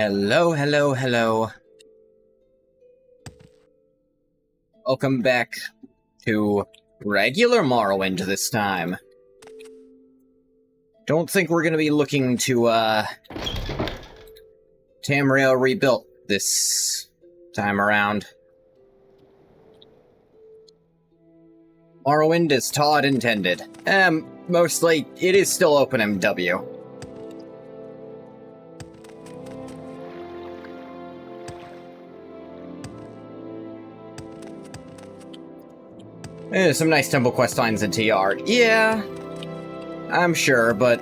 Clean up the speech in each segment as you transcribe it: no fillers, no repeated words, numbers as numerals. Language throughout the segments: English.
Hello, hello, hello. Welcome back to regular Morrowind this time. Don't think we're gonna be looking to, Tamriel rebuilt this time around. Morrowind as Todd intended. Mostly, it is still open MW. Some nice temple quest lines in TR. Yeah, I'm sure, but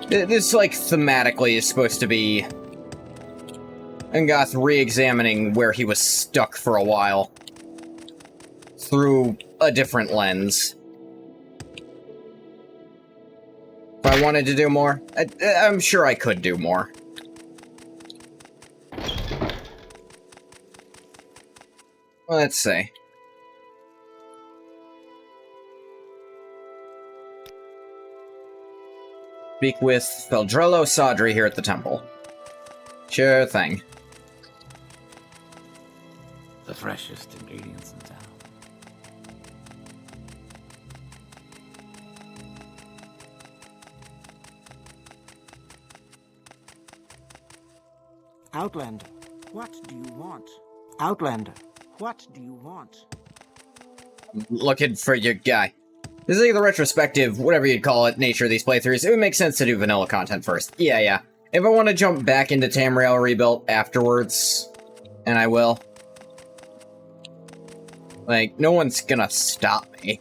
this, like, thematically is supposed to be Ngoth re-examining where he was stuck for a while through a different lens. If I wanted to do more, I'm sure I could do more. Let's see. Speak with Feldrello Sadri here at the temple. Sure thing. The freshest ingredients in town. Outlander, what do you want? Outlander, what do you want? Looking for your guy. This is like the retrospective, whatever you'd call it, nature of these playthroughs. It would make sense to do vanilla content first. Yeah. If I want to jump back into Tamriel Rebuilt afterwards, and I will. Like, no one's gonna stop me.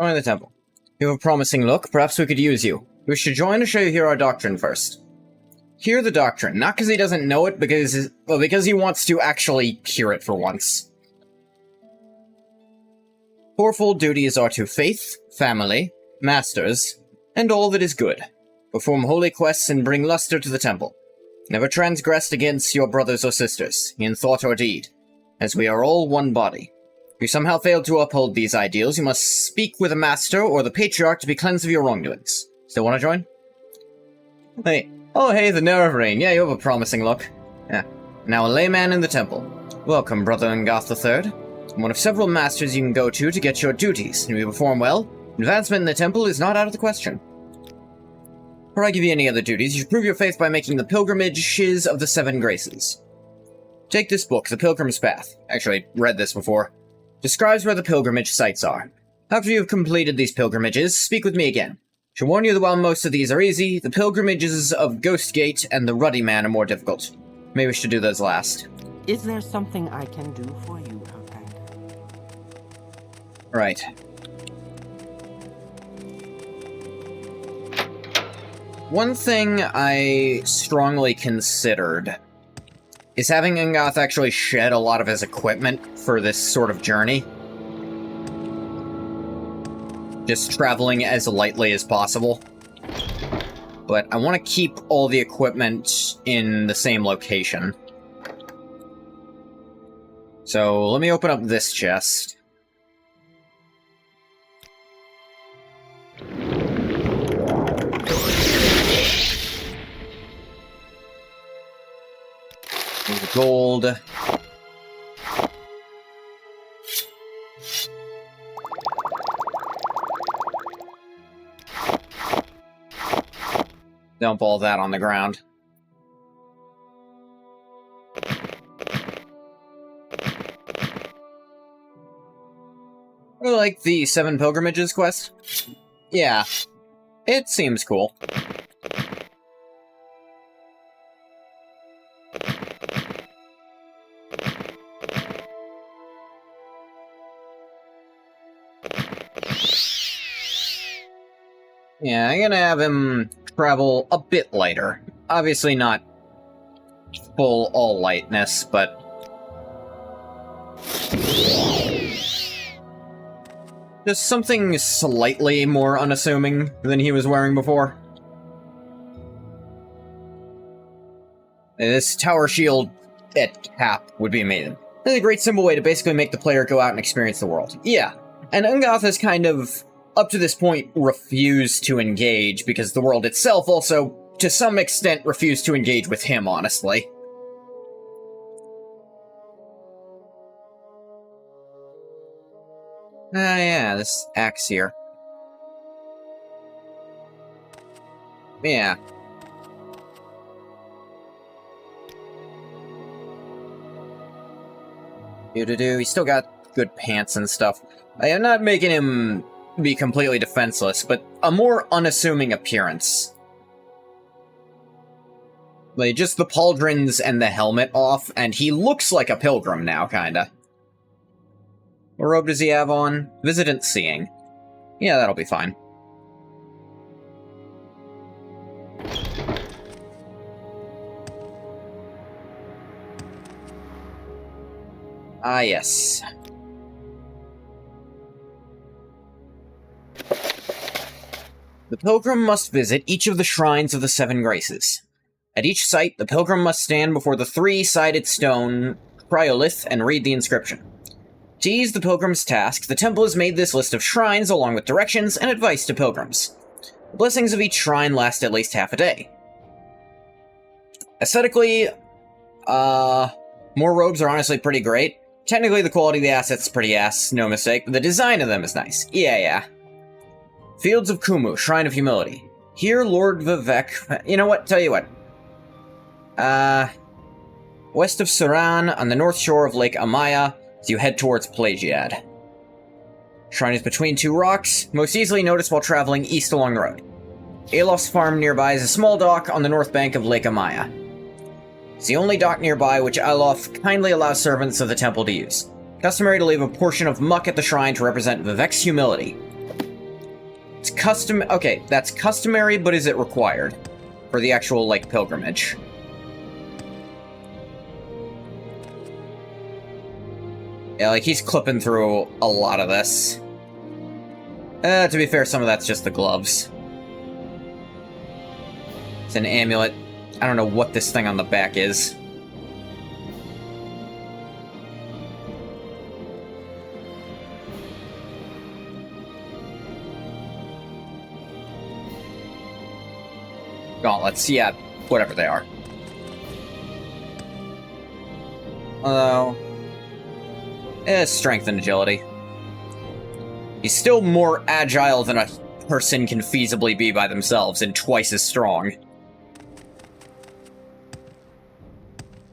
Join the temple. You have a promising look. Perhaps we could use you. We should join or shall you hear our doctrine first? Hear the doctrine, not because he doesn't know it, because he wants to actually hear it for once. Fourfold duties are to faith, family, masters, and all that is good. Perform holy quests and bring luster to the temple. Never transgress against your brothers or sisters, in thought or deed, as we are all one body. If you somehow fail to uphold these ideals, you must speak with a master or the patriarch to be cleansed of your wrongdoings. Still want to join? Hey. Oh, hey, the Nerve Rain. Yeah, you have a promising look. Yeah. Now a layman in the temple. Welcome, Brother Ngoth III. I'm one of several masters you can go to get your duties, and if you perform well, advancement in the temple is not out of the question. Before I give you any other duties, you should prove your faith by making the pilgrimages of the Seven Graces. Take this book, The Pilgrim's Path. Actually, read this before. Describes where the pilgrimage sites are. After you have completed these pilgrimages, speak with me again. I should warn you that while most of these are easy, the pilgrimages of Ghostgate and the Ruddy Man are more difficult. Maybe we should do those last. Is there something I can do for you, Outlander? Right. One thing I strongly considered is having Ngoth actually shed a lot of his equipment for this sort of journey. Just traveling as lightly as possible. But I want to keep all the equipment in the same location. So let me open up this chest. Gold. Dump all that on the ground. I like the 7 Pilgrimages quest. Yeah, it seems cool. Yeah, I'm gonna have him travel a bit lighter. Obviously not full all lightness, but just something slightly more unassuming than he was wearing before. This tower shield at cap would be amazing. This is a great simple way to basically make the player go out and experience the world. Yeah, And Ungoth has kind of, up to this point, refused to engage, because the world itself also, to some extent, refused to engage with him, honestly. Ah, yeah, this axe here. Yeah. He's still got good pants and stuff. I am not making him be completely defenseless, but a more unassuming appearance. Like, just the pauldrons and the helmet off, and he looks like a pilgrim now, kinda. What robe does he have on? Visitant Seeing. Yeah, that'll be fine. Ah, yes. The pilgrim must visit each of the shrines of the Seven Graces. At each site, the pilgrim must stand before the three-sided stone cryolith and read the inscription. To ease the pilgrim's task, the temple has made this list of shrines along with directions and advice to pilgrims. The blessings of each shrine last at least half a day. Aesthetically, more robes are honestly pretty great. Technically, the quality of the assets is pretty ass, no mistake, but the design of them is nice. Yeah. Fields of Kumu, Shrine of Humility. Here, Lord Vivek... You know what? Tell you what. West of Suran, on the north shore of Lake Amaya, as you head towards Pelagiad. Shrine is between two rocks, most easily noticed while traveling east along the road. Alof's farm nearby is a small dock on the north bank of Lake Amaya. It's the only dock nearby which Alof kindly allows servants of the temple to use. Customary to leave a portion of muck at the shrine to represent Vivek's humility. It's okay, that's customary, but is it required? For the actual, like, pilgrimage. Yeah, like, he's clipping through a lot of this. To be fair, some of that's just the gloves. It's an amulet. I don't know what this thing on the back is. Gauntlets, yeah, whatever they are. Although... strength and agility. He's still more agile than a person can feasibly be by themselves, and twice as strong.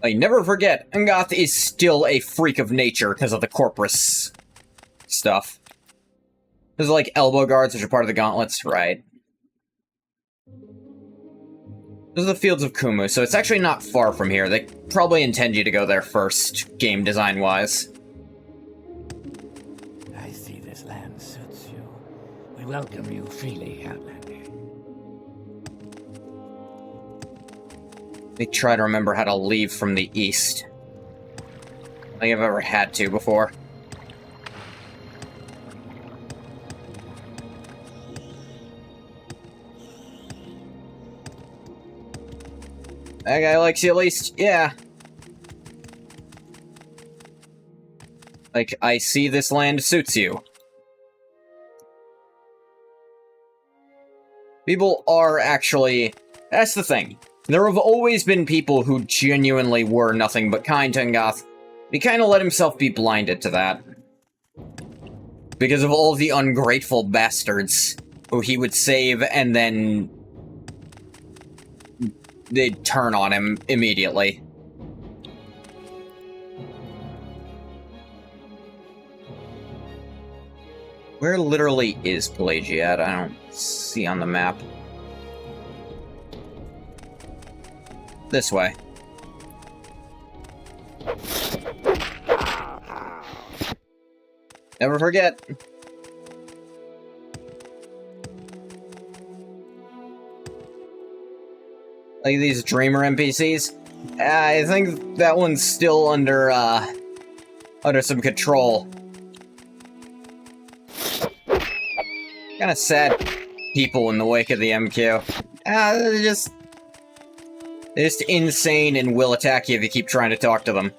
Like, never forget, Ungoth is still a freak of nature because of the Corpus stuff. There's like elbow guards, which are part of the gauntlets, right? Those are the Fields of Kumu, so it's actually not far from here. They probably intend you to go there first, game design-wise. I see this land suits you. We welcome you freely, Outlander. They try to remember how to leave from the east. I don't think I've ever had to before. That guy likes you at least? Yeah. Like, I see this land suits you. People are actually... That's the thing. There have always been people who genuinely were nothing but kind to Ungoth. He kind of let himself be blinded to that. Because of all the ungrateful bastards who he would save and then... they'd turn on him immediately. Where literally is Pelagiad? I don't see on the map. This way. Never forget. Like these Dreamer NPCs. I think that one's still under some control. Kinda sad people in the wake of the MQ. They're just insane and will attack you if you keep trying to talk to them.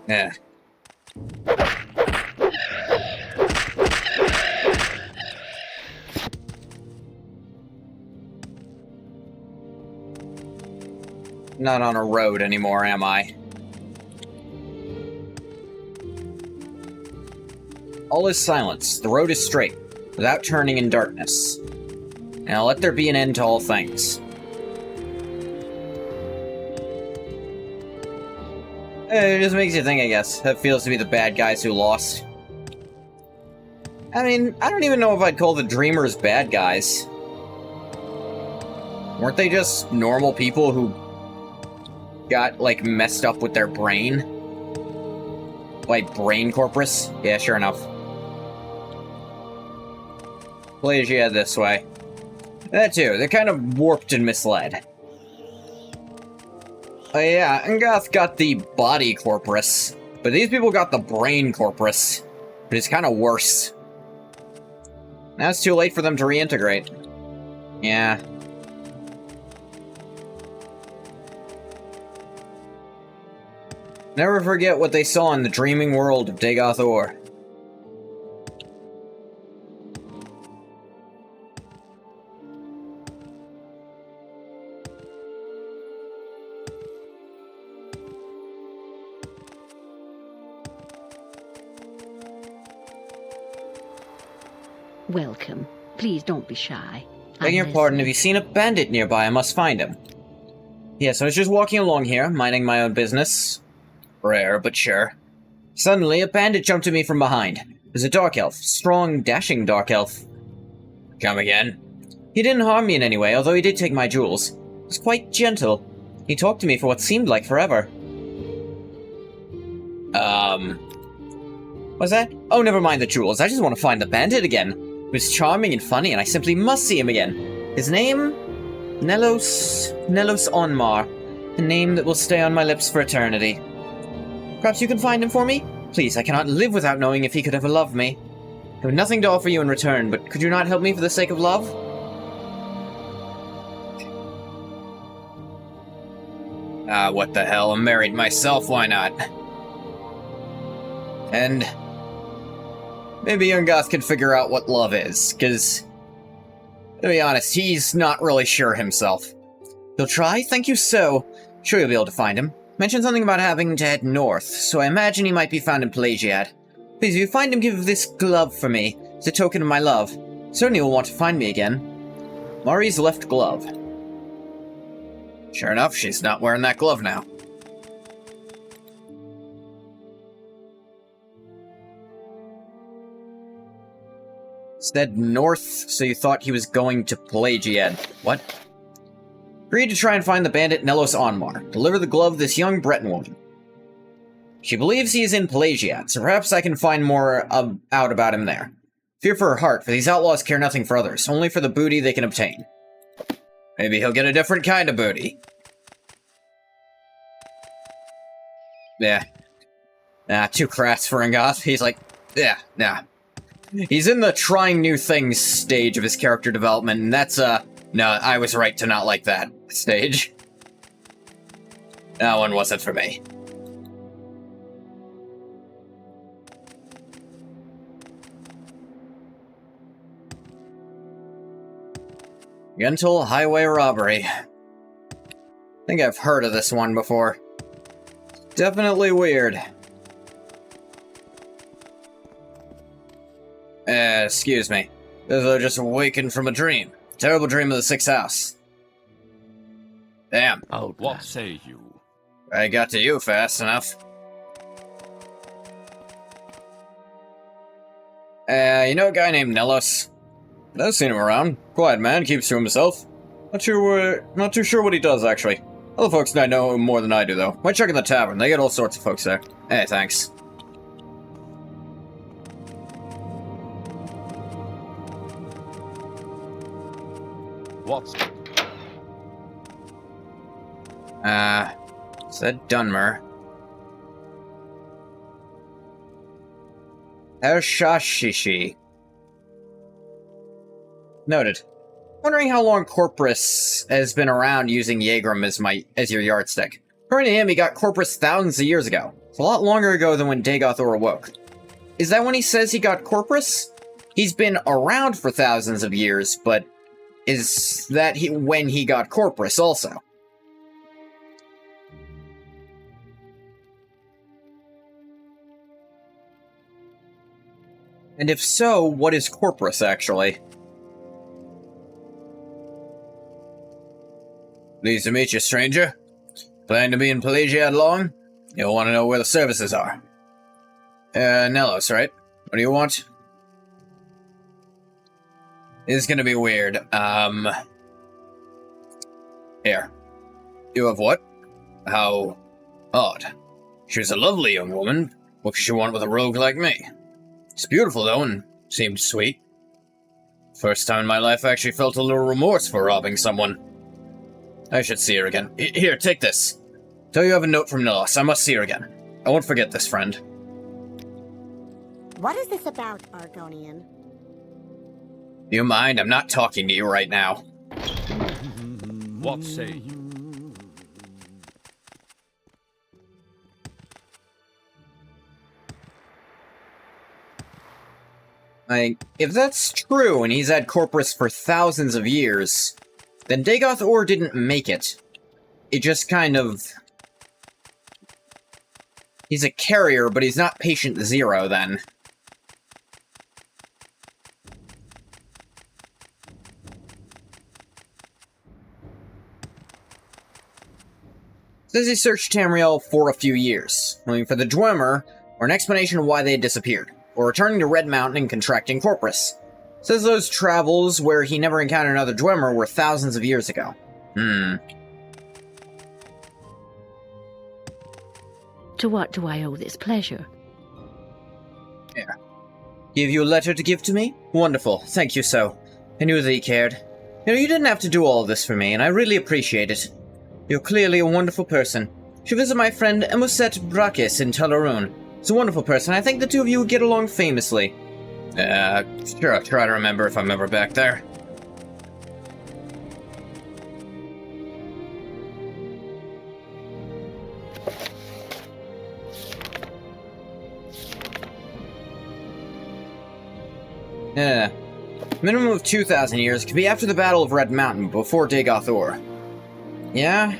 Yeah. Not on a road anymore, am I? All is silence. The road is straight, without turning in darkness. Now let there be an end to all things. It just makes you think, I guess. That feels to be the bad guys who lost. I mean, I don't even know if I'd call the Dreamers bad guys. Weren't they just normal people who got, like, messed up with their brain? Like, brain corpus? Yeah, sure enough. Plagia this way. That too, they're kind of warped and misled. Oh yeah, Angoth got the body corpus, but these people got the brain corpus, which is kind of worse. Now it's too late for them to reintegrate. Yeah. Never forget what they saw in the dreaming world of Dagoth Or. Welcome. Please don't be shy. Begging your pardon, have you seen a bandit nearby? I must find him. Yes, I was just walking along here, minding my own business. Rare, but sure. Suddenly, a bandit jumped at me from behind. It was a dark elf. Strong, dashing dark elf. Come again? He didn't harm me in any way, although he did take my jewels. He was quite gentle. He talked to me for what seemed like forever. What's that? Oh, never mind the jewels. I just want to find the bandit again. He was charming and funny, and I simply must see him again. His name? Nelos Onmar. A name that will stay on my lips for eternity. Perhaps you can find him for me? Please, I cannot live without knowing if he could ever love me. I have nothing to offer you in return, but could you not help me for the sake of love? What the hell? I'm married myself, why not? And maybe Yungoth can figure out what love is, because, to be honest, he's not really sure himself. You'll try? Thank you so. Sure you'll be able to find him. Mentioned something about having to head north, so I imagine he might be found in Plagiad. Please, if you find him, give this glove for me. It's a token of my love. Certainly will want to find me again. Mari's left glove. Sure enough, she's not wearing that glove now. Said north, so you thought he was going to Plagiad. What? Agreed to try and find the bandit Nelos Onmar. Deliver the glove to this young Breton woman. She believes he is in Plagiad, so perhaps I can find more out about him there. Fear for her heart, for these outlaws care nothing for others, only for the booty they can obtain. Maybe he'll get a different kind of booty. Yeah. Nah, too crass for Angoth. He's like, yeah, nah. He's in the trying new things stage of his character development, and that's, no, I was right to not like that stage. That one wasn't for me. Gentle highway robbery. I think I've heard of this one before. Definitely weird. Excuse me. As though just awakened from a dream. Terrible dream of the sixth house. Damn. What say you? I got to you fast enough. You know a guy named Nelos? I've seen him around. Quiet man, keeps to himself. Not too sure what he does, actually. Other folks know him more than I do, though. Might check in the tavern. They get all sorts of folks there. Hey, thanks. What's... Said Dunmer. Hershashishi. Noted. Wondering how long Corpus has been around using Yagram as your yardstick. According to him, he got Corpus thousands of years ago. It's a lot longer ago than when Dagothor awoke. Is that when he says he got Corpus? He's been around for thousands of years, but is that when he got Corpus also? And if so, what is Corpus, actually? Pleased to meet you, stranger. Plan to be in Pelagiad long? You'll want to know where the services are. Nellos, right? What do you want? This is gonna be weird. Here. You have what? How odd. She's a lovely young woman. What could she want with a rogue like me? It's beautiful, though, and seemed sweet. First time in my life I actually felt a little remorse for robbing someone. I should see her again. Here, take this. Tell you have a note from Nellos. I must see her again. I won't forget this, friend. What is this about, Argonian? Do you mind? I'm not talking to you right now. What say you? If that's true, and he's had Corpus for thousands of years, then Dagoth didn't make it. It just kind of... He's a carrier, but he's not patient zero, then. Says he searched Tamriel for a few years, looking for the Dwemer, or an explanation of why they had disappeared, or returning to Red Mountain and contracting Corpus. Says those travels where he never encountered another Dwemer were thousands of years ago. To what do I owe this pleasure? Here. Give you a letter to give to me? Wonderful. Thank you so. I knew that he cared. You didn't have to do all this for me, and I really appreciate it. You're clearly a wonderful person. Should visit my friend Emuset Brakis in Teleroon. He's a wonderful person. I think the two of you would get along famously. Sure, I'll try to remember if I'm ever back there. Minimum of 2,000 years could be after the Battle of Red Mountain, before Dagoth. Yeah?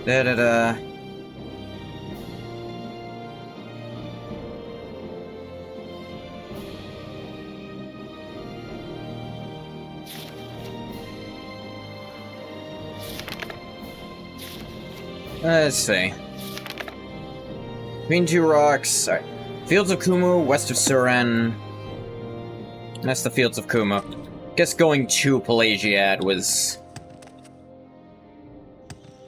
Da-da-da. Let's see. Between two rocks. Alright. Fields of Kumu, west of Suren. That's the Fields of Kumu. Guess going to Pelagiad was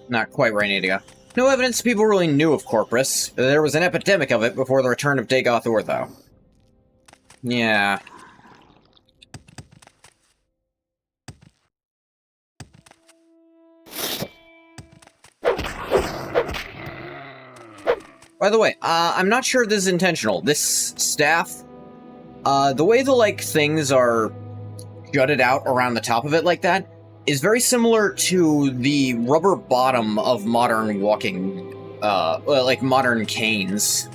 not quite where I need to go. No evidence people really knew of Corpus. There was an epidemic of it before the return of Dagoth, though. Yeah. By the way, I'm not sure if this is intentional. This staff, the way the, things are jutted out around the top of it like that, is very similar to the rubber bottom of modern walking, modern canes.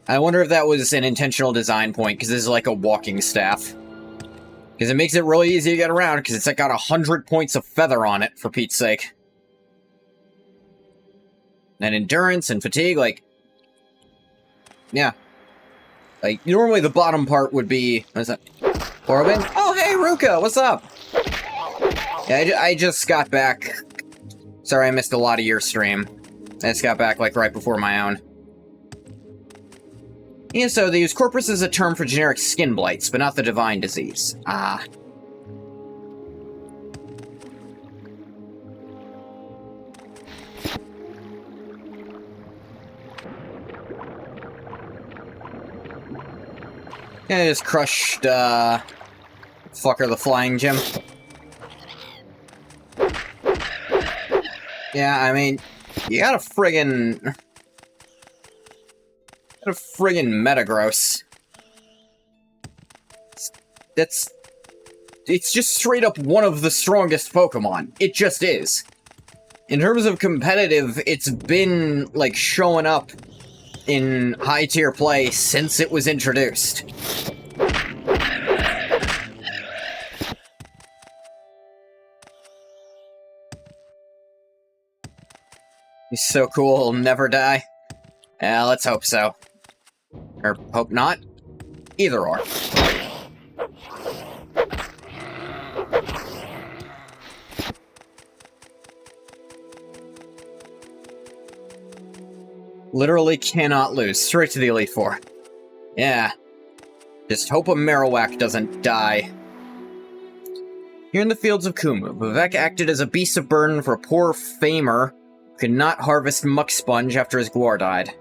I wonder if that was an intentional design point, because this is like a walking staff. Because it makes it really easy to get around, because it's got 100 points of feather on it, for Pete's sake. And endurance and fatigue, yeah. Normally the bottom part would be... What is that? Morrowind? Oh, hey, Ruka! What's up? Yeah, I just got back. Sorry I missed a lot of your stream. I just got back, right before my own. Yeah, so they use Corpus as a term for generic skin blights, but not the divine disease. Ah. Yeah, I just crushed, fucker the flying gym. Yeah, I mean, you got a friggin' Metagross. That's it's just straight up one of the strongest Pokemon. It just is. In terms of competitive, it's been, like, showing up in high-tier play since it was introduced. He's so cool, he'll never die. Yeah, let's hope so. Or hope not. Either or. Literally cannot lose. Straight to the Elite Four. Yeah. Just hope a Marowak doesn't die. Here in the fields of Kumu, Vivek acted as a beast of burden for a poor famer who could not harvest Muck Sponge after his Gwar died.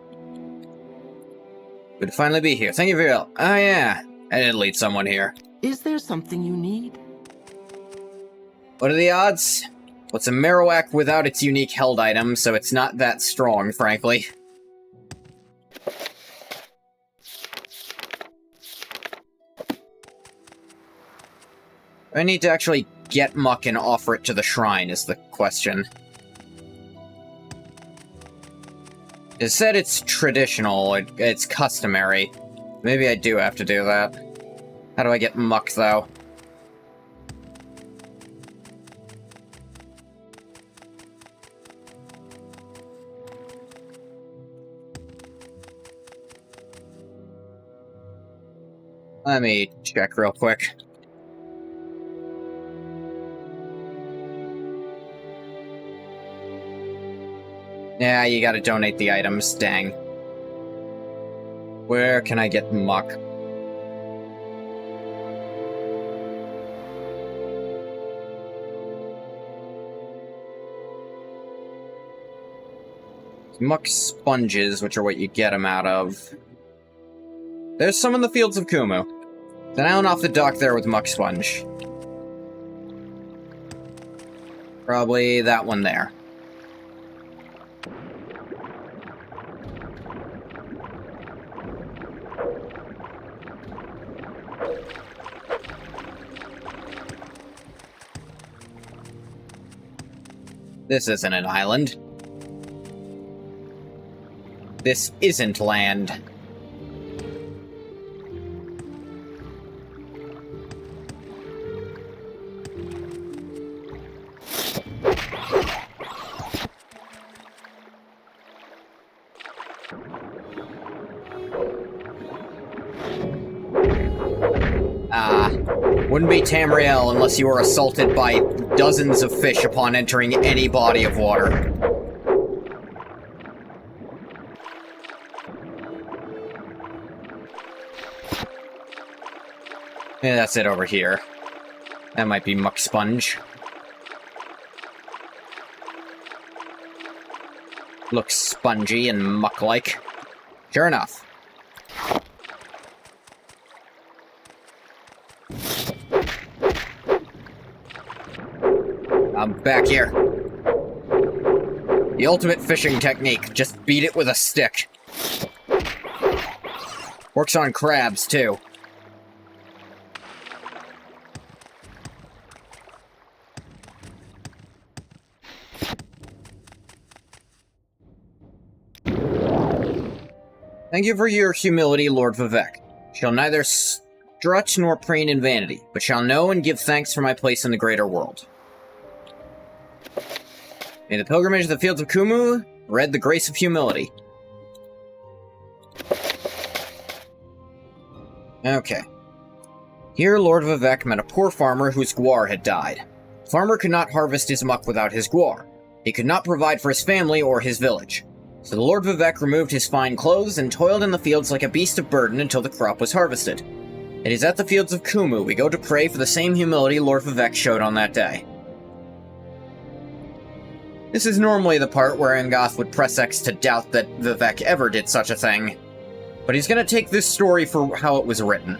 Good to finally be here. Thank you for your help. Oh yeah, I did lead someone here. Is there something you need? What are the odds? What's a Marowak without its unique held item, so it's not that strong, frankly. I need to actually get Muck and offer it to the shrine, is the question. It said it's traditional, it's customary. Maybe I do have to do that. How do I get Muck, though? Let me check real quick. Yeah, you gotta donate the items, dang. Where can I get Muck? Muck Sponges, which are what you get them out of. There's some in the fields of Kumu. Down off the dock there with Muck Sponge. Probably that one there. This isn't an island. This isn't land. Wouldn't be Tamriel unless you were assaulted by dozens of fish upon entering any body of water. Yeah, that's it over here. That might be Muck Sponge. Looks spongy and muck-like. Sure enough. I'm back here. The ultimate fishing technique. Just beat it with a stick. Works on crabs, too. Thank you for your humility, Lord Vivek. Shall neither strut nor preen in vanity, but shall know and give thanks for my place in the greater world. May the pilgrimage of the fields of Kumu read the grace of humility. Okay. Here, Lord Vivek met a poor farmer whose Gwar had died. The farmer could not harvest his muck without his Gwar. He could not provide for his family or his village. So the Lord Vivek removed his fine clothes and toiled in the fields like a beast of burden until the crop was harvested. It is at the fields of Kumu we go to pray for the same humility Lord Vivek showed on that day. This is normally the part where Angoth would press X to doubt that Vivek ever did such a thing. But he's gonna take this story for how it was written.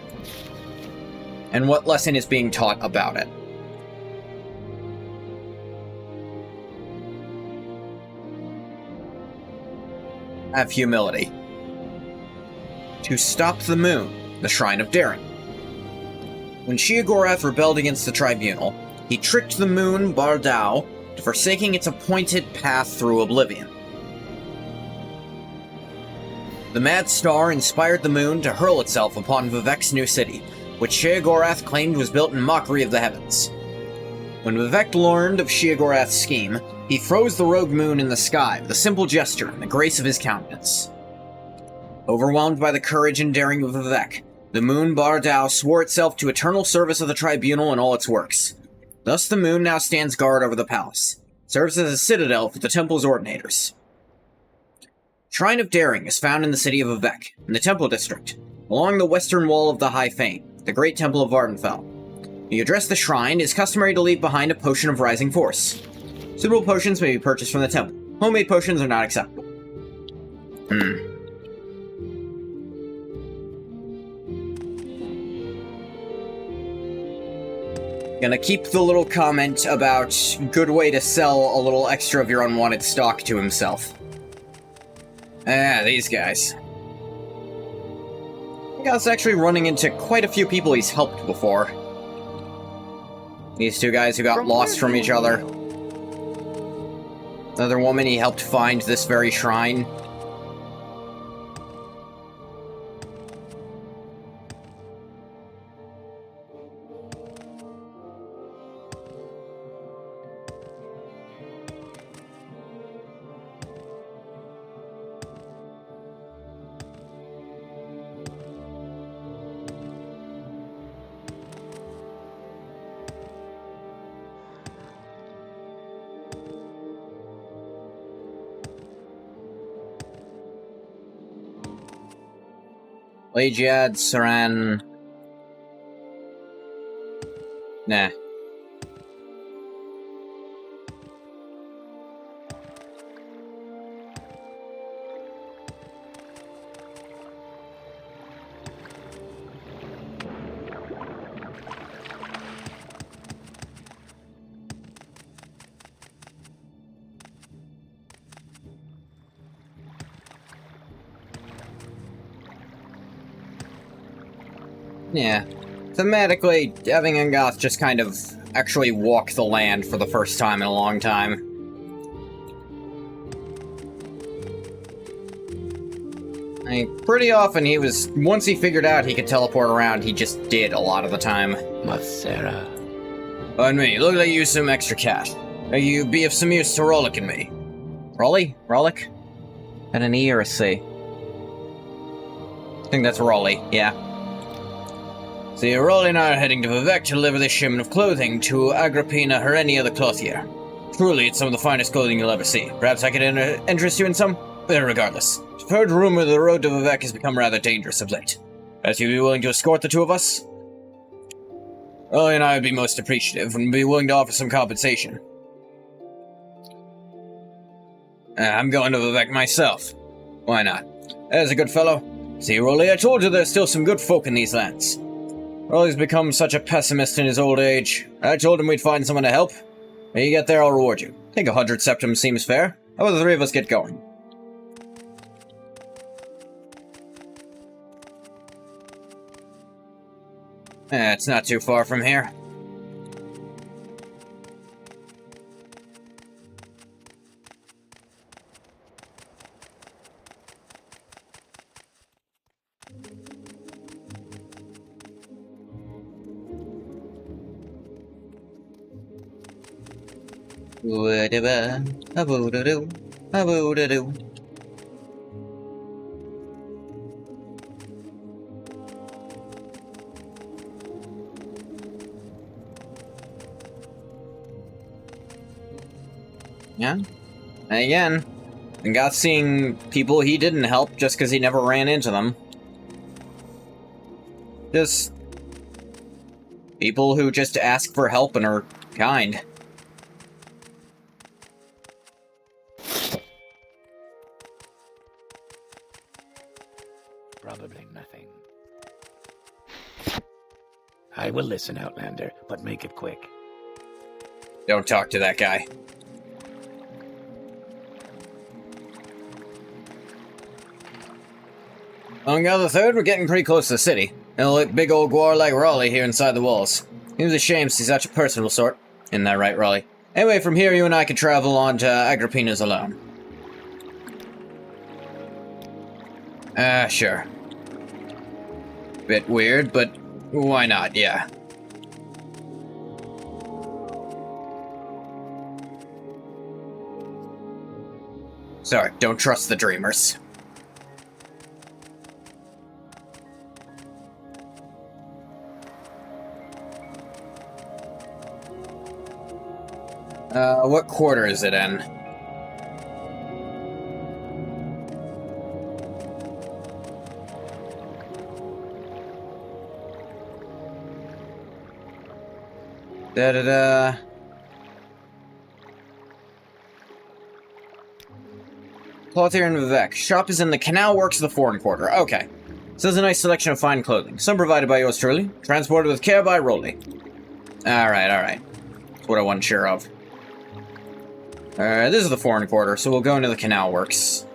And what lesson is being taught about it. Have humility. To stop the moon, the Shrine of Daring. When Sheogorath rebelled against the Tribunal, he tricked the moon, Bardao, to forsaking its appointed path through oblivion. The Mad Star inspired the moon to hurl itself upon Vivek's new city, which Sheogorath claimed was built in mockery of the heavens. When Vivek learned of Sheogorath's scheme, he froze the rogue moon in the sky with a simple gesture and the grace of his countenance. Overwhelmed by the courage and daring of Vivek, the moon Bardao swore itself to eternal service of the Tribunal and all its works. Thus the moon now stands guard over the palace, serves as a citadel for the temple's ordinators. Shrine of Daring is found in the city of Vivek, in the Temple District, along the western wall of the High Fane, the great temple of Vvardenfell. You address the shrine, it is customary to leave behind a potion of rising force. Suitable potions may be purchased from the temple. Homemade potions are not acceptable. Gonna keep the little comment about good way to sell a little extra of your unwanted stock to himself. These guys. I think I was actually running into quite a few people he's helped before. These two guys who got lost from each other. Another woman he helped find this very shrine. Legiad, Saran... Nah. Yeah. Thematically, having Angoth just kind of actually walk the land for the first time in a long time. I mean, pretty often he was, once he figured out he could teleport around, he just did a lot of the time. Mathera. On me, look like you use some extra cash. You be of some use to Rollick and me. Rolly? Rollick? At an E or a C? I think that's Rolly, yeah. See, Rolly and I are heading to Vivek to deliver this shipment of clothing to Agrippina Herenia the Clothier. Truly, it's some of the finest clothing you'll ever see. Perhaps I could interest you in some? But regardless, I've heard rumor the road to Vivek has become rather dangerous of late. Perhaps you'd be willing to escort the two of us? Rolly and I would be most appreciative and be willing to offer some compensation. I'm going to Vivek myself. Why not? There's a good fellow. See, Rolly, I told you there's still some good folk in these lands. Rolly's become such a pessimist in his old age. I told him we'd find someone to help. When you get there, I'll reward you. I think 100 septums seems fair. How about the three of us get going? It's not too far from here. Yeah. And again, and got seeing people he didn't help just because he never ran into them. Just people who just ask for help and are kind. Probably nothing. I will listen, Outlander, but make it quick. Don't talk to that guy. On the third, we're getting pretty close to the city. a big old guar like Raleigh here inside the walls. Seems a shame to see such a personal sort. Isn't that right, Raleigh? Anyway, from here you and I can travel on to Agrippina's alone. Sure. Bit weird, but why not, yeah. Sorry, don't trust the dreamers. What quarter is it in? Da-da-da. Clothier in Vivek. Shop is in the Canal Works of the Foreign Quarter. Okay. So there's a nice selection of fine clothing. Some provided by yours truly. Transported with care by Rolly. Alright, alright. That's what I wasn't sure of. This is the Foreign Quarter, so we'll go into the Canal Works.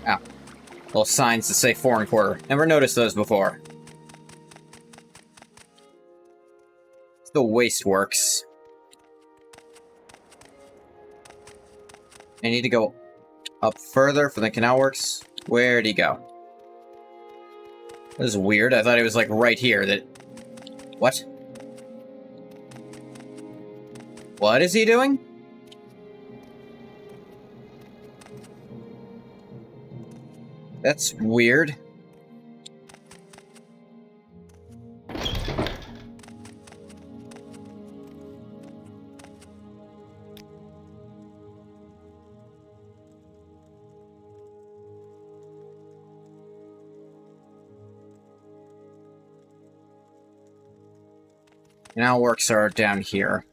Ow. Little signs that say Foreign Quarter. Never noticed those before. It's the Waste Works. I need to go up further for the Canal Works. Where'd he go? This is weird. I thought he was like right here. What? What is he doing? That's weird. Now works are down here.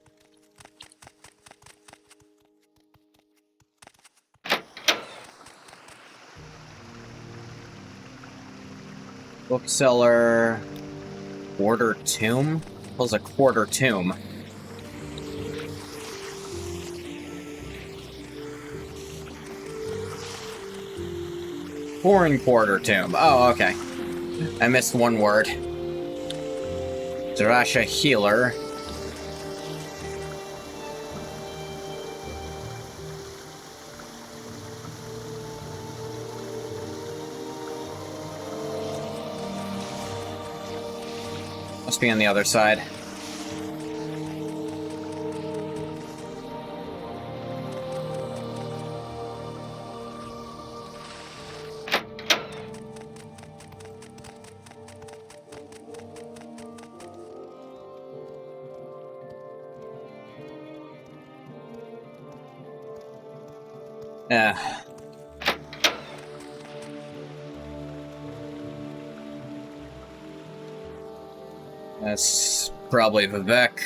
Bookseller... Quarter tomb? What's a quarter tomb? Foreign quarter tomb. Oh, okay. I missed one word. Zarasha Healer. Must be on the other side. That's probably Vivek.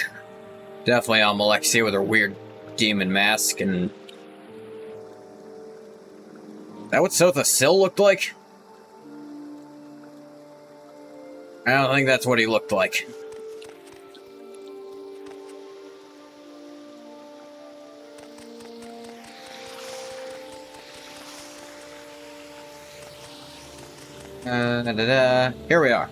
Definitely Almalexia with her weird demon mask, and... Is that what Sotha Sil looked like? I don't think that's what he looked like. Here we are.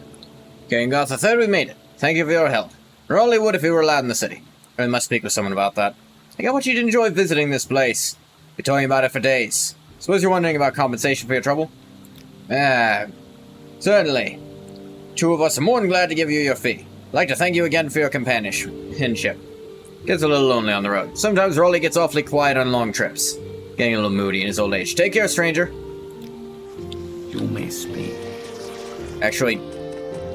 King Goth III, we made it. Thank you for your help. Raleigh would if he were allowed in the city. I must speak with someone about that. I got what you'd enjoy visiting this place. Be talking about it for days. Suppose you're wondering about compensation for your trouble? Certainly. Two of us are more than glad to give you your fee. I'd like to thank you again for your companionship. Gets a little lonely on the road. Sometimes Raleigh gets awfully quiet on long trips. Getting a little moody in his old age. Take care, stranger. You may speak. Actually,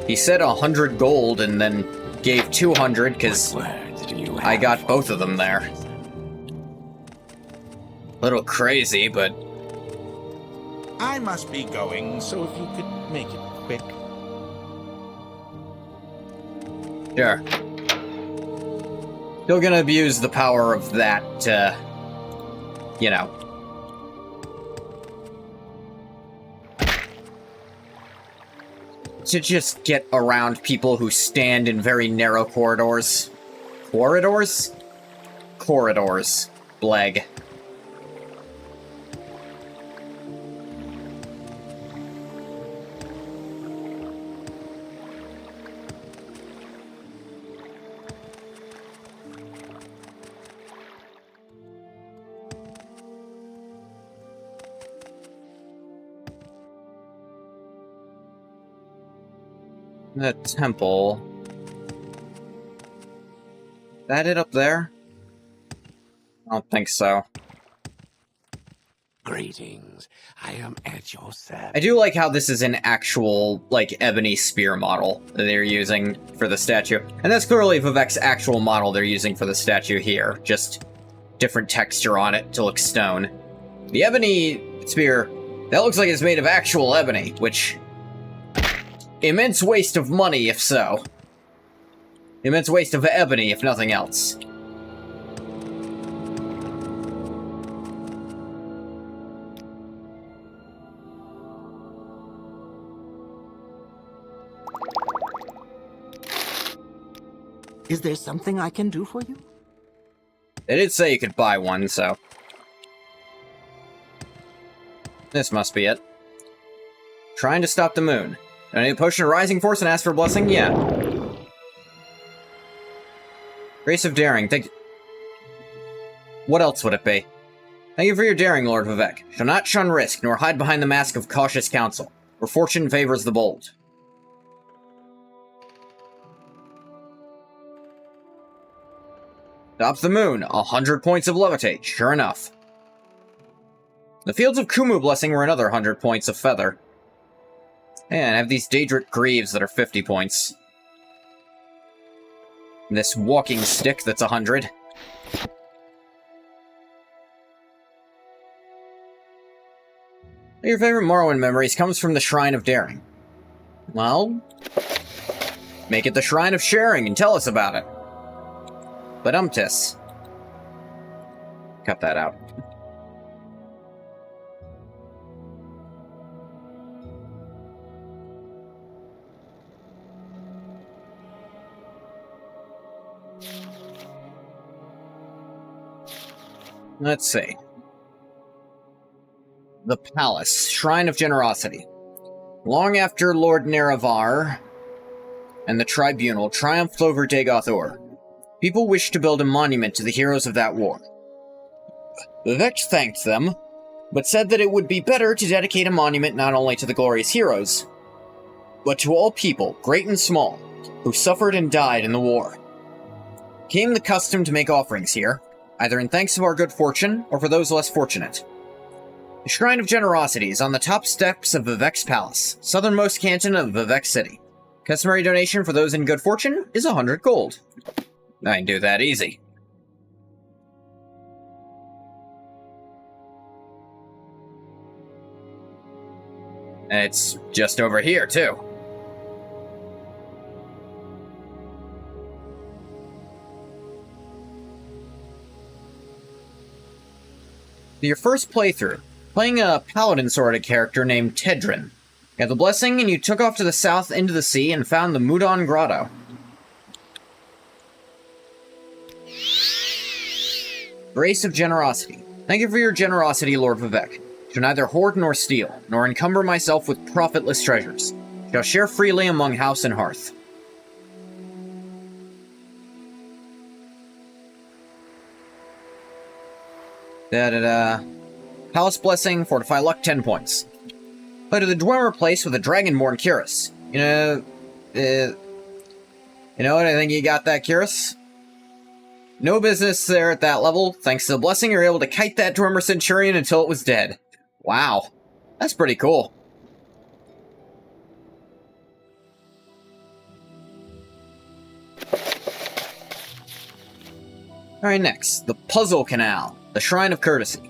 he said 100 gold and then gave 200 because I got both of them there. Little crazy, but... I must be going, so if you could make it quick. Sure. Still gonna abuse the power of that, you know. to just get around people who stand in very narrow corridors. Corridors? Corridors. Bleg. The temple. That it up there? I don't think so. Greetings. I am at your service. I do like how this is an actual, like, ebony spear model that they're using for the statue. And that's clearly Vivek's actual model they're using for the statue here. Just different texture on it to look stone. The ebony spear, that looks like it's made of actual ebony, which... immense waste of money, if so. Immense waste of ebony, if nothing else. Is there something I can do for you? They did say you could buy one, so... this must be it. Trying to stop the moon. Do I need a potion of rising force and ask for a blessing? Yeah. Grace of daring. Thank you. What else would it be? Thank you for your daring, Lord Vivek. Shall not shun risk, nor hide behind the mask of cautious counsel, for fortune favors the bold. Stop the moon. 100 points of levitate. Sure enough. The fields of Kumu blessing were another 100 points of feather. And I have these Daedric Greaves that are 50 points. And this walking stick that's 100. Your favorite Morrowind memories comes from the Shrine of Daring. Well, make it the Shrine of Sharing and tell us about it. But cut that out. Let's see. The Palace, Shrine of Generosity. Long after Lord Nerevar and the Tribunal triumphed over Dagoth Ur, people wished to build a monument to the heroes of that war. Vivek thanked them, but said that it would be better to dedicate a monument not only to the glorious heroes, but to all people, great and small, who suffered and died in the war. Came the custom to make offerings here, either in thanks of our good fortune, or for those less fortunate. The Shrine of Generosity is on the top steps of Vivek's Palace, southernmost canton of Vivek City. Customary donation for those in good fortune is 100 gold. I can do that easy. And it's just over here, too. Your first playthrough, playing a paladin-sorted character named Tedrin. You had the blessing, and you took off to the south into the sea and found the Mudon Grotto. Grace of Generosity. Thank you for your generosity, Lord Vivek. Shall neither hoard nor steal, nor encumber myself with profitless treasures. Shall share freely among house and hearth. Palace Blessing, Fortify Luck, 10 points. Play to the Dwemer Place with a Dragonborn Curus. You know what? I think you got that, Curus. No business there at that level. Thanks to the blessing, you're able to kite that Dwemer Centurion until it was dead. Wow. That's pretty cool. Alright, next. The Puzzle Canal. The Shrine of Courtesy.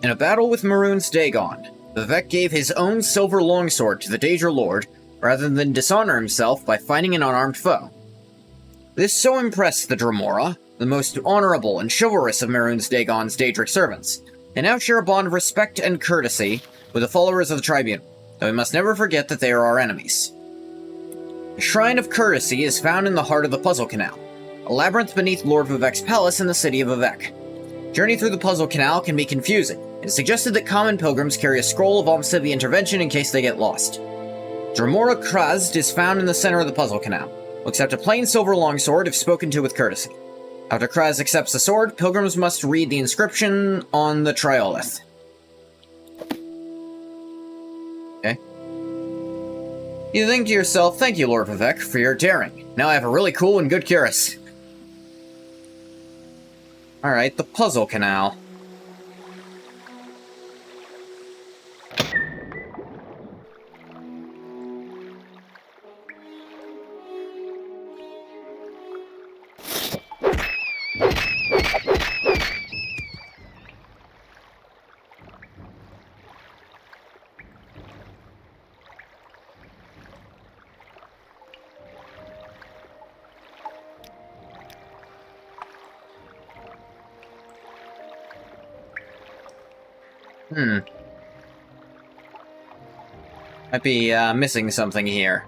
In a battle with Maroon's Dagon, Vivek gave his own silver longsword to the Daedra Lord, rather than dishonor himself by fighting an unarmed foe. This so impressed the Dremora, the most honorable and chivalrous of Maroon's Dagon's Daedric servants, and now share a bond of respect and courtesy with the followers of the Tribunal, though we must never forget that they are our enemies. The Shrine of Courtesy is found in the heart of the Puzzle Canal, a labyrinth beneath Lord Vivek's palace in the city of Vivek. Journey through the Puzzle Canal can be confusing. It is suggested that common pilgrims carry a scroll of Almsivi intervention in case they get lost. Dremora Krazd is found in the center of the Puzzle Canal. Will accept a plain silver longsword if spoken to with courtesy. After Kraz accepts the sword, pilgrims must read the inscription on the triolith. Okay. You think to yourself, thank you, Lord Vivek, for your daring. Now I have a really cool and good cuirass. Alright, the Puzzle Canal. Might be missing something here.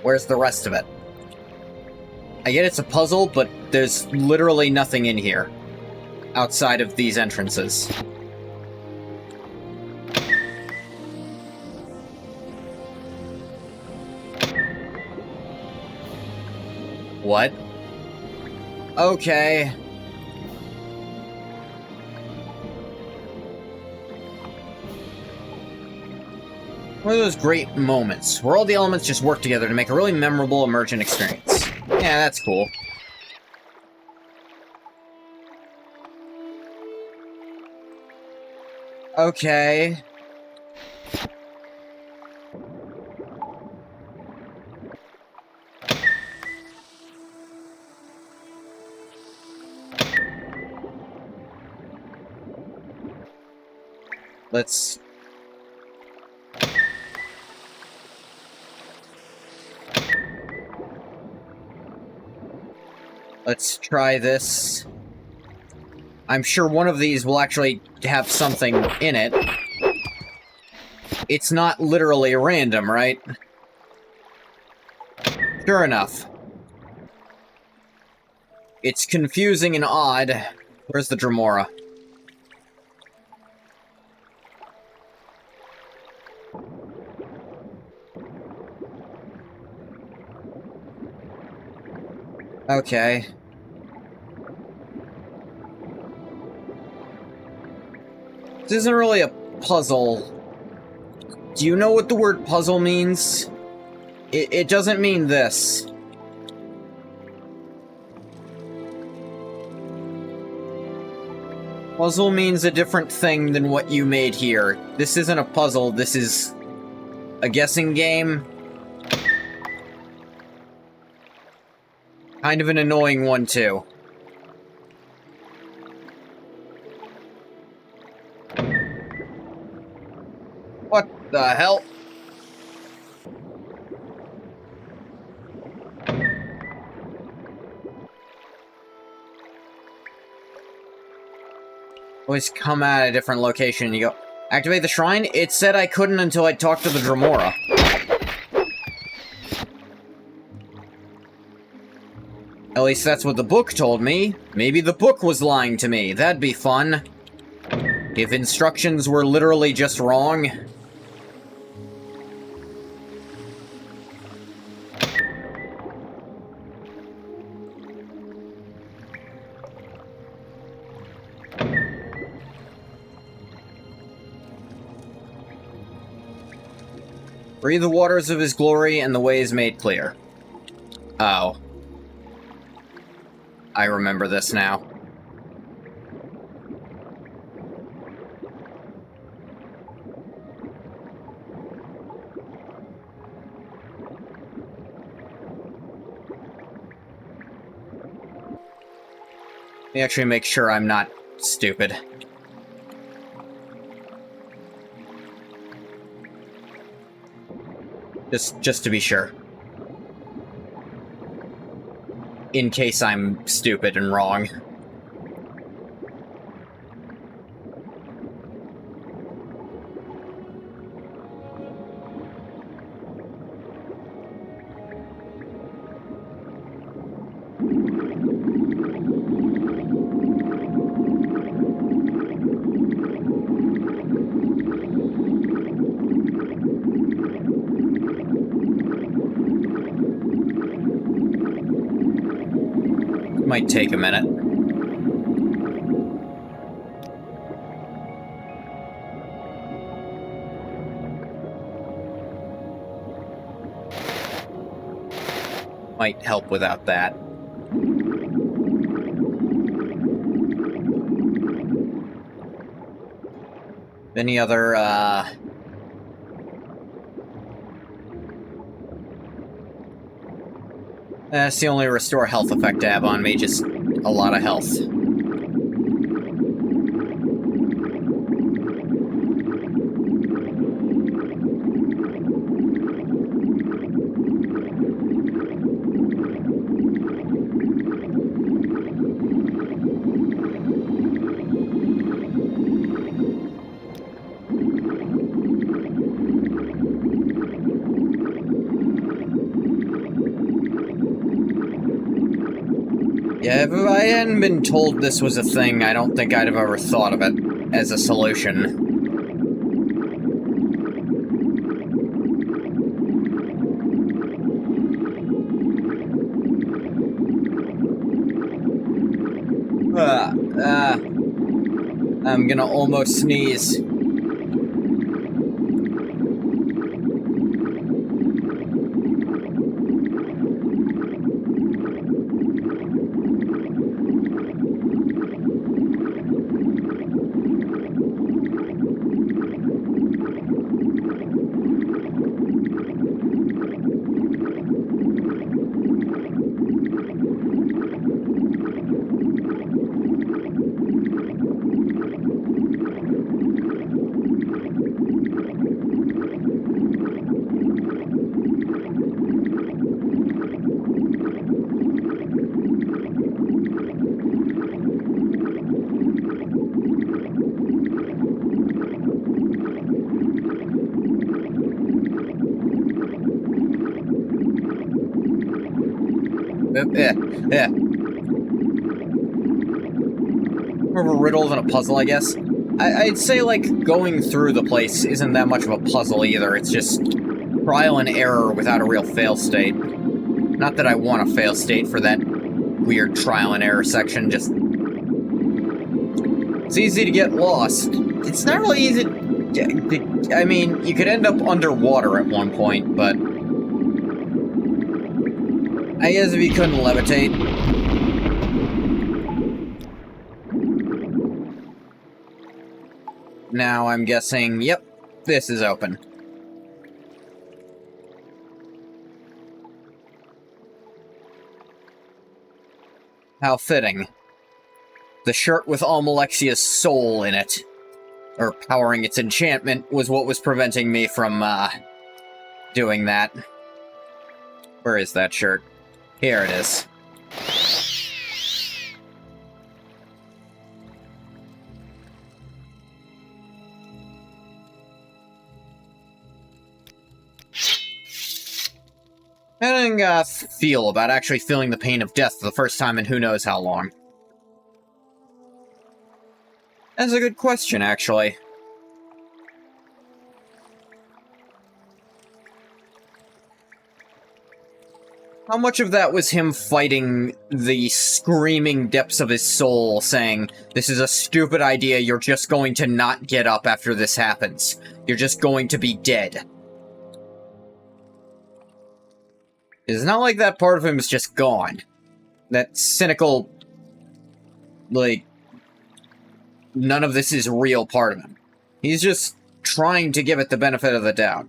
Where's the rest of it? I get it's a puzzle, but there's literally nothing in here outside of these entrances. What? Okay. One of those great moments, where all the elements just work together to make a really memorable, immersion experience. Yeah, that's cool. Okay. Let's try this. I'm sure one of these will actually have something in it. It's not literally random, right? Sure enough. It's confusing and odd. Where's the Dremora? Okay. This isn't really a puzzle. Do you know what the word puzzle means? It doesn't mean this. Puzzle means a different thing than what you made here. This isn't a puzzle, this is a guessing game. Kind of an annoying one, too. What the hell? Always come at a different location and you go, activate the shrine? It said I couldn't until I talked to the Dremora. At least that's what the book told me. Maybe the book was lying to me. That'd be fun. If instructions were literally just wrong. Breathe the waters of his glory, and the way is made clear. Oh. I remember this now. me actually make sure I'm not stupid. Just to be sure. In case I'm stupid and wrong. Might take a minute. Might help without that. Any other, That's the only restore health effect I have on me, just a lot of health. Yeah, if I hadn't been told this was a thing, I don't think I'd have ever thought of it as a solution. I'm gonna almost sneeze. Yeah. More of a riddle than a puzzle, I guess. I'd say, like, going through the place isn't that much of a puzzle either. It's just trial and error without a real fail state. Not that I want a fail state for that weird trial and error section, just... It's easy to get lost. It's not really easy... I mean, you could end up underwater at one point, but... I guess if you couldn't levitate... Now I'm guessing, yep, this is open. How fitting. The shirt with Almalexia's soul in it, or powering its enchantment, was what was preventing me from, doing that. Where is that shirt? Here it is. How did I feel about actually feeling the pain of death for the first time in who knows how long? That's a good question, actually. How much of that was him fighting the screaming depths of his soul, saying, "This is a stupid idea, you're just going to not get up after this happens. You're just going to be dead." It's not like that part of him is just gone. That cynical, like, none of this is real part of him. He's just trying to give it the benefit of the doubt.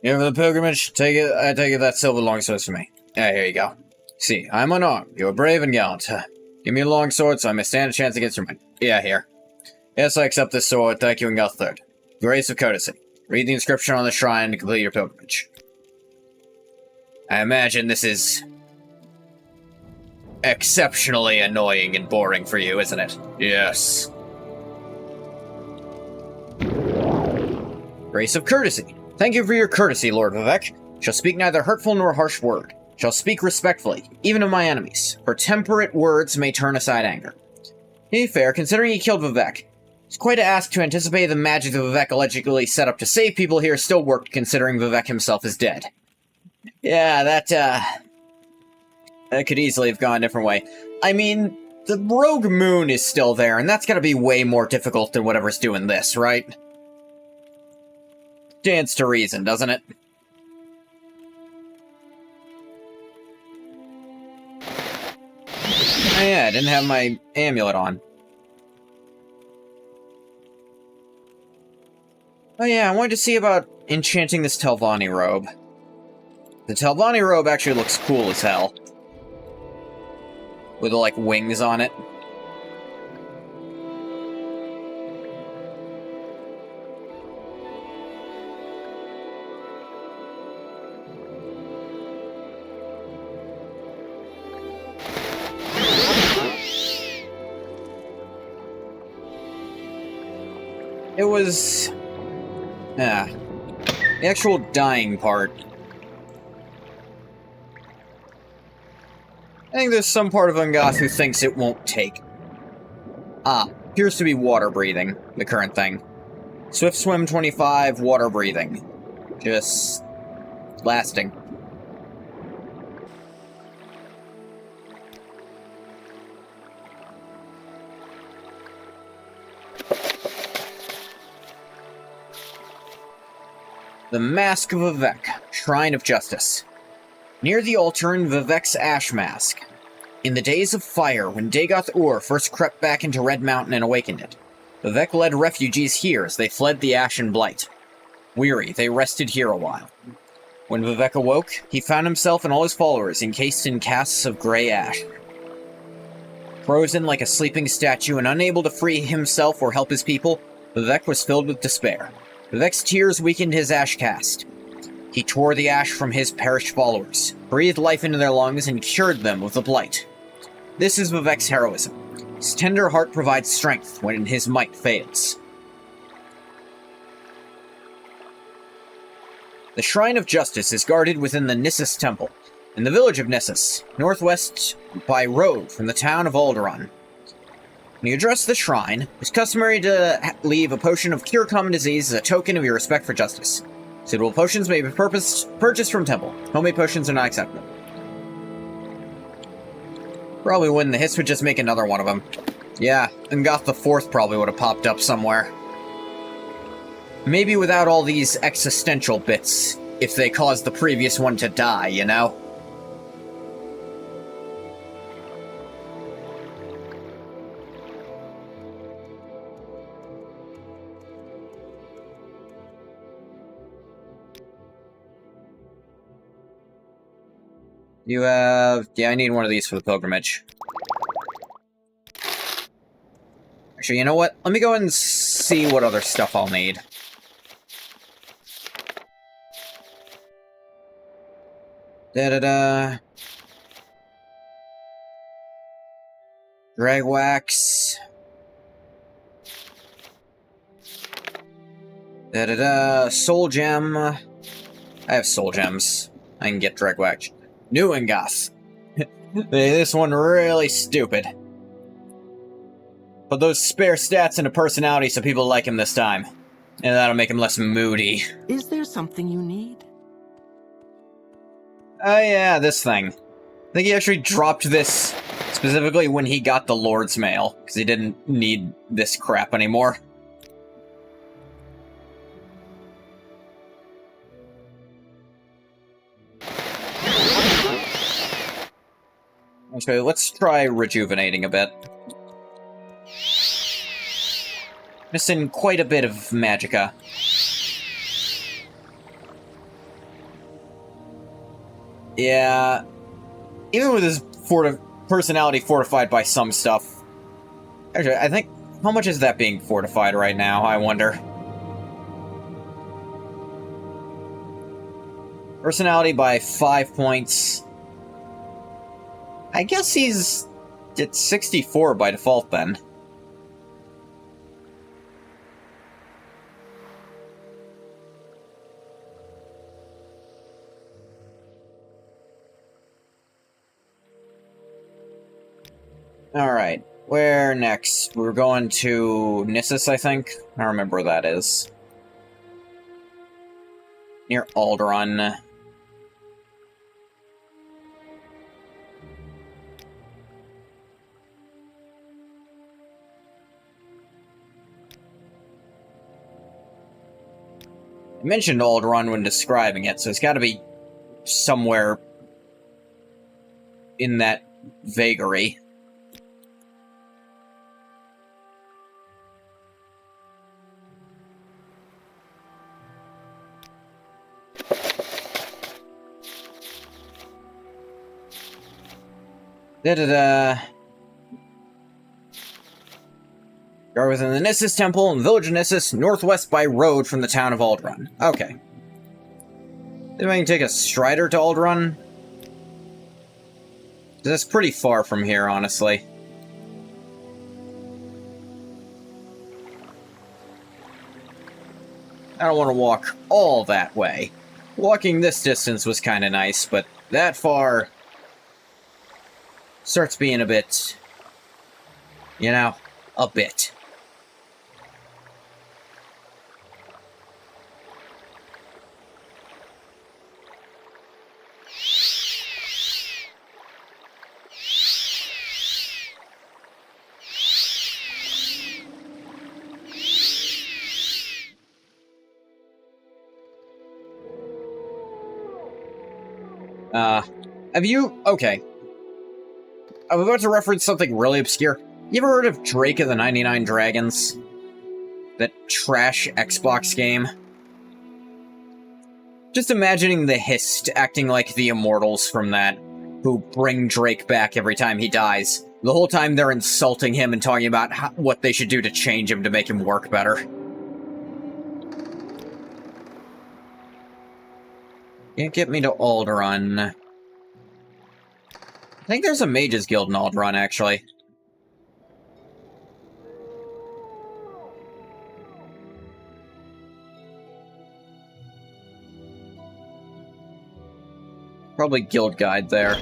Here for the pilgrimage, I take it that silver longsword's for me. Here you go. See, I'm unarmed. You are brave and gallant. Give me a long sword so I may stand a chance against your men. Yeah, here. Yes, I accept this sword. Thank you, and Guththard. Grace of courtesy. Read the inscription on the shrine to complete your pilgrimage. I imagine this is exceptionally annoying and boring for you, isn't it? Yes. Grace of courtesy. Thank you for your courtesy, Lord Vivek. Shall speak neither hurtful nor harsh word. Shall speak respectfully, even of my enemies, for temperate words may turn aside anger. To be fair, considering he killed Vivek, it's quite a ask to anticipate the magic that Vivek allegedly set up to save people here still worked, considering Vivek himself is dead. Yeah, that could easily have gone a different way. I mean, the rogue moon is still there, and that's gotta be way more difficult than whatever's doing this, right? Stands to reason, doesn't it? Oh yeah, I didn't have my amulet on. Oh yeah, I wanted to see about enchanting this Telvanni robe. The Telvanni robe actually looks cool as hell. With, like, wings on it. It was... the actual dying part. I think there's some part of Ungoth who thinks it won't take. Appears to be water breathing, the current thing. Swift Swim 25, water breathing. Just... lasting. The Mask of Vivek, Shrine of Justice. Near the altar in Vivek's Ash Mask. In the days of fire, when Dagoth Ur first crept back into Red Mountain and awakened it, Vivek led refugees here as they fled the Ashen Blight. Weary, they rested here a while. When Vivek awoke, he found himself and all his followers encased in casks of grey ash. Frozen like a sleeping statue and unable to free himself or help his people, Vivek was filled with despair. Vivek's tears weakened his ash caste. He tore the ash from his perished followers, breathed life into their lungs, and cured them of the blight. This is Vivek's heroism. His tender heart provides strength when his might fails. The Shrine of Justice is guarded within the Nissus Temple, in the village of Nissus, northwest by road from the town of Alderaan. When you address the shrine, it's customary to leave a potion of cure common disease as a token of your respect for justice. Suitable potions may be purchased from temple. Homemade potions are not acceptable. Probably wouldn't. The hits would just make another one of them. Yeah, and Goth the Fourth probably would have popped up somewhere. Maybe without all these existential bits, if they caused the previous one to die, you know? You have... yeah, I need one of these for the pilgrimage. Actually, you know what? Let me go and see what other stuff I'll need. Da-da-da. Drag wax. Da-da-da. Soul gem. I have soul gems. I can get drag wax. New Ungoth. This one really stupid. Put those spare stats into personality so people like him this time. And that'll make him less moody. Is there something you need? Oh yeah, this thing. I think he actually dropped this specifically when he got the Lord's Mail, because he didn't need this crap anymore. Okay, let's try rejuvenating a bit. Missing quite a bit of magicka. Yeah, even with his personality fortified by some stuff. Actually, I think, how much is that being fortified right now, I wonder? Personality by 5 points. I guess he's at 64 by default then. Alright, where next? We're going to Nissus, I think? I don't remember where that is. Near Alderaan. I mentioned Alderaan when describing it, so it's gotta be somewhere in that vagary. Da-da-da. You are within the Nissus Temple in the village of Nissus, northwest by road from the town of Alderaan. Okay. Maybe I can take a strider to Alderaan? That's pretty far from here, honestly. I don't want to walk all that way. Walking this distance was kind of nice, but that far starts being a bit, you know, a bit. Have you... Okay. I'm about to reference something really obscure. You ever heard of Drake of the 99 Dragons? That trash Xbox game? Just imagining the Hist acting like the Immortals from that, who bring Drake back every time he dies. The whole time they're insulting him and talking about what they should do to change him to make him work better. Can't get me to Alderaan. I think there's a Mages Guild in Alderaan, actually. Probably Guild Guide there.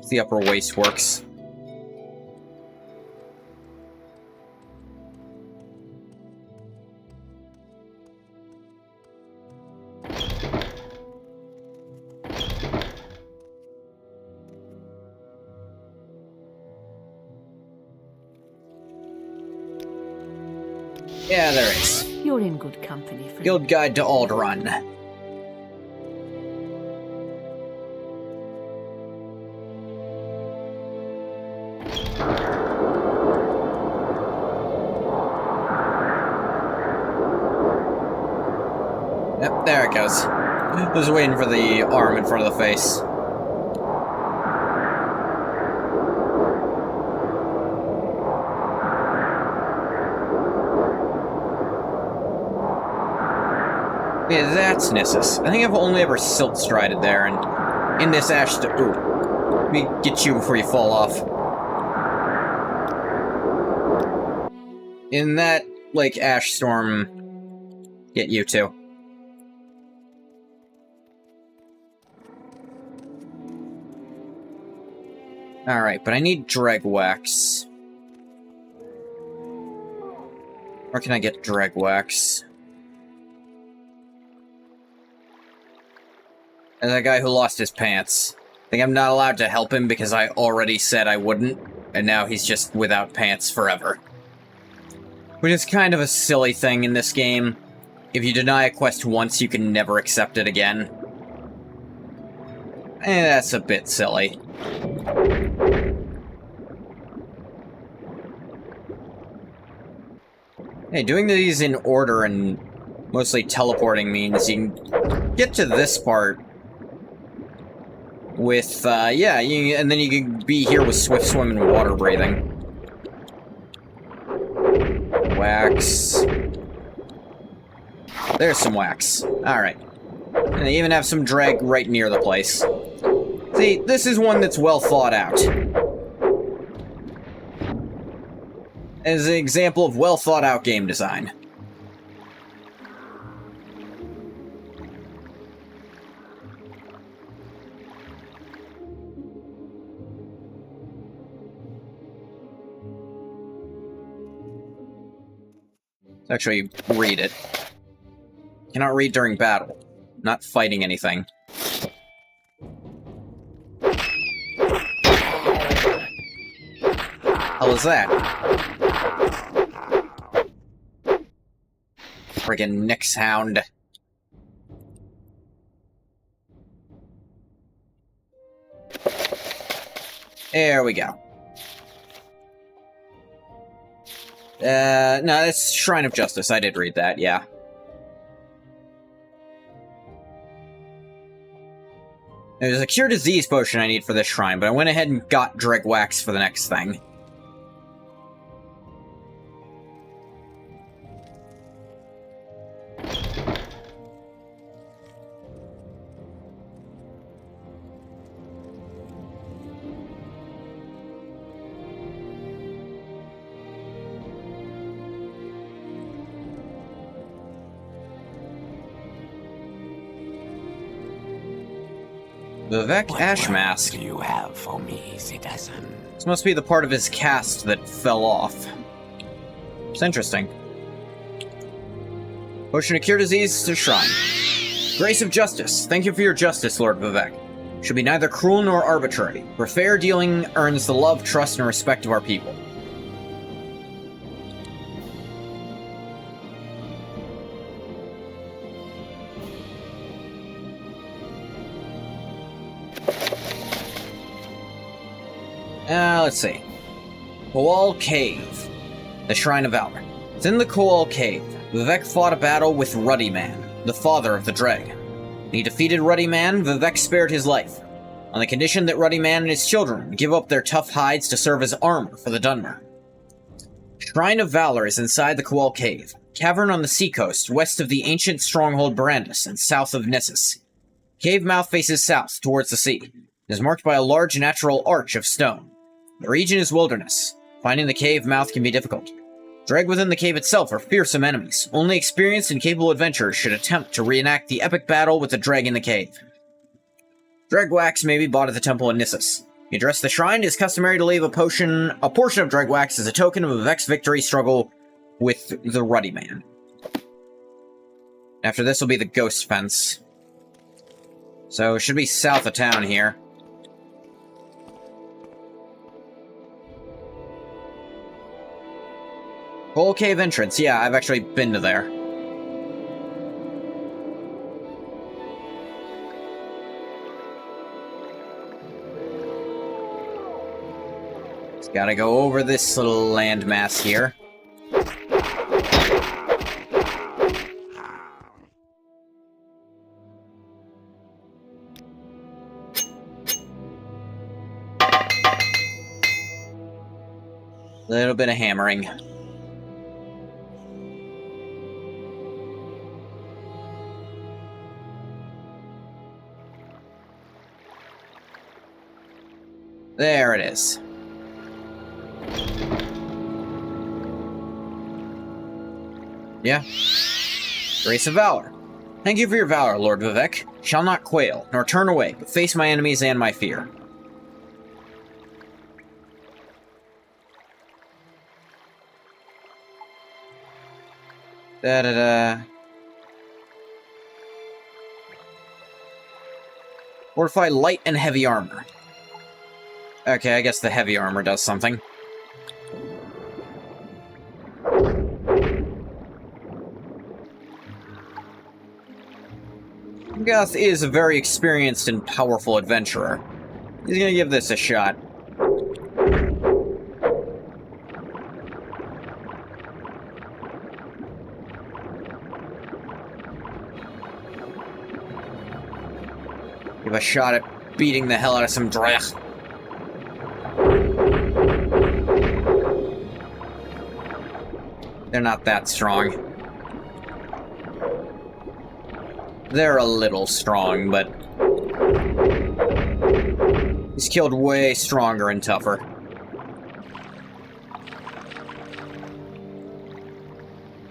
The Upper Waste Works. Yeah, there is. You're in good company, friend. Guild Guide to Alderaan. Yep, there it goes. I was waiting for the arm in front of the face. Yeah, that's Nissus. I think I've only ever silt-strided there, and in this ash... Ooh. Let me get you before you fall off. In that, like, ash storm... Get you too. Alright, but I need dreg wax. Where can I get dreg wax? And that guy who lost his pants. I think I'm not allowed to help him because I already said I wouldn't, and now he's just without pants forever. Which is kind of a silly thing in this game. If you deny a quest once, you can never accept it again. That's a bit silly. Hey, doing these in order and mostly teleporting means you can get to this part With, yeah, and then you can be here with swift swim and water breathing. Wax. There's some wax. Alright. And they even have some dreg right near the place. See, this is one that's well thought out. As an example of well thought out game design. Let's actually read it. Cannot read during battle. Not fighting anything. Hell is that? Friggin' Nyx Hound. There we go. No, it's Shrine of Justice. I did read that, yeah. There's a Cure Disease potion I need for this shrine, but I went ahead and got Dreg Wax for the next thing. The Vivek Ash Mask. What do you have for me, citizen? This must be the part of his cast that fell off. It's interesting. Potion to cure disease to shrine. Grace of Justice. Thank you for your justice, Lord Vivek. Should be neither cruel nor arbitrary, for fair dealing earns the love, trust, and respect of our people. Let's see. Koal Cave. The Shrine of Valor. It's in the Koal Cave. Vivek fought a battle with Ruddy Man, the father of the Dreg. When he defeated Ruddy Man, Vivek spared his life, on the condition that Ruddy Man and his children give up their tough hides to serve as armor for the Dunmer. Shrine of Valor is inside the Koal Cave, cavern on the seacoast west of the ancient stronghold Brandis and south of Nissus. Cave mouth faces south towards the sea. It is marked by a large natural arch of stone. The region is wilderness. Finding the cave mouth can be difficult. Dreg within the cave itself are fearsome enemies. Only experienced and capable adventurers should attempt to reenact the epic battle with the Dreg in the cave. Dreg wax may be bought at the temple in Nissus. You address the shrine, it is customary to leave a portion of Dreg wax as a token of Vivek's victory struggle with the Ruddy Man. After this will be the Ghost Fence. So it should be south of town here. Koal Cave entrance, yeah, I've actually been to there. Just gotta go over this little landmass here. Little bit of hammering. There it is. Yeah. Grace of Valor. Thank you for your valor, Lord Vivek. Shall not quail, nor turn away, but face my enemies and my fear. Da-da-da. Fortify light and heavy armor. Okay, I guess the heavy armor does something. Goth is a very experienced and powerful adventurer. He's gonna give this a shot. Give a shot at beating the hell out of some Drech. They're not that strong. They're a little strong, but he's killed way stronger and tougher.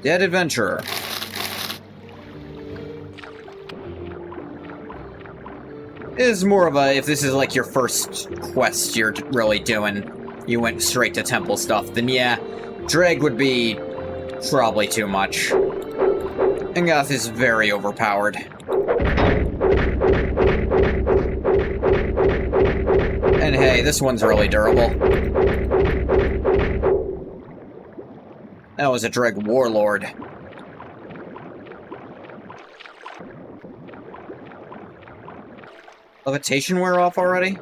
Dead Adventurer. Is more of a, if this is like your first quest you're really doing, you went straight to temple stuff, then yeah, Dreg would be probably too much. Angoth is very overpowered. And hey, this one's really durable. That was a Dreg Warlord. Levitation wear off already?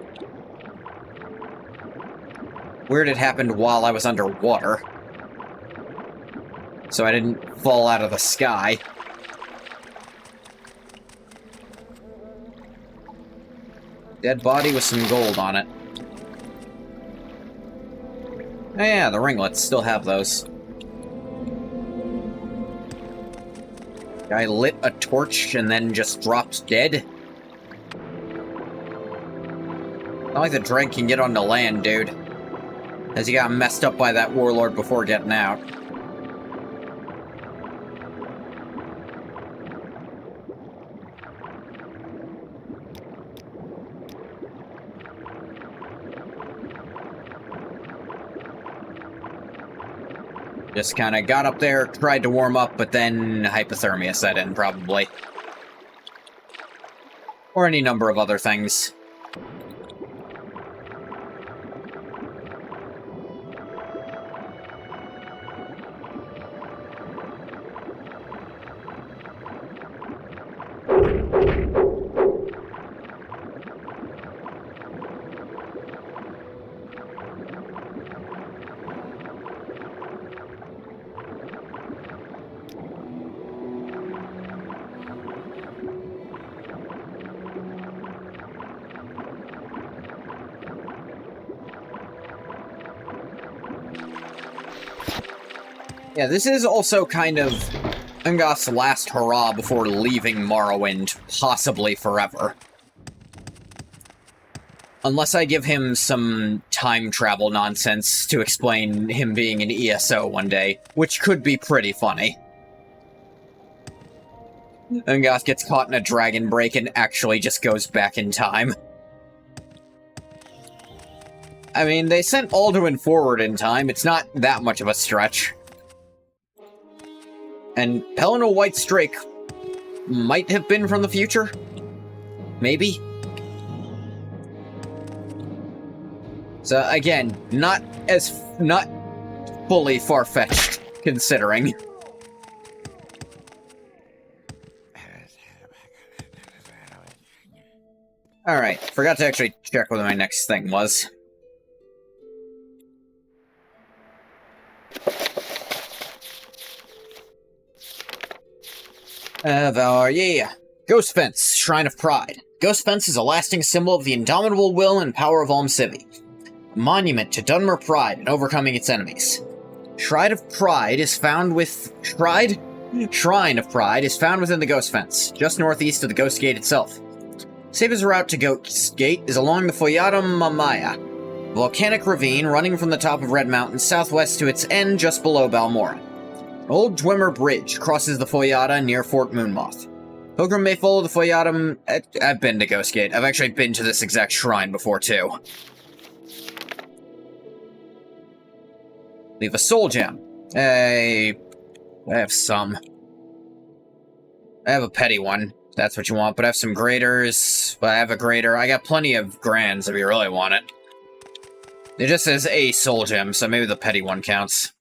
Weird it happened while I was underwater. So I didn't fall out of the sky. Dead body with some gold on it. Oh yeah, the ringlets. Still have those. Guy lit a torch and then just dropped dead. Not like the Dreg can get onto land, dude. As he got messed up by that warlord before getting out. Just kind of got up there, tried to warm up, but then hypothermia set in, probably. Or any number of other things. Yeah, this is also kind of Angoth's last hurrah before leaving Morrowind, possibly forever. Unless I give him some time travel nonsense to explain him being an ESO one day, which could be pretty funny. Angoth gets caught in a dragon break and actually just goes back in time. I mean, they sent Alduin forward in time, it's not that much of a stretch. And Helena White's Drake might have been from the future? Maybe? So again, not fully far-fetched, considering. Alright, forgot to actually check what my next thing was. Yeah. Ghost Fence, Shrine of Pride. Ghost Fence is a lasting symbol of the indomitable will and power of Alm Civi. A monument to Dunmer pride in overcoming its enemies. Shrine of Pride is found within the Ghost Fence, just northeast of the Ghost Gate itself. Safest route to Ghost Gate is along the Foyada Mamaya, a volcanic ravine running from the top of Red Mountain southwest to its end just below Balmora. Old Dwemer Bridge crosses the Foyada near Fort Moonmoth. Pilgrim may follow the Foyada... I've been to Ghost Gate. I've actually been to this exact shrine before, too. Leave a soul gem. I have some. I have a petty one, if that's what you want, but I have some graders. But I have a grader. I got plenty of grands if you really want it. It just says a soul gem, so maybe the petty one counts.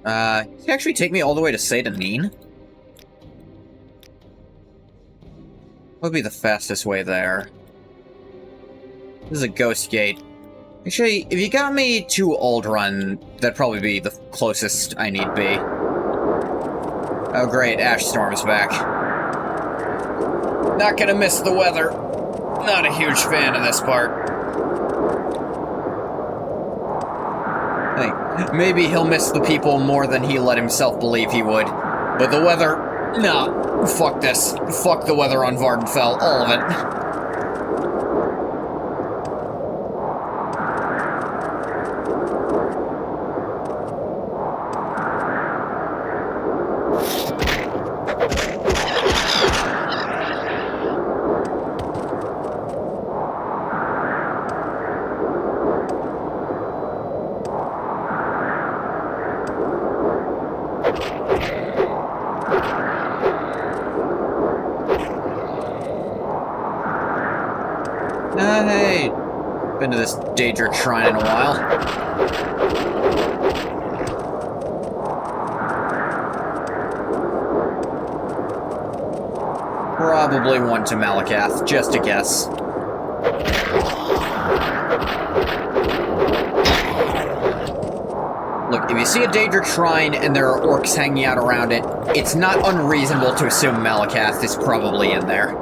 Can you actually take me all the way to Seyda-Neen? What would be the fastest way there? This is a Ghost Gate. Actually, if you got me to Aldrun, that'd probably be the closest I need be. Oh great, Ash Storm's back. Not gonna miss the weather. Not a huge fan of this part. Hey, maybe he'll miss the people more than he let himself believe he would. But the weather, nah, fuck this. Fuck the weather on Vvardenfell, all of it. Hey, been to this Daedric Shrine in a while. Probably one to Malakath, just a guess. Look, if you see a Daedric Shrine and there are orcs hanging out around it, it's not unreasonable to assume Malakath is probably in there.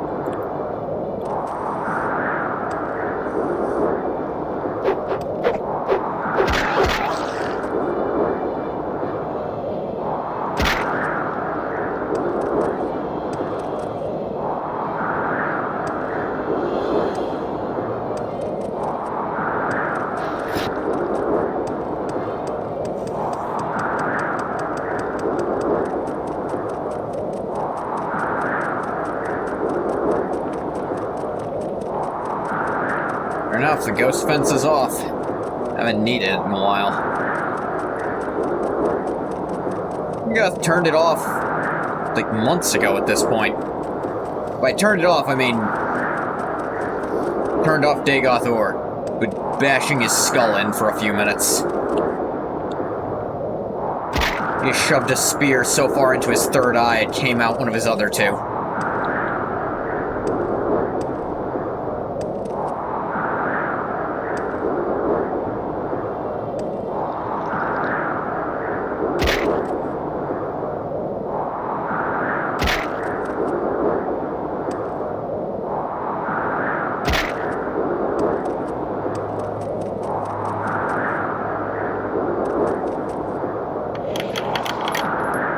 Fair enough, the ghost fence is off. Haven't needed it in a while. I turned it off like months ago at this point. By turned it off, I mean turned off Dagoth Or, with bashing his skull in for a few minutes. He shoved a spear so far into his third eye it came out one of his other two.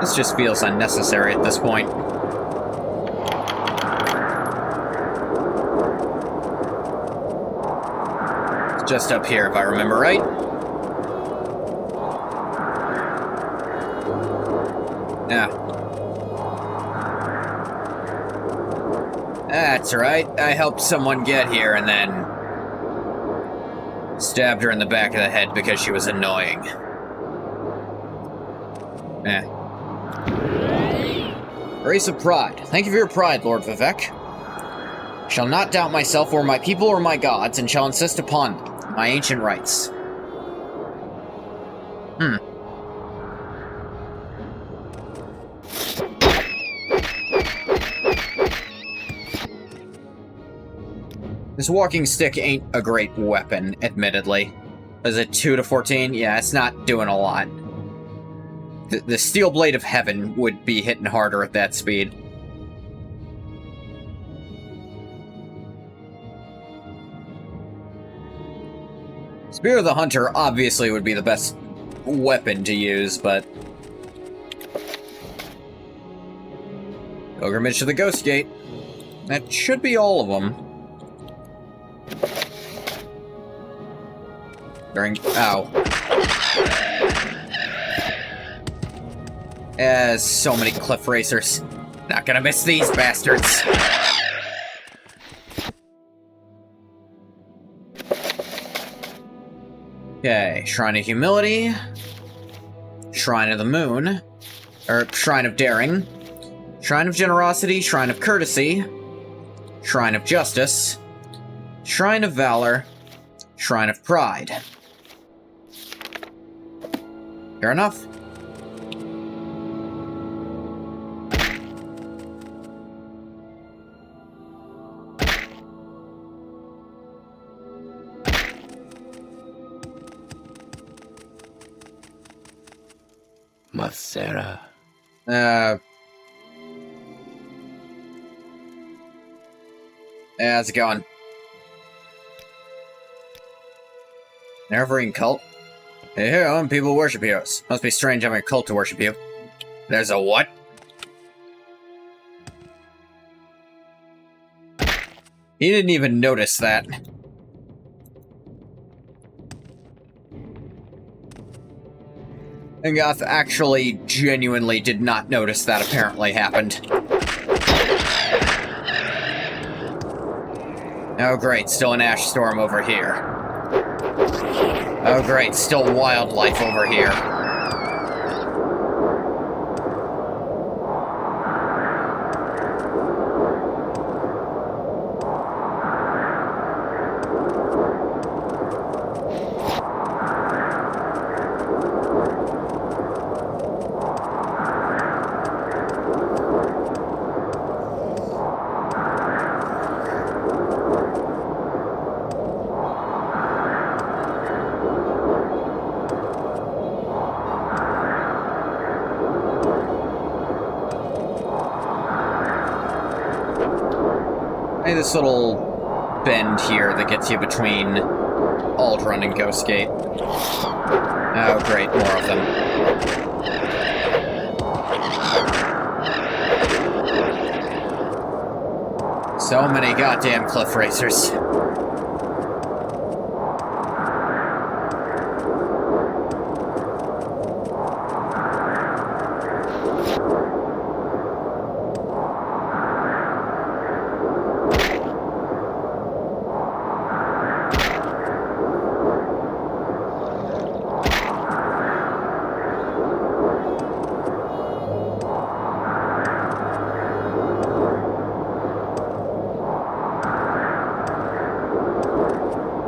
This just feels unnecessary at this point. It's just up here, if I remember right. Yeah. That's right. I helped someone get here and then stabbed her in the back of the head because she was annoying. Eh. Grace of pride. Thank you for your pride, Lord Vivek. Shall not doubt myself or my people or my gods, and shall insist upon them, my ancient rights. This walking stick ain't a great weapon, admittedly. Is it 2 to 14? Yeah, it's not doing a lot. The steel blade of heaven would be hitting harder at that speed. Spear of the Hunter obviously would be the best weapon to use, but... Pilgrimage to the Ghost Gate. That should be all of them. Ow. So many cliff racers. Not gonna miss these bastards. Okay, Shrine of Humility. Shrine of the Moon. Or, Shrine of Daring. Shrine of Generosity, Shrine of Courtesy. Shrine of Justice. Shrine of Valor. Shrine of Pride. Fair enough. Masera. Yeah, how's it going? Never-ending cult? Hey, hero, people worship heroes. Must be strange having a cult to worship you. There's a what? He didn't even notice that. Ngoth actually genuinely did not notice that apparently happened. Oh great, still an ash storm over here. Oh great, still wildlife over here. Hey, this little bend here that gets you between Aldrun and Ghostgate. Oh, great, more of them. So many goddamn cliff racers.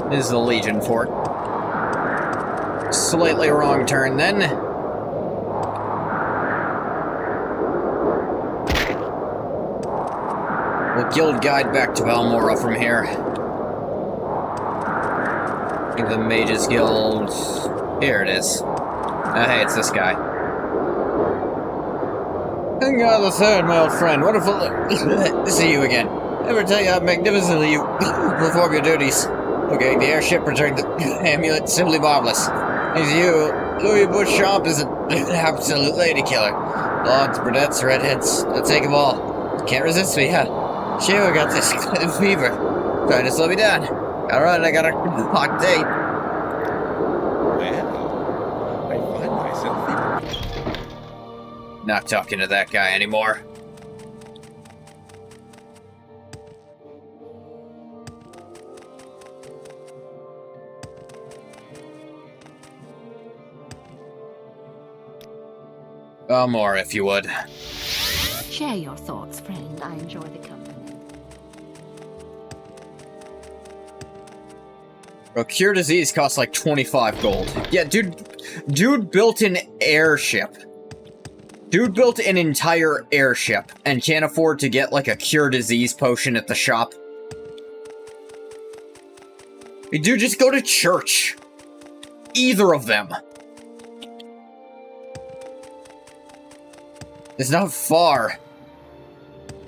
This is the Legion Fort. Slightly wrong turn then. We'll guild guide back to Balmoral from here. I think the Mages Guild... Here it is. Oh, hey, it's this guy. Ingvar the Third, my old friend. Wonderful to see you again. Ever tell you how magnificently you perform your duties? Okay, the airship returned the amulet, simply marvelous. As you, Louis Beauchamp is an absolute lady killer. Blondes, brunettes, redheads, I'll take them all. Can't resist me, huh? Sure, got this fever. Trying to slow me down. Alright, I got a hot date. Well, I find myself in... Not talking to that guy anymore. More, if you would. Share your thoughts, friend. I enjoy the company. Bro, cure disease costs like 25 gold. Yeah, dude built an airship. Dude built an entire airship and can't afford to get like a cure disease potion at the shop. Hey, dude, just go to church. Either of them. It's not far.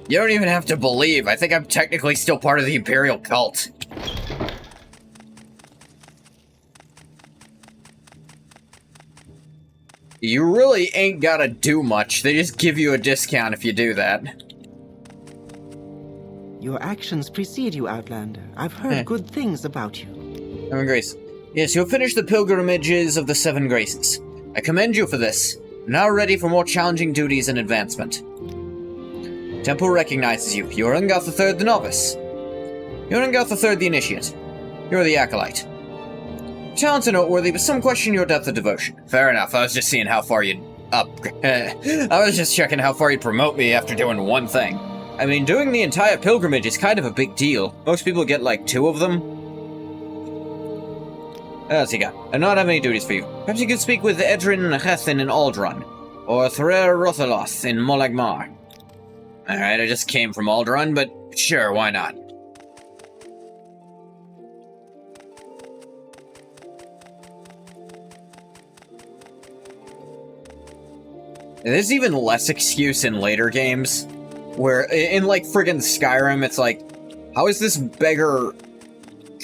You don't even have to believe. I think I'm technically still part of the Imperial cult. You really ain't gotta do much. They just give you a discount if you do that. Your actions precede you, Outlander. I've heard good things about you. Seven Grace. Yes, you have finished the pilgrimages of the Seven Graces. I commend you for this. Now ready for more challenging duties and advancement. Temple recognizes you. You are Ngoth III the Novice. You are Ngoth III the Initiate. You are the Acolyte. Talents are noteworthy, but some question your depth of devotion. Fair enough, I was just seeing how far you'd I was just checking how far you'd promote me after doing one thing. I mean, doing the entire pilgrimage is kind of a big deal. Most people get like 2 of them. What else you got? I don't have any duties for you. Perhaps you could speak with Edrin Hethin in Aldrun, or Threr Rothaloth in Molagmar. Alright, I just came from Aldrun, but sure, why not? There's even less excuse in later games, where in like friggin' Skyrim, it's like, How is this beggar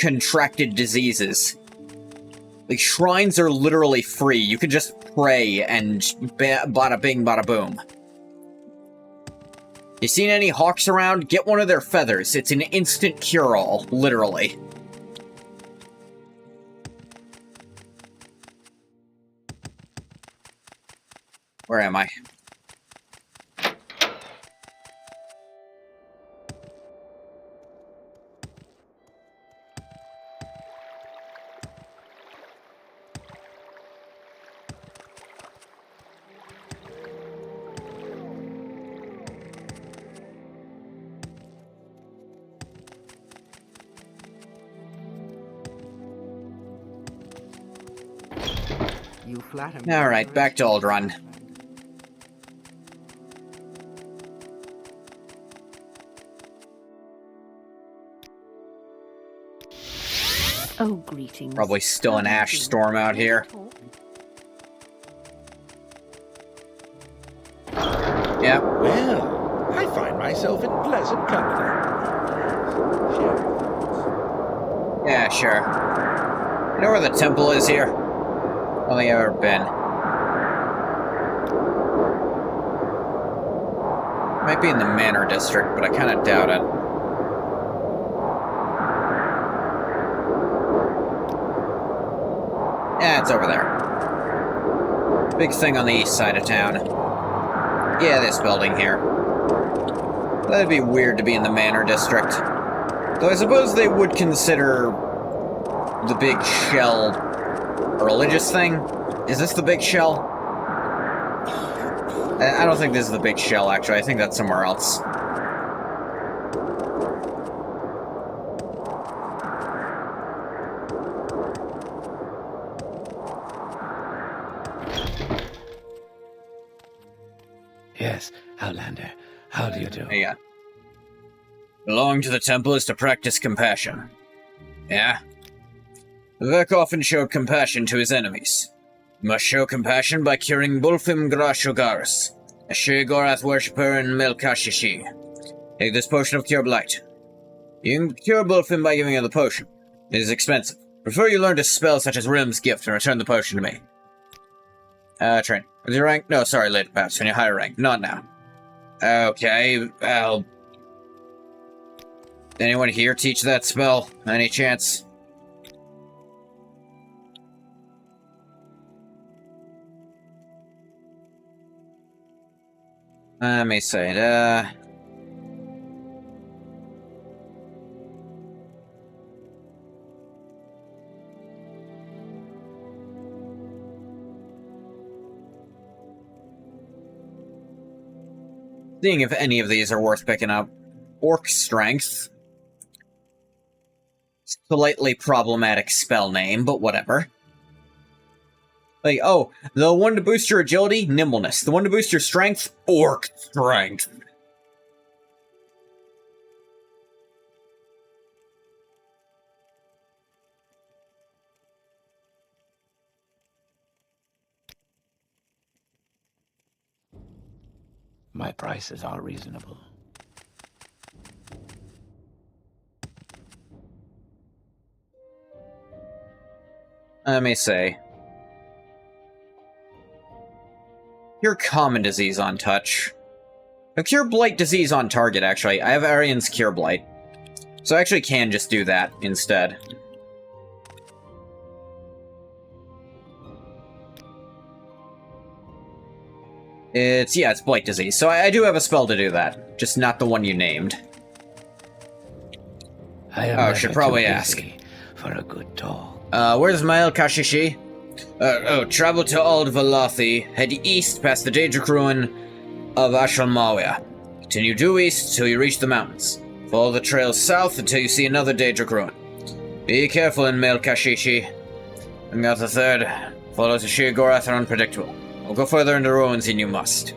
contracted diseases? Like, shrines are literally free. You can just pray and bada bing, bada boom. You seen any hawks around? Get one of their feathers. It's an instant cure-all, literally. Where am I? You flatter me. Alright, back to Aldrun. Oh, greetings. Probably still an ash storm out here. Yep. Well, I find myself in pleasant company. Yeah, sure. You know where the temple is here? Only ever been. Might be in the Manor District, but I kind of doubt it. Yeah, it's over there. Big thing on the east side of town. Yeah, this building here. That'd be weird to be in the Manor District. Though I suppose they would consider the big shell a religious thing. Is this the big shell? I don't think this is the big shell, actually. I think that's somewhere else. Yes, Outlander. How do you do? Yeah. Belonging to the temple is to practice compassion. Yeah? Vek often showed compassion to his enemies. You must show compassion by curing Bulfim Grashogaris, a Sheogorath worshipper in Melkashishi. Take this potion of Cure Blight. You can cure Bulfim by giving him the potion. It is expensive. Prefer you learn to spell such as Rim's Gift and return the potion to me. Train. With your rank? No, sorry, later, perhaps, when you're higher rank. Not now. Okay, well... Anyone here teach that spell? Any chance? Let me say it, seeing if any of these are worth picking up. Orc Strength. Slightly problematic spell name, but whatever. Like, oh, the one to boost your agility, Nimbleness. The one to boost your strength, Orc Strength. My prices are reasonable. Let me say. Cure Common Disease on touch. Cure Blight Disease on target, actually. I have Arian's Cure Blight. So I actually can just do that instead. It's Blight Disease. So I do have a spell to do that. Just not the one you named. I should probably ask. For a good talk. Where's Mael Kashishi? Travel to Ald Valathi, head east past the Daedric ruin of Ashalmawia. Continue due east till you reach the mountains. Follow the trail south until you see another Daedric ruin. Be careful in Mael Kashishi. And got the third. Follow to Sheogorath are unpredictable. We'll go further into ruins than you must.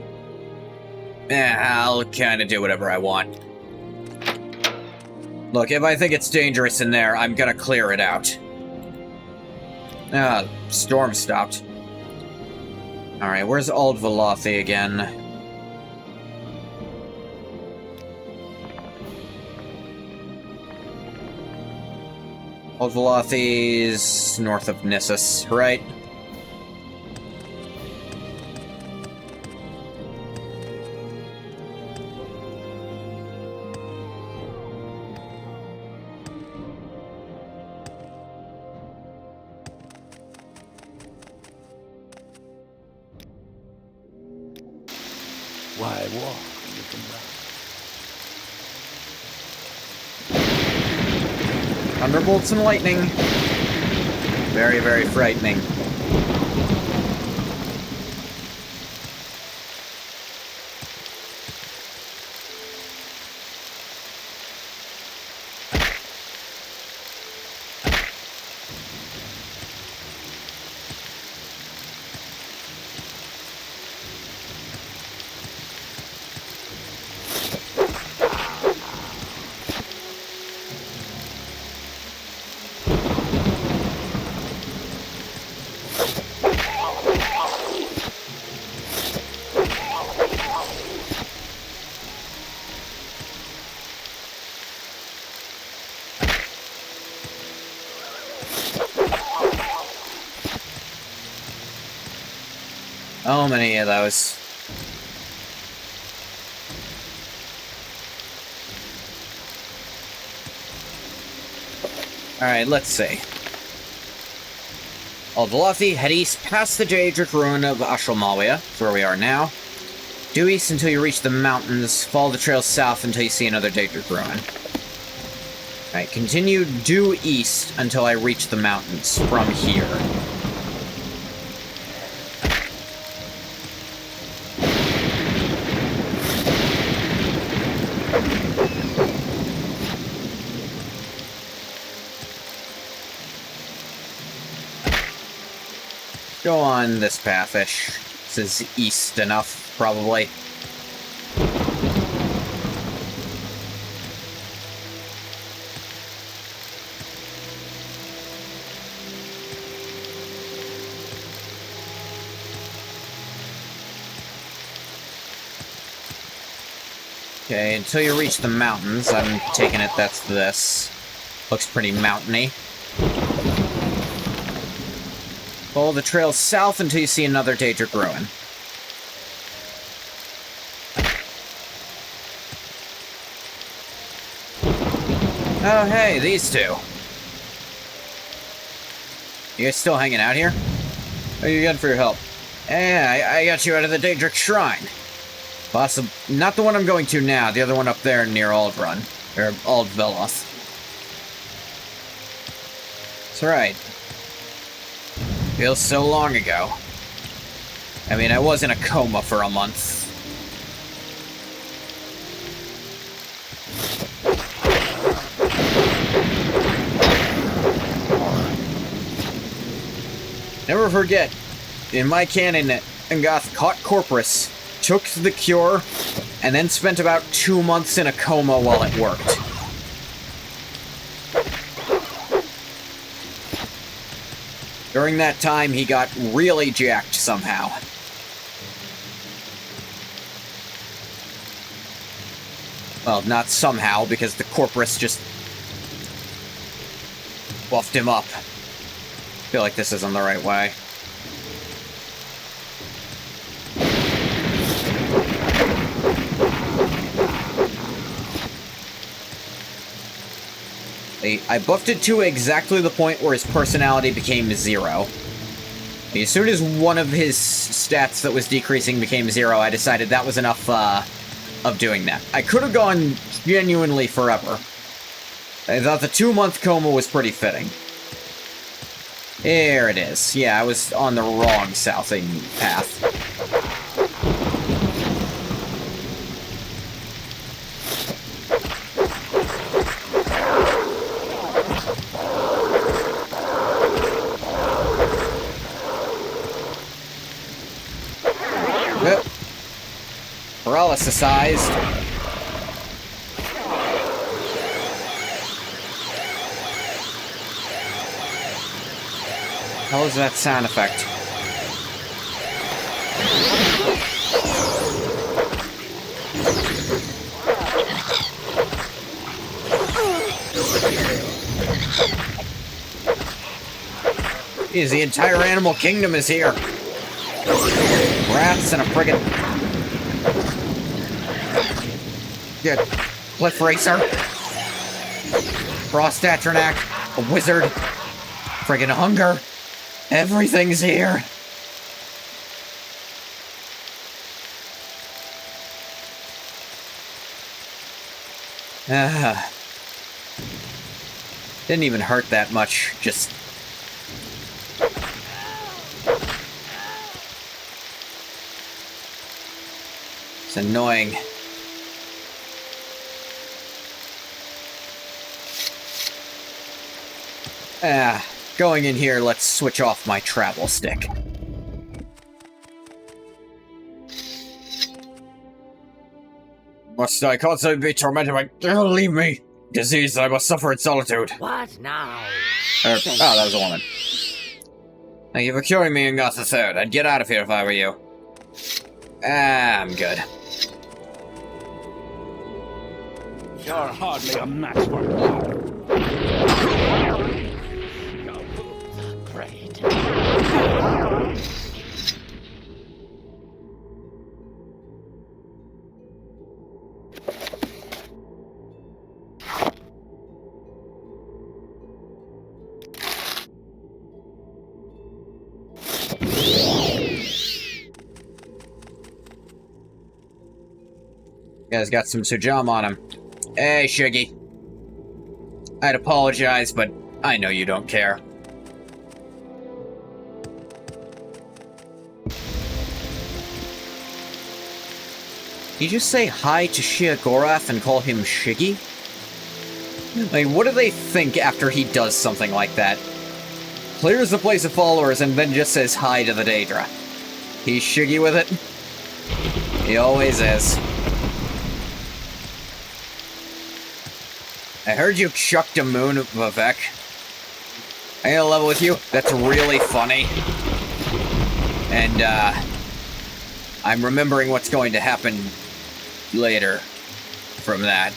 I'll kinda do whatever I want. Look, if I think it's dangerous in there, I'm gonna clear it out. Storm stopped. Alright, where's Ald Valathi again? Old Velothi's north of Nissus, right? Why walk with the blind? Thunderbolts and lightning. Very, very frightening. Oh, many of those. Alright, let's see. Old Velothi, head east past the Daedric ruin of Ashramawia, that's where we are now. Due east until you reach the mountains, follow the trail south until you see another Daedric ruin. Alright, continue due east until I reach the mountains from here. Go on this pathish. This is east enough, probably. Okay, until you reach the mountains, I'm taking it that's this. Looks pretty mountainy. Follow the trail south until you see another Daedric ruin. Oh, hey, these two. You guys still hanging out here? What are you getting for your help? Yeah, I got you out of the Daedric Shrine. Not the one I'm going to now, the other one up there near Aldrun. Or Ald Veloth. That's right. Feels so long ago. I mean, I was in a coma for a month. Never forget, in my canon, Angoth caught Corpus, took the cure, and then spent about 2 months in a coma while it worked. During that time, he got really jacked somehow. Well, not somehow, because the Corpus just buffed him up. I feel like this isn't the right way. I buffed it to exactly the point where his personality became 0. As soon as one of his stats that was decreasing became 0, I decided that was enough of doing that. I could have gone genuinely forever. I thought the 2-month coma was pretty fitting. There it is. Yeah, I was on the wrong southing path. Paralysis-sized. How is that sound effect? Jeez, the entire animal kingdom is here. Rats and a friggin'... Good. Cliff Racer. Frost Atronac. A wizard. Friggin' hunger. Everything's here. Didn't even hurt that much, just... It's annoying. Going in here, let's switch off my travel stick. Must I constantly be tormented by... Oh, leave me! Disease I must suffer in solitude. What now? Oh, that was a woman. Thank you for curing me and got the third. I'd get out of here if I were you. I'm good. You're hardly a match for Great. Guy's got some Sujam on him. Hey, Shiggy. I'd apologize, but I know you don't care. Did you just say hi to Shia Gorath and call him Shiggy? Like, what do they think after he does something like that? Clears the place of followers and then just says hi to the Daedra. He's Shiggy with it? He always is. I heard you chucked a moon, Vivek. I gotta level with you. That's really funny. And, I'm remembering what's going to happen later from that.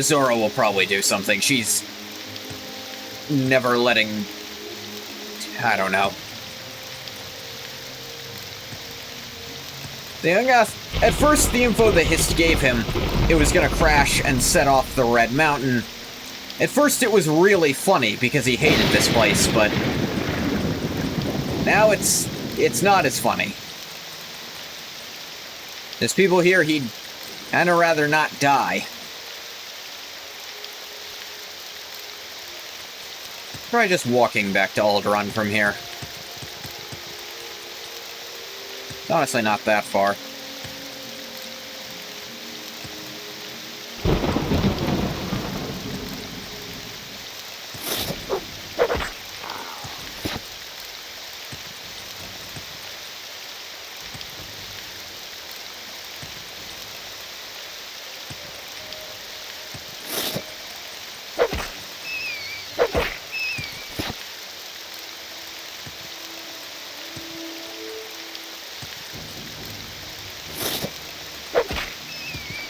Zora will probably do something. She's never letting... I don't know. At first, the info that Hist gave him, it was gonna crash and set off the Red Mountain. At first, it was really funny because he hated this place, but now it's not as funny. There's people here he'd kinda rather not die. Try just walking back to Alderaan from here. It's honestly not that far.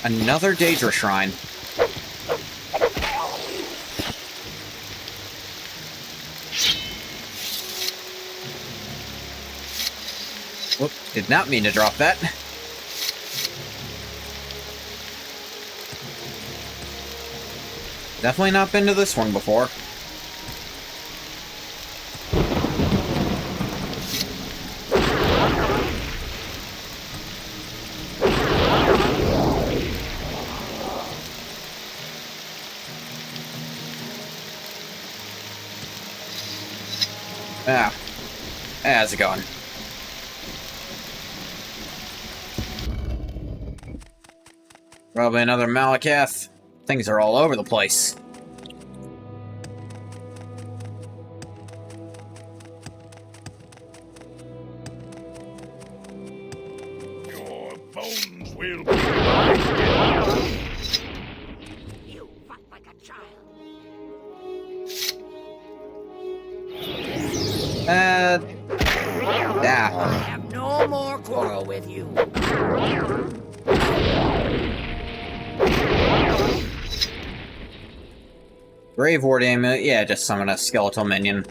Another Daedra Shrine. Whoop, did not mean to drop that. Definitely not been to this one before. How's it going? Probably another Malakath. Things are all over the place. Your bones will be mine. You fight like a child. I have no more quarrel with you. Grave Ward Amulet, yeah, just summon a skeletal minion.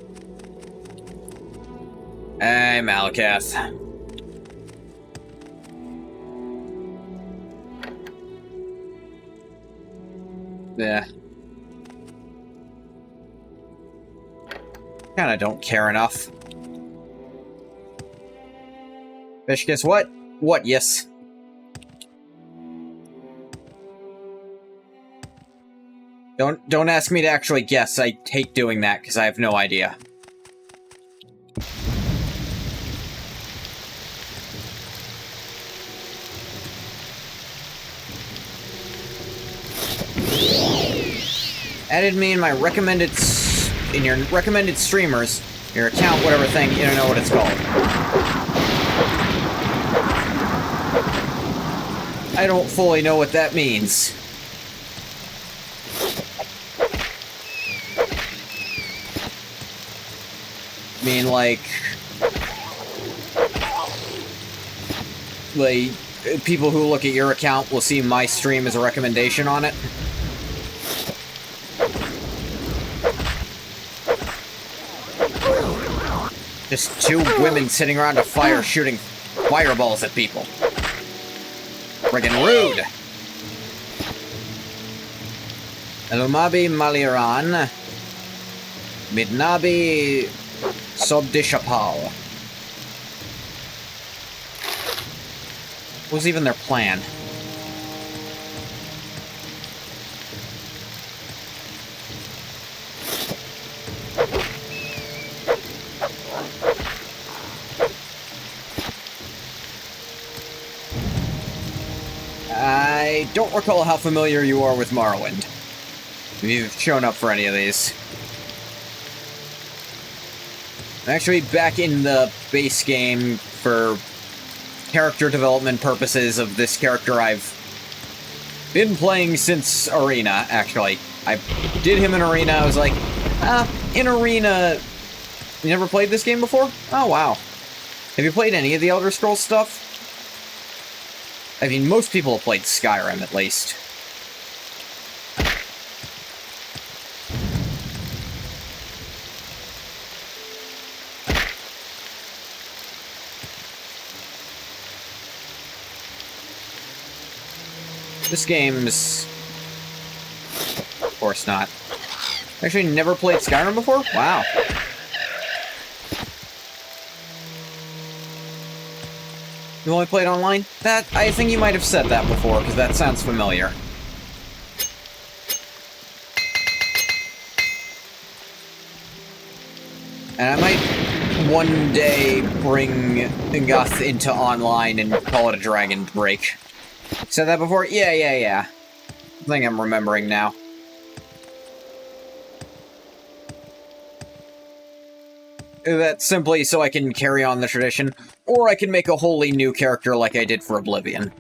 Hey, Malakath. Yeah. Kinda don't care enough. Fish, guess what? What, yes. Don't ask me to actually guess. I hate doing that because I have no idea. Added me in my recommended in your recommended streamers, your account, whatever thing, you don't know what it's called. I don't fully know what that means. I mean, like, people who look at your account will see my stream as a recommendation on it. Just two women sitting around a fire shooting fireballs at people. Friggin' rude! Elumabi Maliran Midnabi Sobdishapal. What was even their plan? I don't recall how familiar you are with Morrowind. If you've shown up for any of these. I'm actually back in the base game for character development purposes of this character I've been playing since Arena, actually. I did him in Arena, I was like, in Arena... You never played this game before? Oh, wow. Have you played any of the Elder Scrolls stuff? I mean, most people have played Skyrim, at least. This game's... Of course not. Actually, never played Skyrim before? Wow. You only played online? That, I think you might have said that before, because that sounds familiar. And I might one day bring Ngoth into online and call it a Dragon Break. Said that before? Yeah. I think I'm remembering now. That's simply so I can carry on the tradition, or I can make a wholly new character like I did for Oblivion.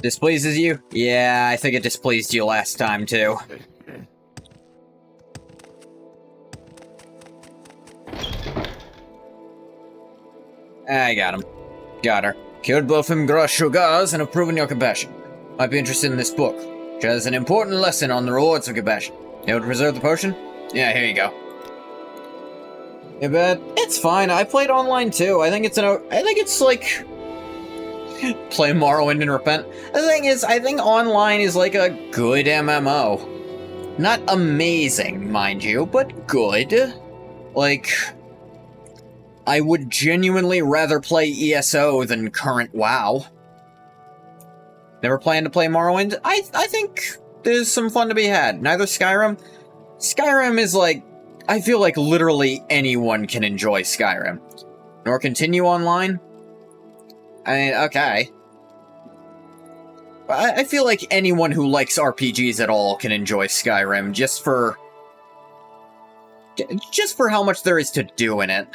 Displeases you? Yeah, I think it displeased you last time, too. I got him. Got her. Killed both him Grashugars and have proven your compassion. Might be interested in this book, which has an important lesson on the rewards of compassion. You able to preserve the potion? Yeah, here you go. Yeah, but it's fine. I played online too. I think it's like play Morrowind and repent. The thing is, I think online is like a good MMO. Not amazing, mind you, but good. Like, I would genuinely rather play ESO than current WoW. Never planned to play Morrowind? I think there's some fun to be had. Neither Skyrim. Skyrim is like, I feel like literally anyone can enjoy Skyrim. Nor continue online? I mean, okay. I feel like anyone who likes RPGs at all can enjoy Skyrim, just for how much there is to do in it.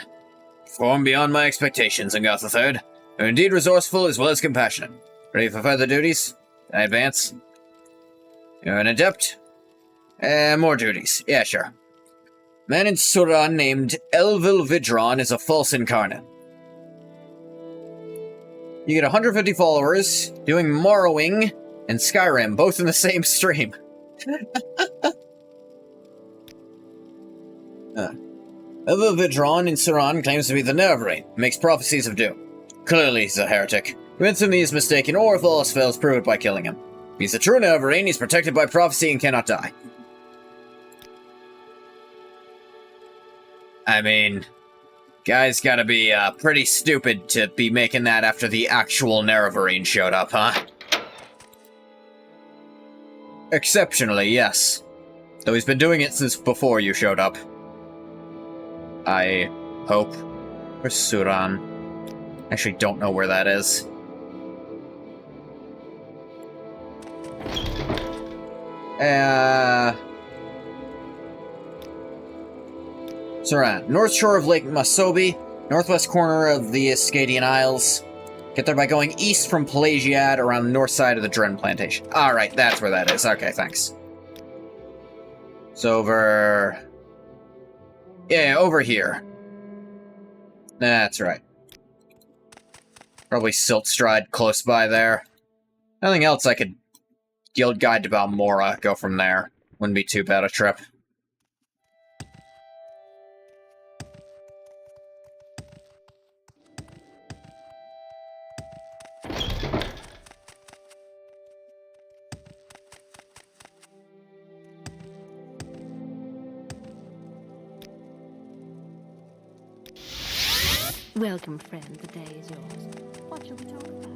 Performed beyond my expectations, Ngoth III. You're indeed resourceful as well as compassionate. Ready for further duties? I advance. You're an adept? More duties. Yeah, sure. Man in Suran named Elvil Vidron is a false incarnate. You get 150 followers doing Morrowing and Skyrim, both in the same stream. Vvardenfell in Suran claims to be the Nervaring, makes prophecies of doom. Clearly he's a heretic. Winsome is mistaken, or if all else fails, prove it by killing him. If he's a true Nervaring, he's protected by prophecy and cannot die. I mean, guy's gotta be pretty stupid to be making that after the actual Nervaring showed up, huh? Exceptionally, yes. Though he's been doing it since before you showed up. I hope. Where's Suran? Actually don't know where that is. Suran. North shore of Lake Masobi, northwest corner of the Ascadian Isles. Get there by going east from Pelagiad around the north side of the Dren Plantation. Alright, that's where that is. Okay, thanks. It's over... Yeah, over here. That's right. Probably Siltstride close by there. Nothing else I could guild guide to Balmora, go from there. Wouldn't be too bad a trip. Welcome, friend. The day is yours. What shall we talk about?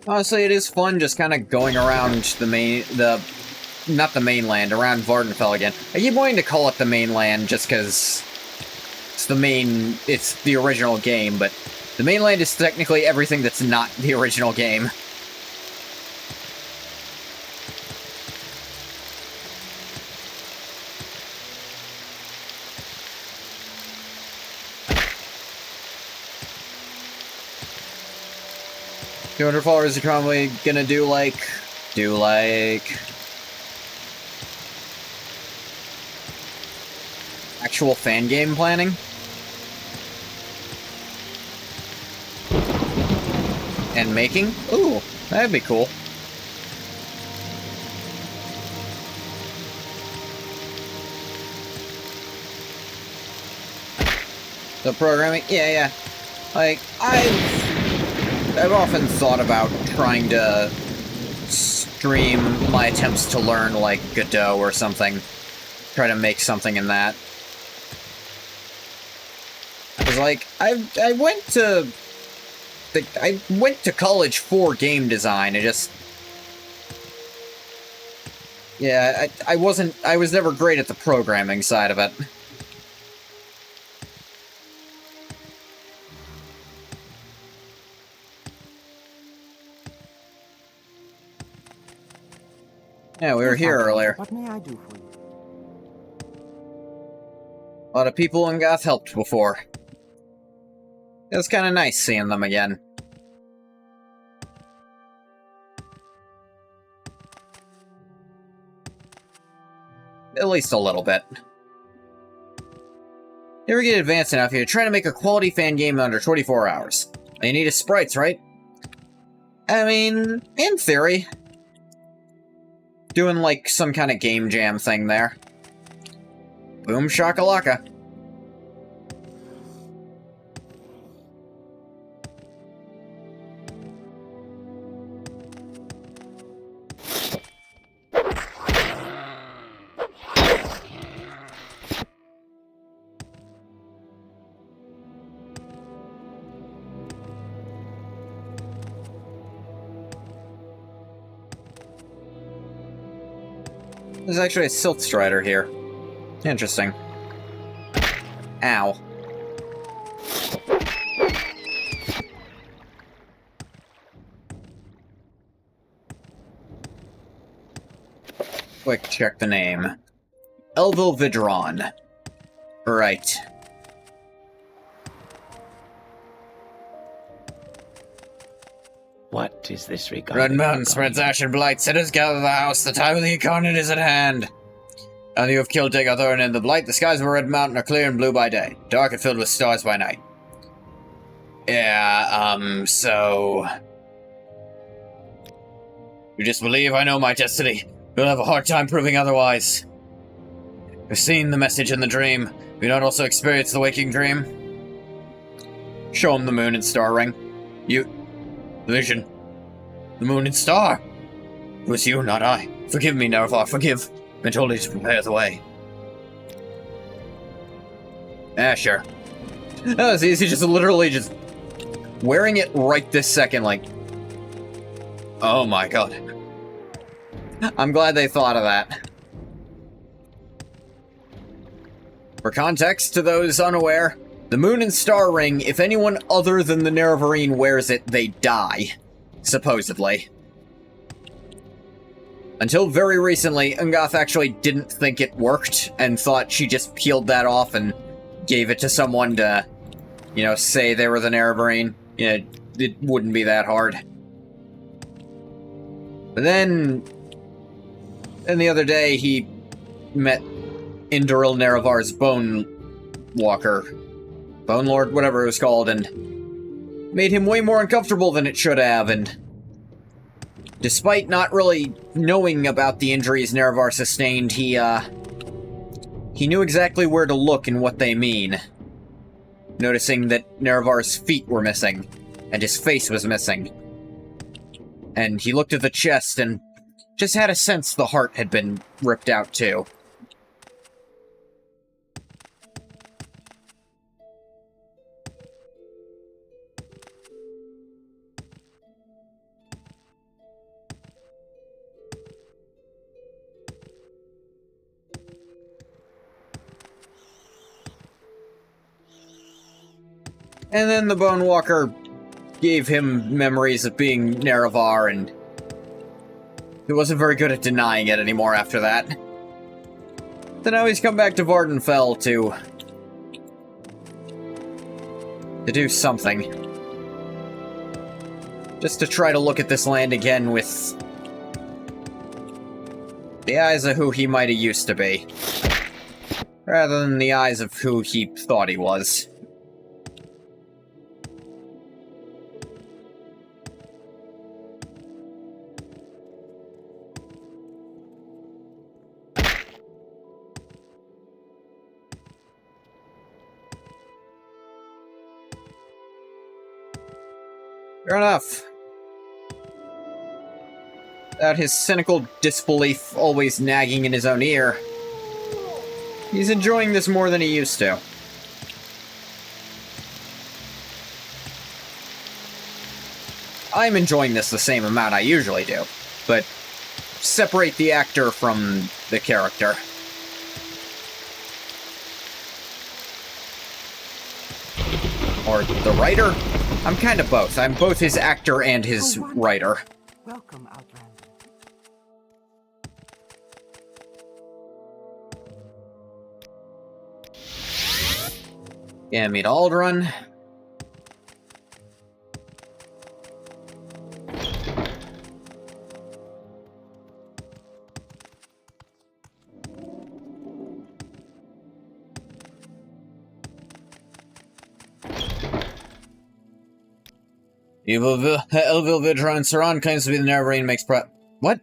Honestly, it is fun just kind of going around not the mainland, around Vvardenfell again. I keep wanting to call it the mainland just because it's the original game, but the mainland is technically everything that's not the original game. $200 is probably gonna do like actual fan game planning. And making? Ooh, that'd be cool. The programming? Yeah. Like, I've often thought about trying to stream my attempts to learn, like, Godot or something. Try to make something in that. Because, like, I went to college for game design. I was never great at the programming side of it. Yeah, we were here earlier. What may I do for you? A lot of people in Goth helped before. It was kind of nice seeing them again. At least a little bit. You ever get advanced enough, you're trying to make a quality fan game in under 24 hours. You need sprites, right? I mean, in theory. Doing, like, some kind of game jam thing there. Boom shakalaka. There's actually a Siltstrider here. Interesting. Ow. Quick check the name. Vvardenfell. Right. What is this regarding? Red Mountain spreads ash and blight. Sinners gather the house. The time of the incarnate is at hand. And you have killed Degathorn and the Blight. The skies of Red Mountain are clear and blue by day, dark and filled with stars by night. Yeah, so... You just believe I know my destiny. You'll have a hard time proving otherwise. You've seen the message in the dream. Have you not also experienced the waking dream? Show him the moon and star ring. The vision. The moon and star. It was you, not I. Forgive me, Nerevar, forgive. I told you to prepare the way. Sure. That was easy, just literally just wearing it right this second, like... Oh my god. I'm glad they thought of that. For context, to those unaware, the Moon and Star Ring, if anyone other than the Nerevarine wears it, they die. Supposedly. Until very recently, Ungoth actually didn't think it worked, and thought she just peeled that off and gave it to someone to, you know, say they were the Nerevarine. You know, it wouldn't be that hard. But then the other day, he met Induril Nerevar's Bone Walker, Bone Lord, whatever it was called, and made him way more uncomfortable than it should have, and despite not really knowing about the injuries Nerevar sustained, he knew exactly where to look and what they mean. Noticing that Nerevar's feet were missing, and his face was missing. And he looked at the chest and just had a sense the heart had been ripped out too. And then the Bone Walker gave him memories of being Nerevar, and he wasn't very good at denying it anymore after that. So now he's come back to Vvardenfell to do something. Just to try to look at this land again with the eyes of who he might have used to be, rather than the eyes of who he thought he was. Fair enough. Without his cynical disbelief always nagging in his own ear, he's enjoying this more than he used to. I'm enjoying this the same amount I usually do, but separate the actor from the character. Or the writer? I'm kind of both. I'm both his actor and his writer. Welcome, Outlander. Yeah, meet Aldrun. Elvil Vidron Saran claims to be the Nerevarine makes What?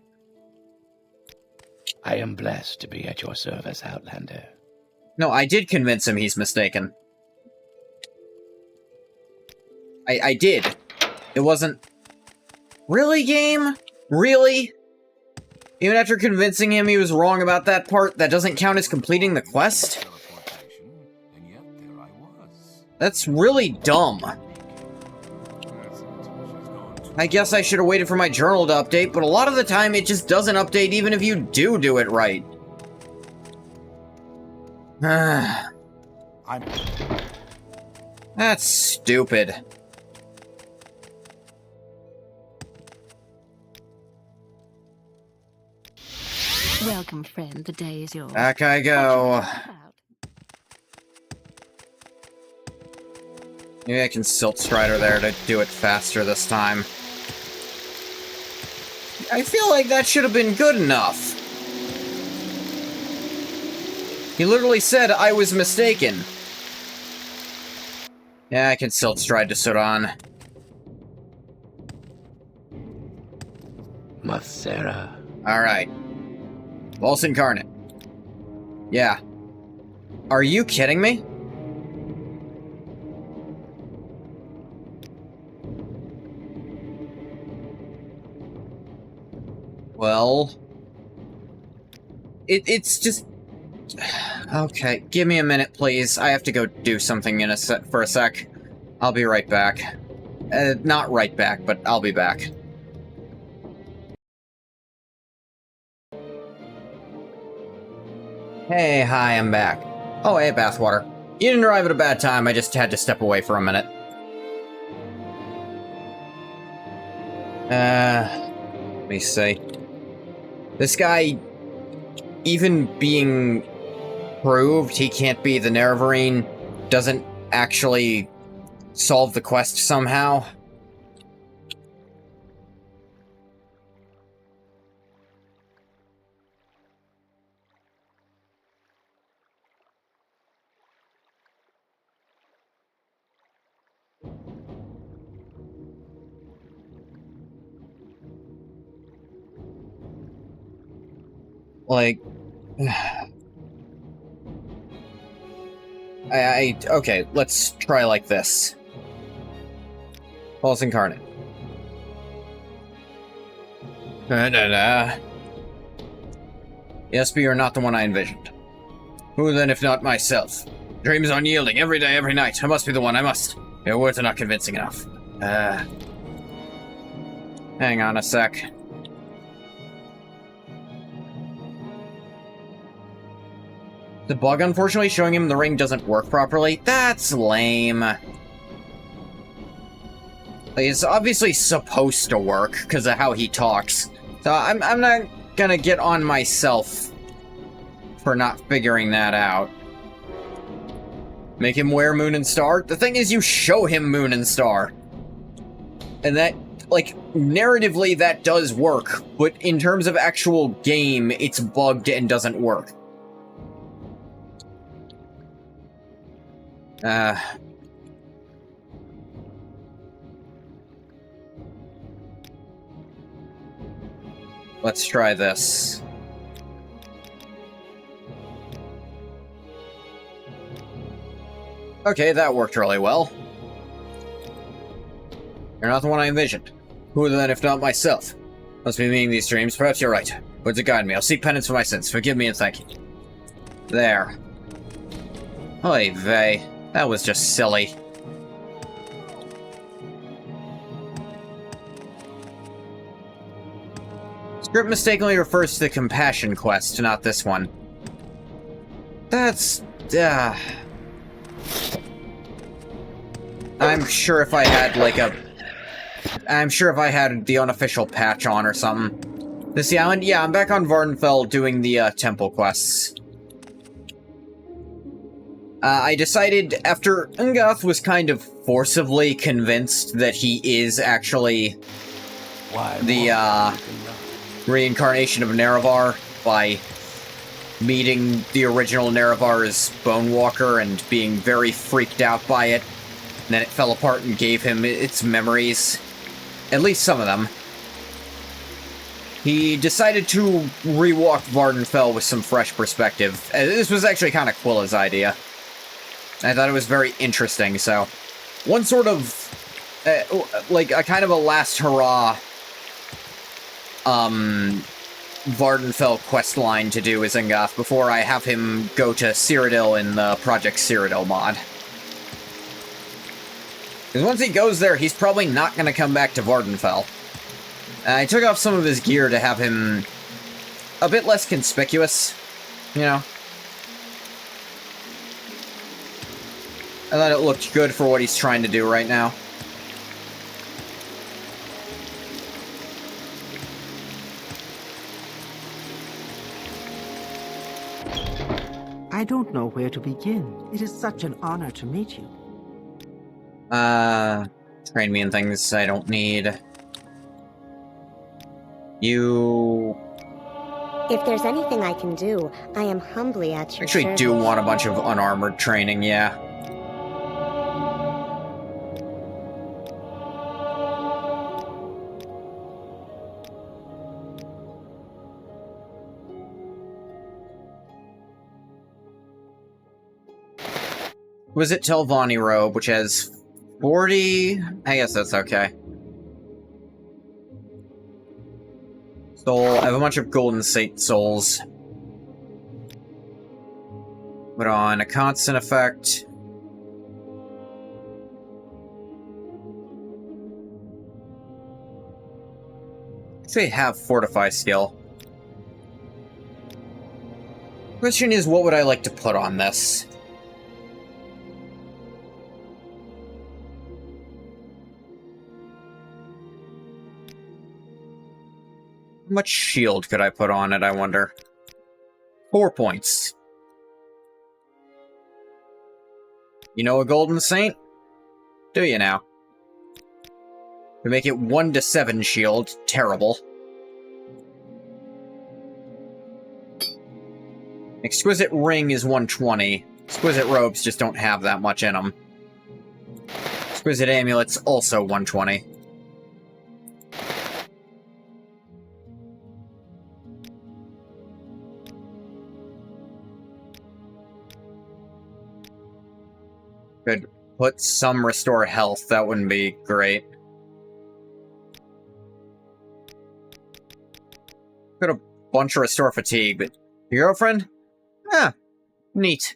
I am blessed to be at your service, Outlander. No, I did convince him he's mistaken. I did. It wasn't... Really, game? Really? Even after convincing him he was wrong about that part, that doesn't count as completing the quest? That's really dumb. I guess I should have waited for my journal to update, but a lot of the time it just doesn't update even if you do it right. That's stupid. Welcome, friend. The day is yours. Back I go. Maybe I can Silt Strider there to do it faster this time. I feel like that should have been good enough. He literally said I was mistaken. Yeah, I can still stride to Sudan. Mathera. Alright. False Incarnate. Yeah. Are you kidding me? Well... It's just... Okay, give me a minute, please. I have to go do something for a sec. I'll be right back. Not right back, but I'll be back. Hey, hi, I'm back. Oh, hey, Bathwater. You didn't arrive at a bad time, I just had to step away for a minute. Let me see. This guy, even being proved he can't be the Nerevarine, doesn't actually solve the quest somehow. Like... okay, let's try like this. False Incarnate. Yes, but you're not the one I envisioned. Who then if not myself? Dreams unyielding every day, every night. I must be the one, I must. Your words are not convincing enough. Hang on a sec. The bug, unfortunately, showing him the ring doesn't work properly. That's lame. Like, it's obviously supposed to work, because of how he talks. So I'm not gonna get on myself for not figuring that out. Make him wear Moon and Star? The thing is, you show him Moon and Star. And that, like, narratively, that does work. But in terms of actual game, it's bugged and doesn't work. Let's try this. Okay, that worked really well. You're not the one I envisioned. Who then if not myself? Must be meaning these dreams. Perhaps you're right. Words to guide me. I'll seek penance for my sins. Forgive me and thank you. There. Oy vey. That was just silly. Script mistakenly refers to the Compassion quest, not this one. That's... I'm sure if I had, like, I'm sure if I had the unofficial patch on or something. This the island? Yeah, I'm back on Vvardenfell doing the, temple quests. I decided, after Ungoth was kind of forcibly convinced that he is actually the, reincarnation of Nerevar by meeting the original Nerevar's Bone Walker and being very freaked out by it. And then it fell apart and gave him its memories. At least some of them. He decided to rewalk Vvardenfell with some fresh perspective. This was actually kind of Quilla's idea. I thought it was very interesting, so... One sort of... like, a kind of a last hurrah... Vvardenfell questline to do is Ungoth before I have him go to Cyrodiil in the Project Cyrodiil mod. Because once he goes there, he's probably not going to come back to Vvardenfell. I took off some of his gear to have him a bit less conspicuous, you know? I thought it looked good for what he's trying to do right now. I don't know where to begin. It is such an honor to meet you. Train me in things I don't need. You... If there's anything I can do, I am humbly at your Actually service. do want a bunch of unarmored training, yeah. Was it Telvanni robe, which has 40? I guess that's okay. Soul. I have a bunch of golden Sate souls. Put on a constant effect. Actually have Fortify skill. Question is, what would I like to put on this? How much shield could I put on it, I wonder? 4 points. You know a Golden Saint? Do you now? To make it 1 to 7 shield, terrible. Exquisite Ring is 120. Exquisite Robes just don't have that much in them. Exquisite Amulets also 120. Could put some Restore Health, that wouldn't be great. Could a bunch of Restore Fatigue, but your girlfriend? Ah, neat.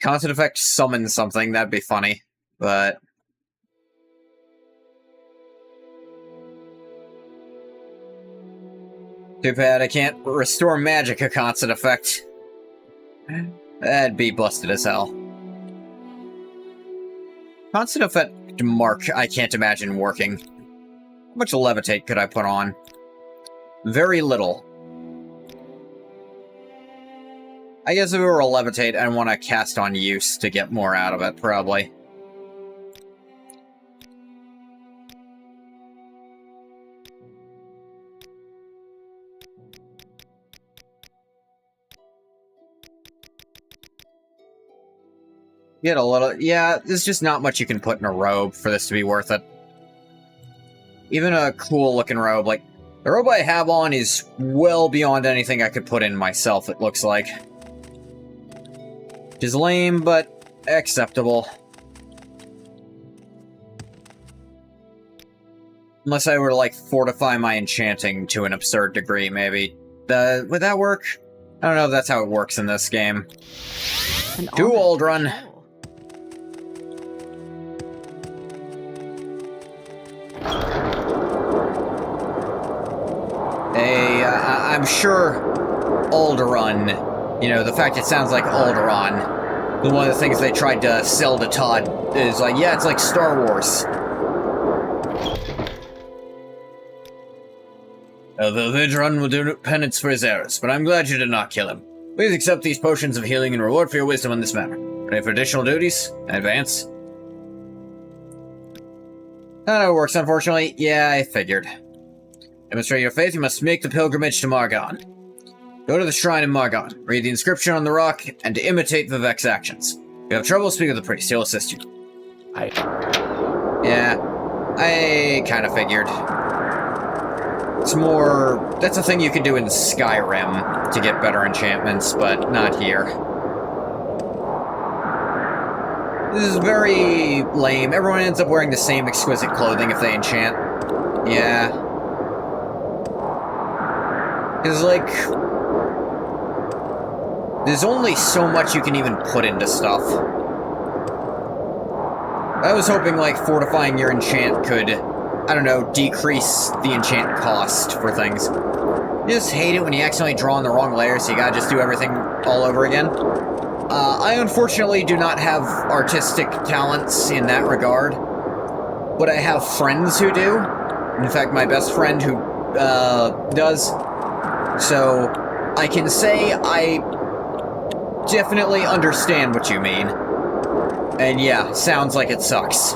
Constant effect summon something, that'd be funny, but... Too bad I can't restore magic a constant effect. That'd be busted as hell. Constant effect Mark, I can't imagine working. How much Levitate could I put on? Very little. I guess if it were a Levitate, I'd want to cast on Use to get more out of it, probably. Get a little... Yeah, there's just not much you can put in a robe for this to be worth it. Even a cool-looking robe, like... The robe I have on is well beyond anything I could put in myself, it looks like. Which is lame, but acceptable. Unless I were to, like, fortify my enchanting to an absurd degree, maybe. Would that work? I don't know if that's how it works in this game. Too old, run. I'm sure Alderaan, you know, the fact it sounds like Alderaan, one of the things they tried to sell to Todd is like, yeah, it's like Star Wars. The Vvardenfell will do penance for his errors, but I'm glad you did not kill him. Please accept these potions of healing in reward for your wisdom in this matter. Ready for additional duties? Advance. That's how it works, unfortunately. Yeah, I figured. Demonstrate your faith, you must make the pilgrimage to Margon. Go to the shrine in Margon, read the inscription on the rock, and imitate Vivek's actions. If you have trouble, speak with the priest, he'll assist you. Yeah, I kind of figured. It's more... That's a thing you can do in Skyrim to get better enchantments, but not here. This is very lame. Everyone ends up wearing the same exquisite clothing if they enchant. Yeah. Because, like, there's only so much you can even put into stuff. I was hoping, like, fortifying your enchant could, I don't know, decrease the enchant cost for things. You just hate it when you accidentally draw on the wrong layer, so you gotta just do everything all over again. I unfortunately do not have artistic talents in that regard, but I have friends who do. In fact, my best friend who, does. So, I can say I definitely understand what you mean. And yeah, sounds like it sucks.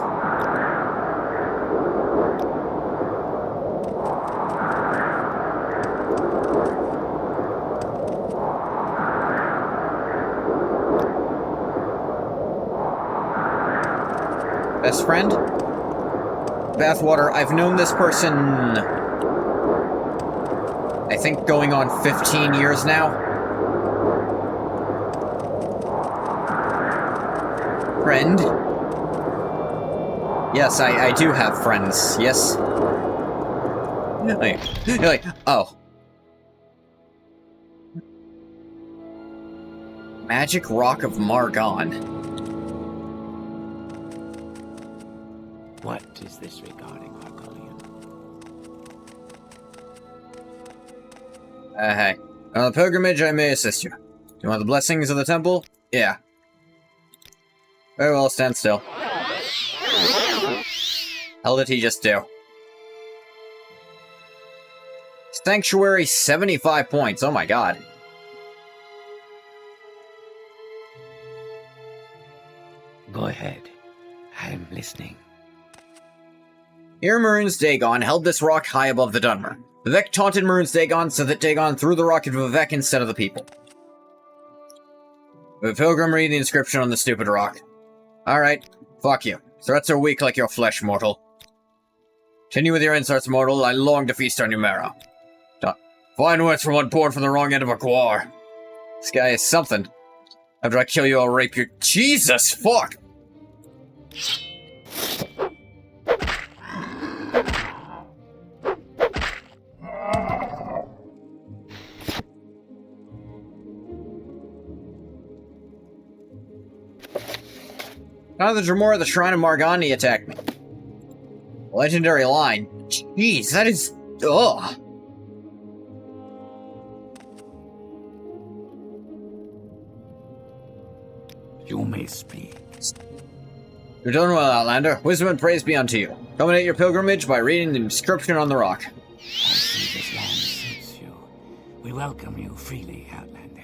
Best friend? Bathwater, I've known this person... I think going on 15 years now. Friend? Yes, I do have friends, yes? You're like, oh. Magic Rock of Margon. What is this regarding, Arcolian? Hey. On the pilgrimage, I may assist you. Do you want the blessings of the temple? Yeah. Very well, stand still. Hell did he just do? Sanctuary, 75 points. Oh my god. Go ahead. I'm listening. Here Maroon's Dagon held this rock high above the Dunmer. Vivek taunted Maroon's Dagon so that Dagon threw the rock at Vivek instead of the people. The pilgrim read the inscription on the stupid rock. Alright, fuck you. Threats are weak like your flesh, mortal. Continue with your insults, mortal. I long to feast on your marrow. Fine words for one born from the wrong end of a guar. This guy is something. After I kill you, I'll rape your— Jesus, fuck! Now the Dremora, the Shrine of Margani attacked me. Legendary line. Jeez, that is... Ugh. You may speak. You're doing well, Outlander. Wisdom and praise be unto you. Culminate your pilgrimage by reading the inscription on the rock. I see this land suits you. We welcome you freely, Outlander.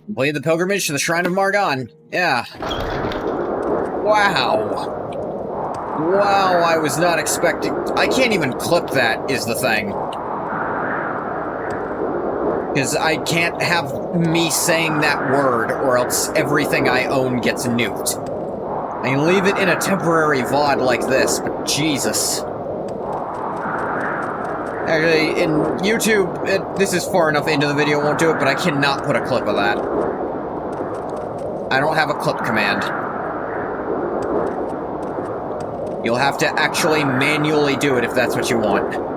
Complete the pilgrimage to the Shrine of Margon. Yeah. Wow. Wow, I was not expecting... I can't even clip that, is the thing. Because I can't have me saying that word, or else everything I own gets nuked. I can leave it in a temporary VOD like this, but Jesus. Actually, in YouTube, this is far enough into the video, won't do it, but I cannot put a clip of that. I don't have a clip command. You'll have to actually manually do it if that's what you want.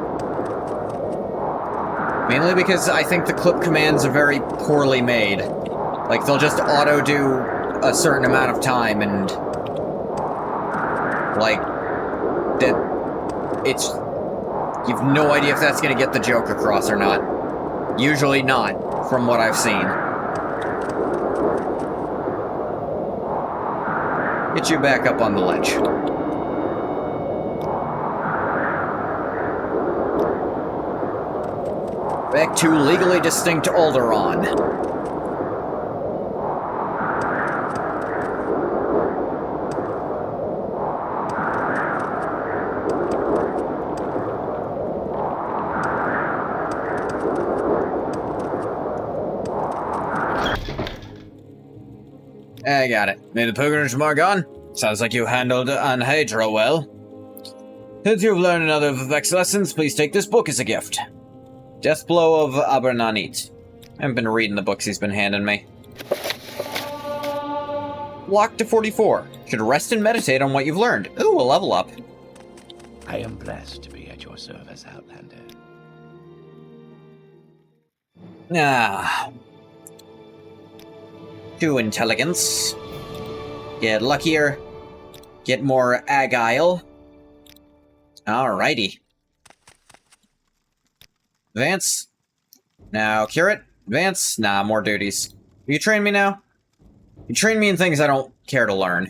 Mainly because I think the clip commands are very poorly made. Like, they'll just auto-do a certain amount of time, and... like... it's... you've no idea if that's gonna get the joke across or not. Usually not, from what I've seen. Get you back up on the ledge. Back to legally distinct Alderaan. I got it. Made the pilgrimage to Margon? Sounds like you handled Anhydra well. Since you've learned another of Vivek's lessons, please take this book as a gift. Deathblow of Abernanit. I haven't been reading the books he's been handing me. Locked to 44. Should rest and meditate on what you've learned. Ooh, a level up. I am blessed to be at your service, Outlander. Ah. To intelligence. Get luckier. Get more agile. Alrighty. Advance. Now, cure it. Advance. Nah, more duties. You train me now? You train me in things I don't care to learn.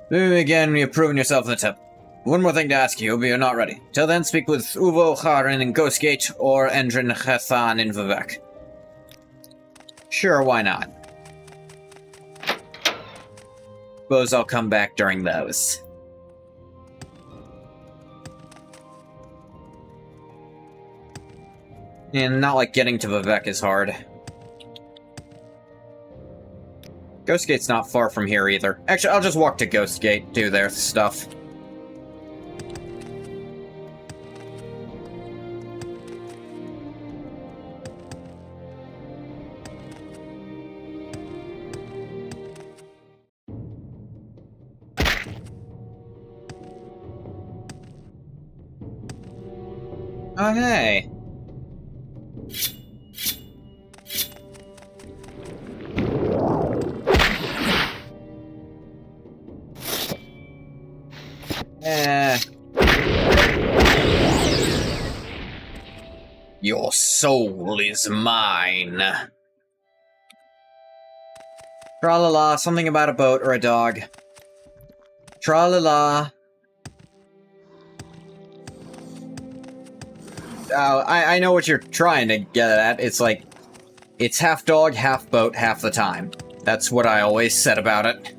Again, you've proven yourself in the tip. One more thing to ask you, but you're not ready. Till then, speak with Uvo Harin in Ghostgate or Endrin Chethan in Vivek. Sure, why not? Suppose I'll come back during those. And not like getting to Vivek is hard. Ghostgate's not far from here either. Actually, I'll just walk to Ghostgate, do their stuff. Oh, hey. Your soul is mine. Tra-la-la, something about a boat or a dog. Tra-la-la. Oh, I know what you're trying to get at. It's like, it's half dog, half boat, half the time. That's what I always said about it.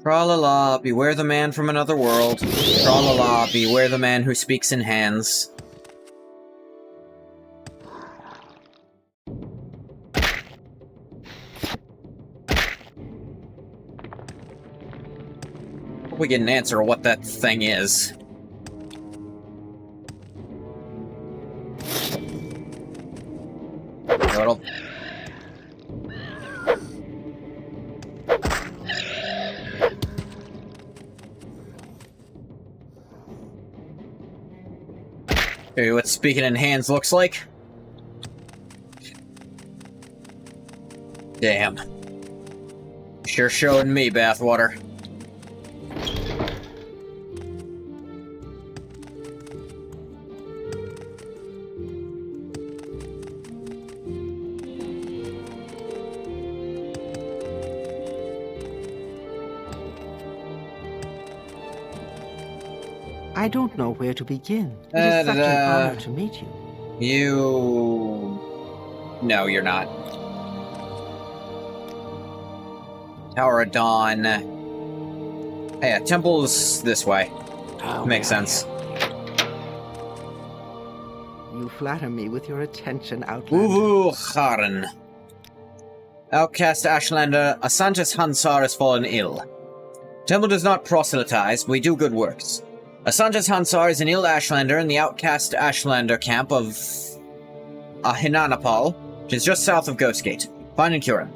Tra-la-la, beware the man from another world. Tra-la-la, beware the man who speaks in hands. We get an answer of what that thing is. It'll... Show you what speaking in hands looks like. Damn. Sure showing me bathwater. I don't know where to begin. It is such an honor to meet you. No, you're not. Tower of Dawn. Hey, a temple's this way. Makes sense. You flatter me with your attention, Outlander. Vvardenfell. Outcast Ashlander, Asantis Hansar has fallen ill. Temple does not proselytize, we do good works. Asantis Hansar is an ill Ashlander in the outcast Ashlander camp of Ahinanapal, which is just south of Ghostgate. Find and cure him.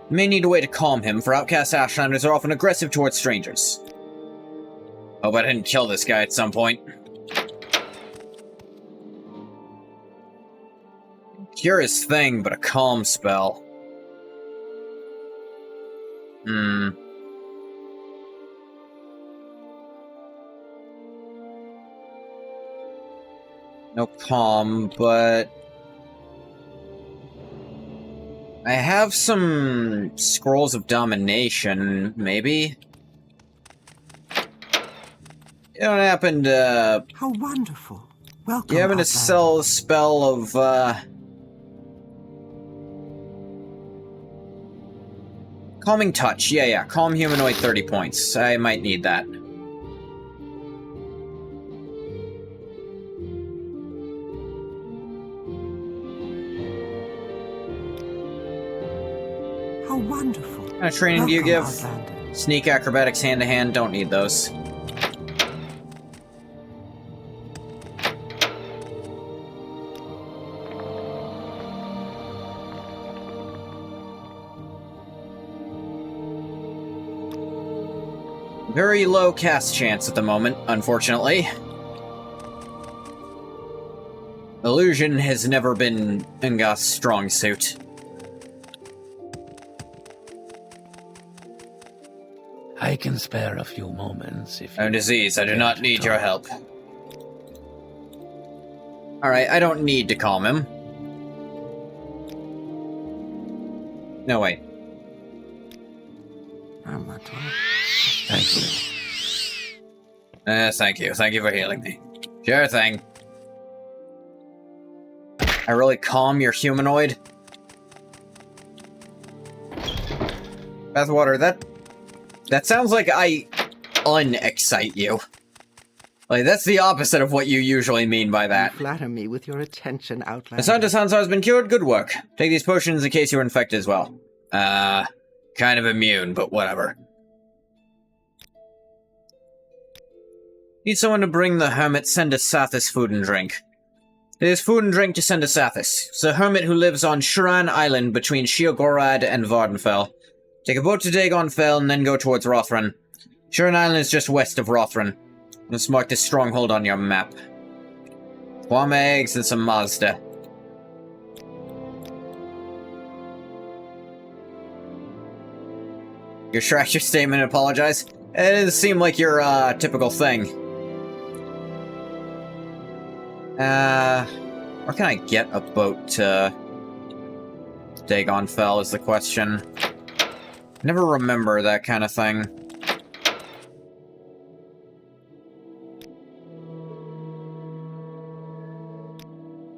You may need a way to calm him, for outcast Ashlanders are often aggressive towards strangers. Hope I didn't kill this guy at some point. Cure his thing, but a calm spell. No calm, but... I have some scrolls of domination, maybe? You don't happen to... How wonderful. Welcome, You happen to Outlander. sell a spell of, Calming Touch. Yeah. Calm Humanoid 30 points. I might need that. How wonderful. What kind of training do you give? Welcome, Outlander. Sneak, acrobatics, hand-to-hand. Don't need those. Very low cast chance at the moment, unfortunately. Illusion has never been Ngoth's strong suit. I can spare a few moments if No you disease, I do care not to need your talk. help. Alright, I don't need to calm him. No, wait. I'm not talking. Thank you. Thank you. Thank you for healing me. Sure thing. I really calm your humanoid? Bathwater, that sounds like I unexcite you. Like, that's the opposite of what you usually mean by that. You flatter me with your attention, Outlander. Asantis Hansar has been cured, good work. Take these potions in case you're infected as well. Kind of immune, but whatever. Need someone to bring the hermit Sendasathis food and drink. There's food and drink to Sendasathis. It's a hermit who lives on Shuran Island between Sheogorad and Vvardenfell. Take a boat to Dagon Fell and then go towards Rothran. Shorn Island is just west of Rothran. It's marked a stronghold on your map. Quam eggs and some Mazda. You retract your statement and apologize? It doesn't seem like your, typical thing. Where can I get a boat to Vvardenfell is the question. Never remember that kind of thing.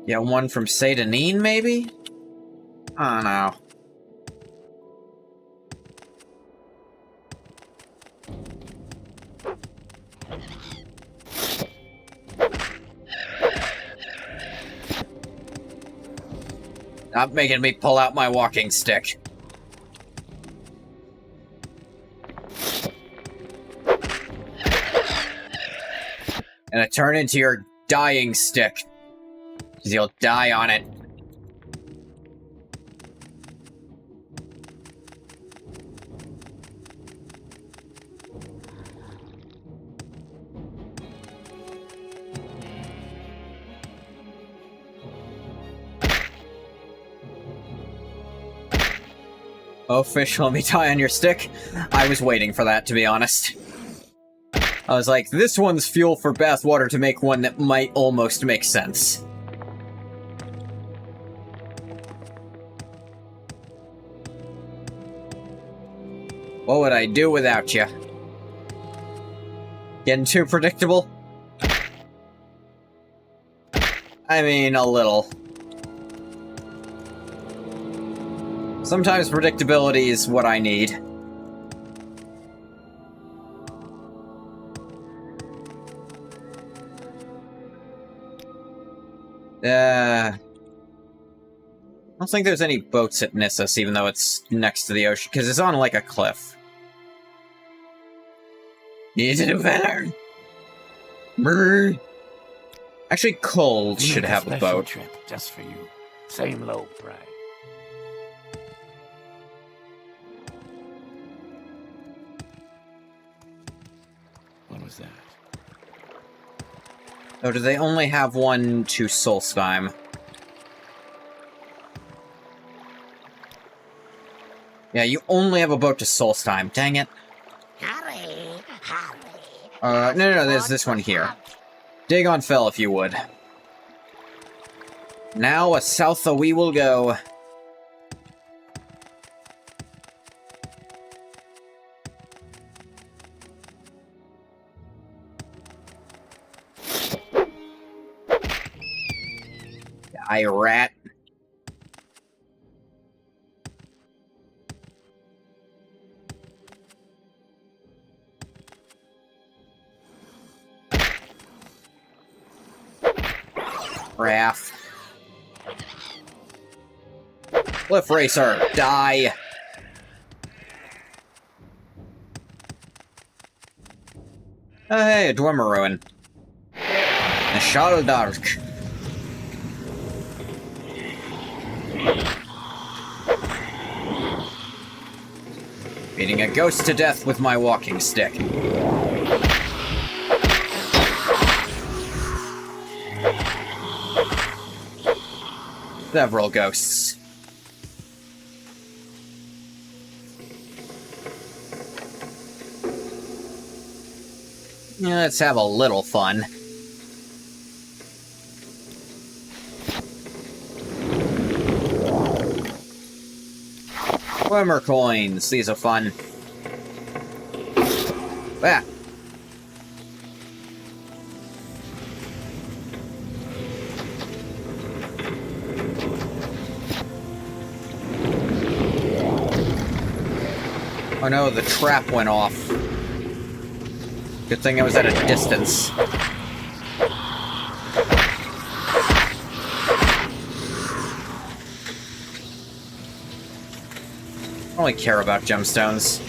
Yeah, one from Satanine, maybe? I don't know. Stop making me pull out my walking stick. And I turn into your dying stick. Because you'll die on it. Oh, fish, let me tie on your stick. I was waiting for that, to be honest. I was like, this one's fuel for bathwater to make one that might almost make sense. What would I do without you? Getting too predictable? I mean, a little. Sometimes predictability is what I need. I don't think there's any boats at Nissus, even though it's next to the ocean, because it's on, like, a cliff. Is it a better? Brr. Actually, Cold should have a special boat. Trip just for you. Same low price. What was that? Oh, do they only have one to Solstheim? Yeah, you only have a boat to Solstheim. Dang it. No, there's this one here. Vvardenfell, if you would. Now, south we will go. Die, rat. Raff. Cliff Racer, die. Oh, hey, a Dwemer ruin. The Shaldark. Beating a ghost to death with my walking stick. Several ghosts. Yeah, let's have a little fun. Swimmer coins, these are fun. Ah. Oh no, the trap went off. Good thing I was at a distance. I only care about gemstones.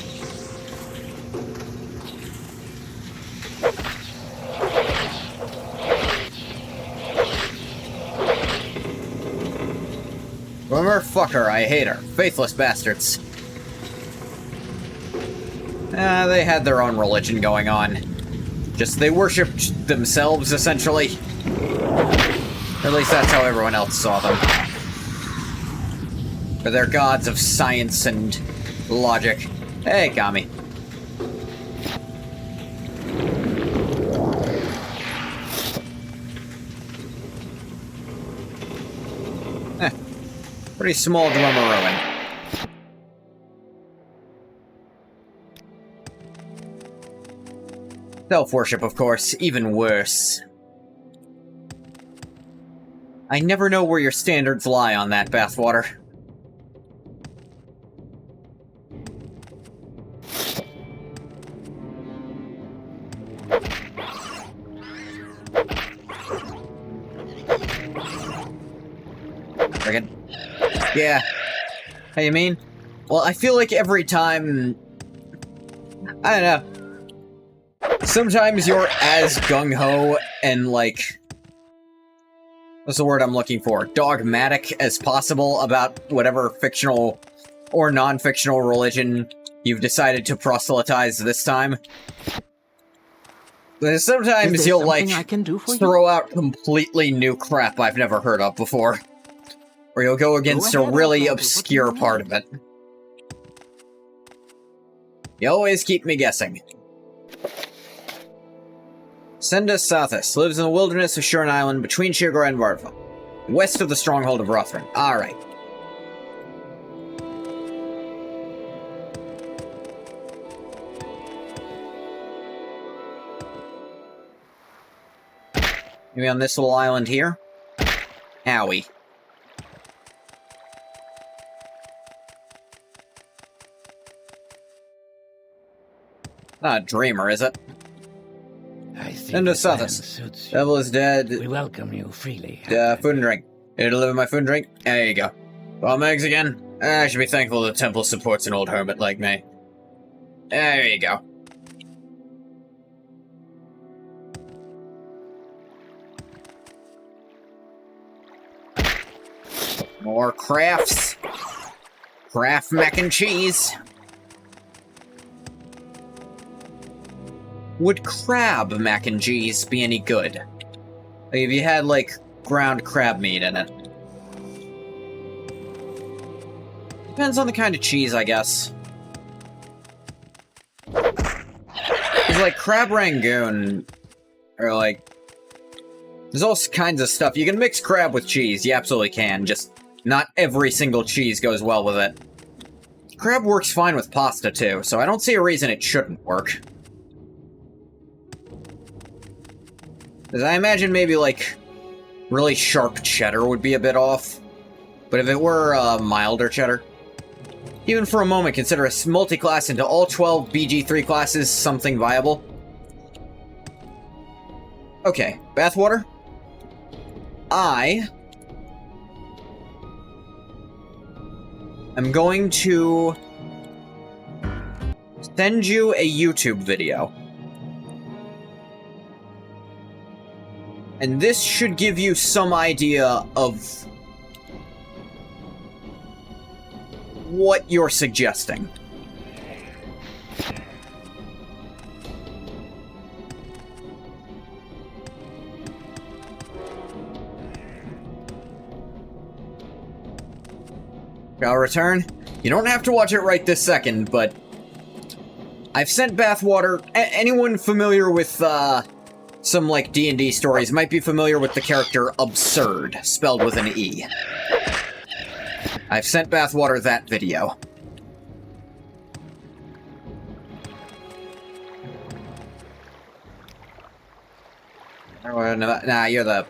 Boomer, fuck her, I hate her. Faithless bastards. They had their own religion going on. Just, they worshipped themselves, essentially. At least that's how everyone else saw them. For their gods of science and logic. Hey, Kami. Pretty small drum ruin. Self-worship, of course, even worse. I never know where your standards lie on that, Bathwater. Friggin'. Yeah. How you mean? Well, I feel like every time... I don't know. Sometimes you're as gung-ho and, like... What's the word I'm looking for? Dogmatic as possible about whatever fictional or non-fictional religion you've decided to proselytize this time. But sometimes you'll, like, throw out completely new crap I've never heard of before. Or you'll go against a really obscure part of it. You always keep me guessing. Senda Sathis lives in the wilderness of Shuren Island between Shigor and Vvardenfell, west of the stronghold of Rothrin. Alright. Maybe on this little island here? Howie. Not a dreamer, is it? I think Senda the plan Sathis. suits you. Devil is dead. We welcome you freely. Food and drink. Here to deliver my food and drink? There you go. Bomb eggs again? I should be thankful the temple supports an old hermit like me. There you go. More crafts. Craft mac and cheese. Would crab mac and cheese be any good? Like if you had, like, ground crab meat in it. Depends on the kind of cheese, I guess. It's like crab rangoon, or like... There's all kinds of stuff. You can mix crab with cheese, you absolutely can, just not every single cheese goes well with it. Crab works fine with pasta, too, so I don't see a reason it shouldn't work. Because I imagine maybe, like, really sharp cheddar would be a bit off. But if it were milder cheddar... Even for a moment, consider a multi-class into all 12 BG3 classes something viable. Okay, Bathwater. I... am going to... send you a YouTube video. And this should give you some idea of what you're suggesting. I'll return. You don't have to watch it right this second, but I've sent Bathwater. Anyone familiar with some, like, D&D stories might be familiar with the character Absurd, spelled with an E. I've sent Bathwater that video. Nah, you're the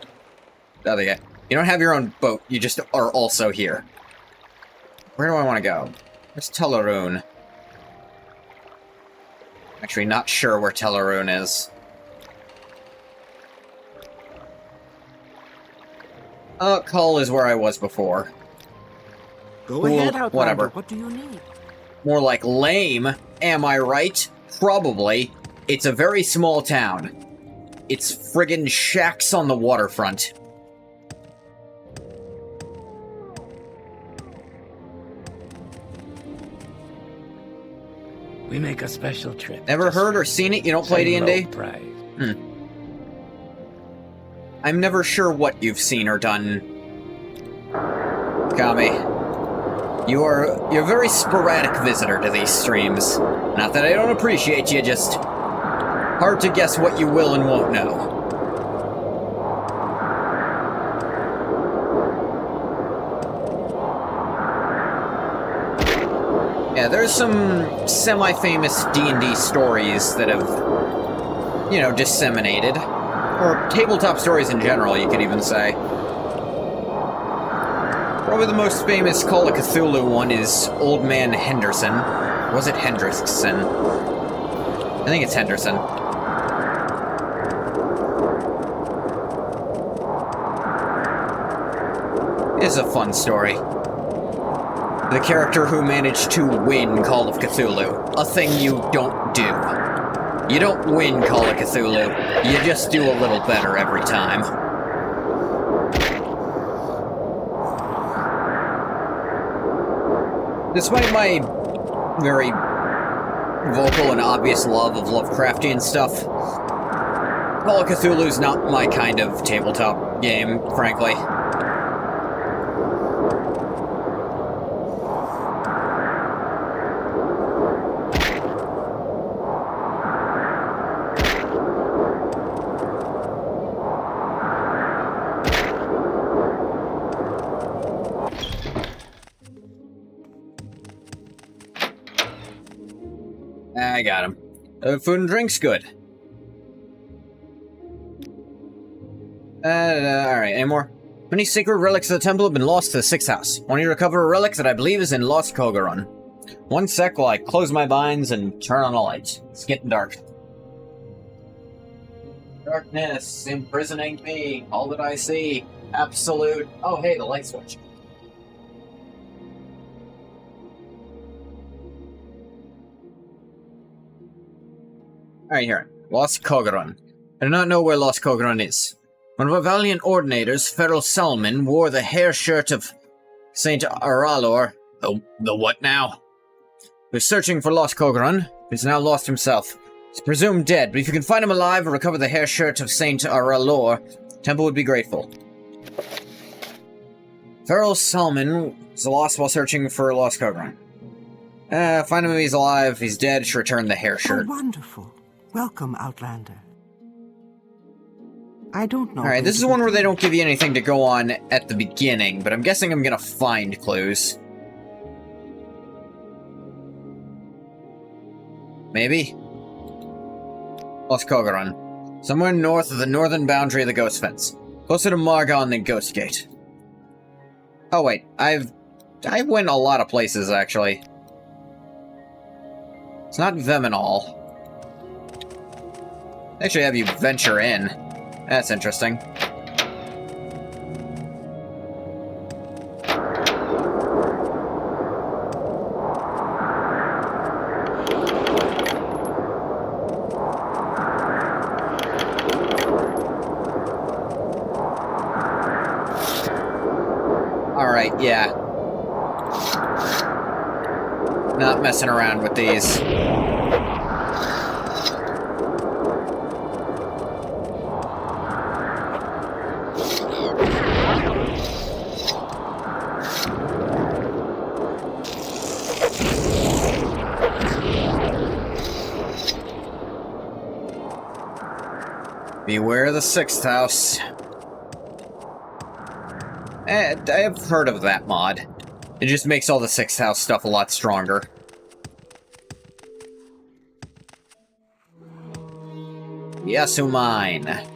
other guy. You don't have your own boat, you just are also here. Where do I want to go? Where's Teleroon? Actually, not sure where Teleroon is. Cull is where I was before. Go ahead, Outlander. Whatever. What do you need? More like lame, am I right? Probably. It's a very small town. It's friggin' shacks on the waterfront. We make a special trip. Never just heard or for seen it? You don't play same D&D? low price. I'm never sure what you've seen or done, Kami. You're a very sporadic visitor to these streams. Not that I don't appreciate you, just hard to guess what you will and won't know. Yeah, there's some semi-famous D&D stories that have, you know, disseminated. Or tabletop stories in general, you could even say. Probably the most famous Call of Cthulhu one is Old Man Henderson. Was it Hendrickson? I think it's Henderson. It's a fun story. The character who managed to win Call of Cthulhu. A thing you don't do. You don't win Call of Cthulhu. You just do a little better every time. Despite my very vocal and obvious love of Lovecraftian stuff, Call of Cthulhu's not my kind of tabletop game, frankly. I got him. Food and drink's good. Alright, any more? Many sacred relics of the temple have been lost to the Sixth House. Want to recover a relic that I believe is in Lost Kogarun. One sec while I close my blinds and turn on the lights. It's getting dark. Darkness, imprisoning me. All that I see. Absolute. Oh, hey, the light switch. Alright, here. Lost Kogarun. I do not know where Lost Kogarun is. One of our valiant ordinators, Feral Salman, wore the hair shirt of Saint Aralor. The what now? We're searching for Lost Kogarun. He's now lost himself. He's presumed dead, but if you can find him alive or recover the hair shirt of Saint Aralor, Temple would be grateful. Feral Salman was lost while searching for Lost Kogarun. Find him if he's alive. If he's dead, should return the hair shirt. Oh, wonderful. Welcome, Outlander. I don't know. Alright, this is one where they don't give you anything to go on at the beginning, but I'm guessing I'm gonna find clues. Maybe? Lost Kogarun. Somewhere north of the northern boundary of the Ghost Fence. Closer to Margon than Ghost Gate. Oh wait, I went a lot of places, actually. It's not Vemenal. They actually have you venture in. That's interesting. Alright, yeah. Not messing around with these. Beware the Sixth House. I have heard of that mod. It just makes all the Sixth House stuff a lot stronger. Yes, mine.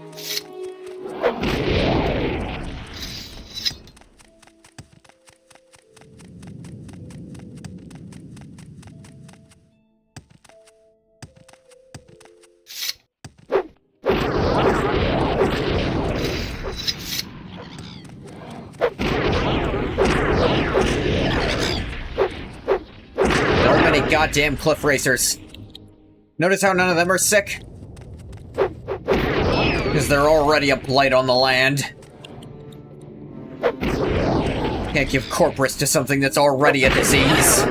Goddamn cliff racers. Notice how none of them are sick? Because they're already a blight on the land. Can't give corpus to something that's already a disease.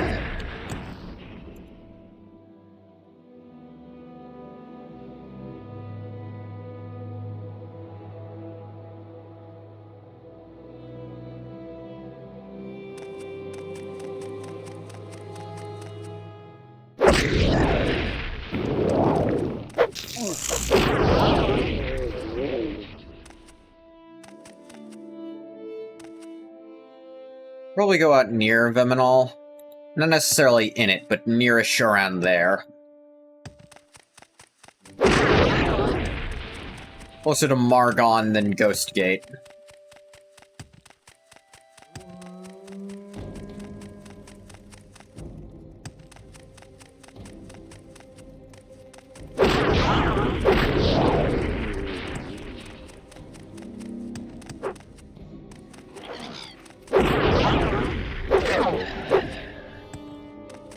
Probably go out near Viminal. Not necessarily in it, but nearish around there. Closer to Margon than Ghostgate.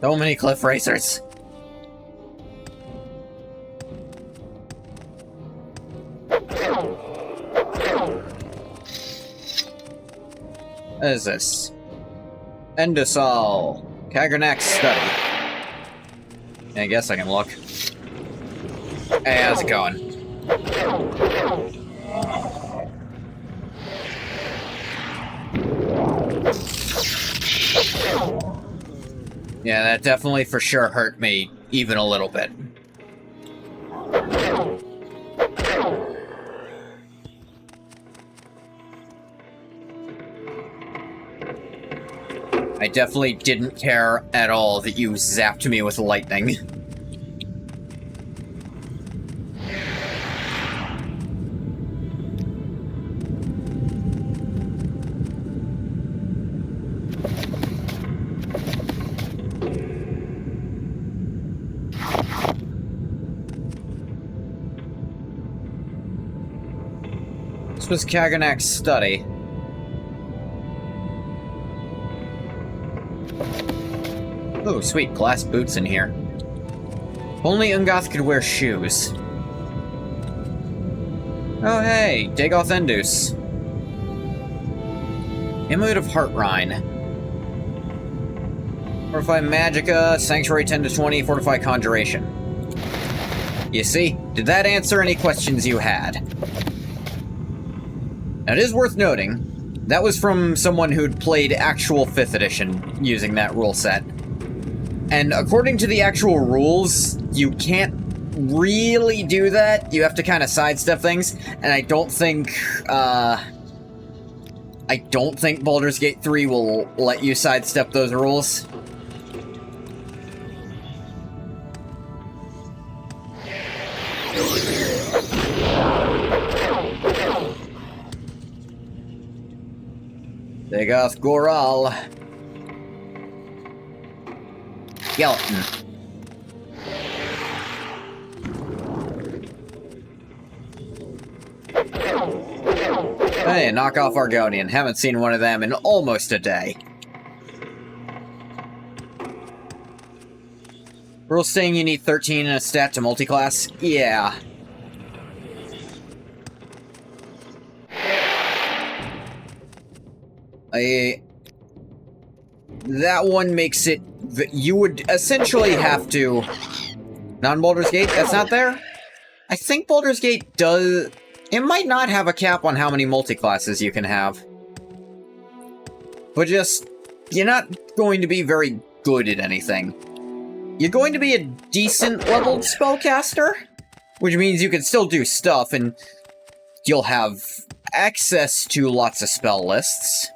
So many cliff racers. What is this? Endosol. Kagranak's study. I guess I can look. Hey, how's it going? Yeah, that definitely for sure hurt me even a little bit. I definitely didn't care at all that you zapped me with lightning. This was Kagranak's study. Oh, sweet, glass boots in here. If only Ungoth could wear shoes. Oh hey, Dagoth Endus. Amulet of Heartrine. Fortify Magicka, Sanctuary 10 to 20, Fortify Conjuration. You see, did that answer any questions you had? Now, it is worth noting, that was from someone who'd played actual 5th edition using that rule set. And according to the actual rules, you can't really do that. You have to kind of sidestep things, and I don't think Baldur's Gate 3 will let you sidestep those rules. Dagoth Goral. Skeleton. Hey, knock off Argonian. Haven't seen one of them in almost a day. Rule saying you need 13 in a stat to multiclass? Yeah. That one makes it that you would essentially have to... Non-Baldur's Gate? That's not there? I think Baldur's Gate does... It might not have a cap on how many multiclasses you can have. But just... You're not going to be very good at anything. You're going to be a decent leveled spellcaster, which means you can still do stuff, and you'll have access to lots of spell lists.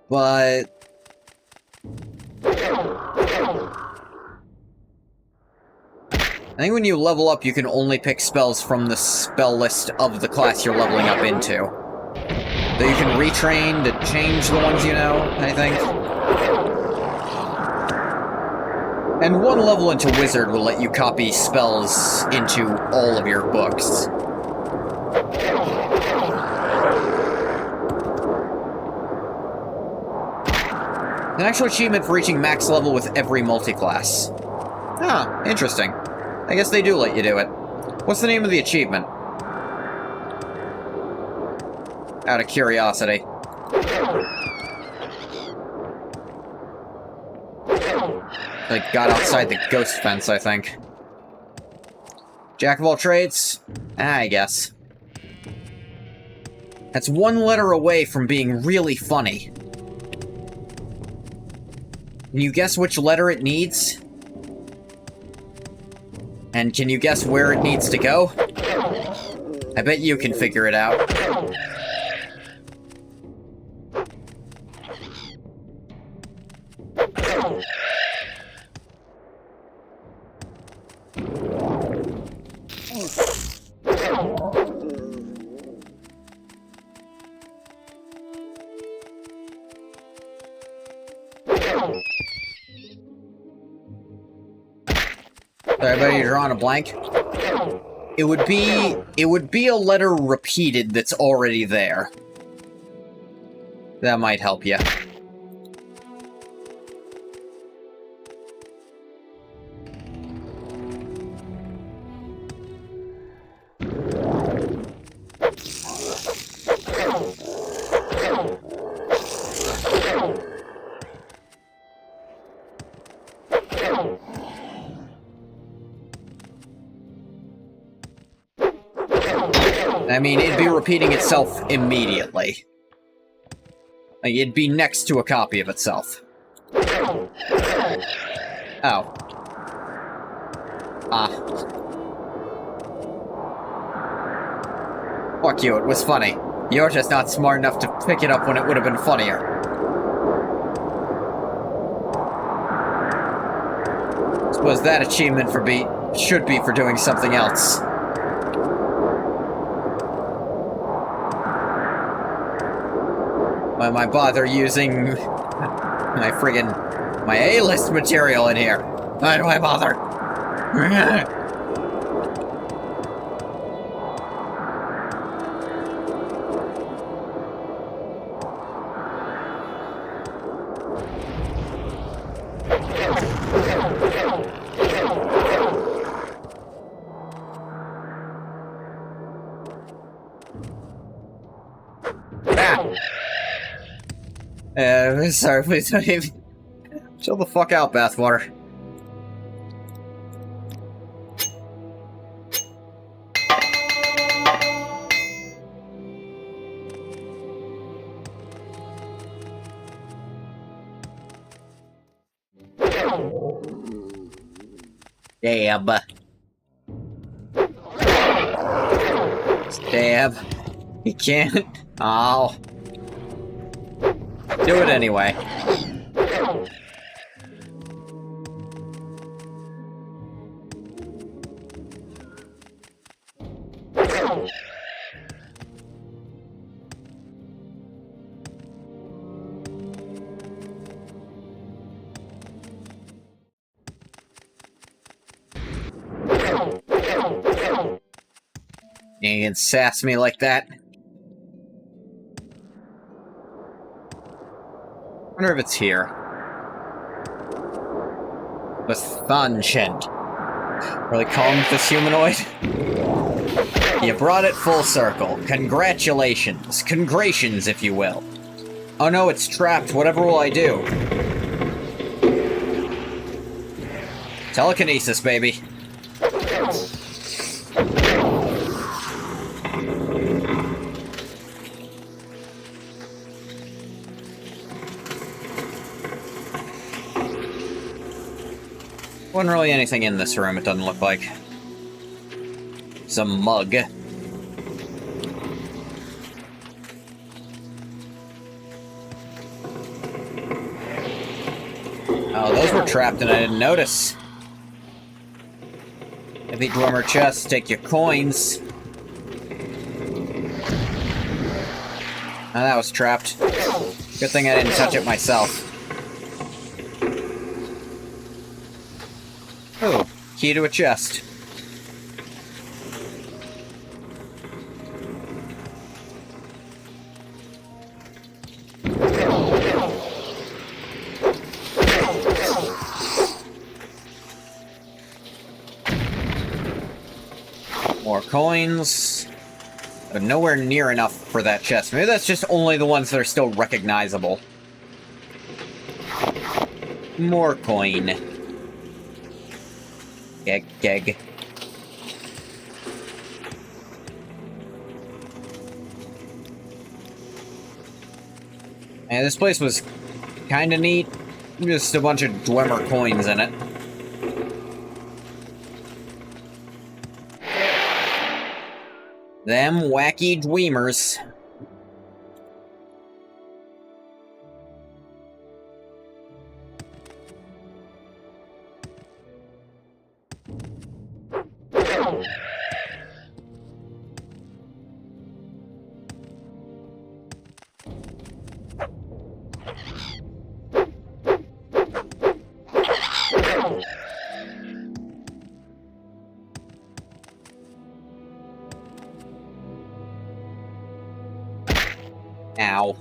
But... I think when you level up, you can only pick spells from the spell list of the class you're leveling up into. Though you can retrain to change the ones you know, I think. And one level into Wizard will let you copy spells into all of your books. An actual achievement for reaching max level with every multiclass. Ah, interesting. I guess they do let you do it. What's the name of the achievement? Out of curiosity. Like, got outside the ghost fence, I think. Jack of all trades? I guess. That's one letter away from being really funny. Can you guess which letter it needs? And can you guess where it needs to go? I bet you can figure it out. Sorry, buddy, you're drawing a blank. It would be a letter repeated that's already there. That might help you. I mean, it'd be repeating itself immediately. Like, it'd be next to a copy of itself. Oh. Ah. Fuck you, it was funny. You're just not smart enough to pick it up when it would have been funnier. Suppose that achievement should be for doing something else. Why am I bother using my A-list material in here? Why do I bother? Sorry, please don't even... Chill the fuck out, bathwater. Stab. Stab. You can't. Oh. Do it anyway. You can sass me like that. I wonder if it's here. The Thunchend. Really calling this humanoid? You brought it full circle. Congratulations. Congrations, if you will. Oh no, it's trapped. Whatever will I do? Telekinesis, baby. Wasn't really anything in this room, it doesn't look like. Some mug. Oh, those were trapped and I didn't notice. Heavy Dwemer chest, take your coins. Oh, that was trapped. Good thing I didn't touch it myself. Oh, key to a chest. More coins. But nowhere near enough for that chest. Maybe that's just only the ones that are still recognizable. More coin. Geg. And this place was kinda neat. Just a bunch of Dwemer coins in it. Them wacky dreamers. Ow.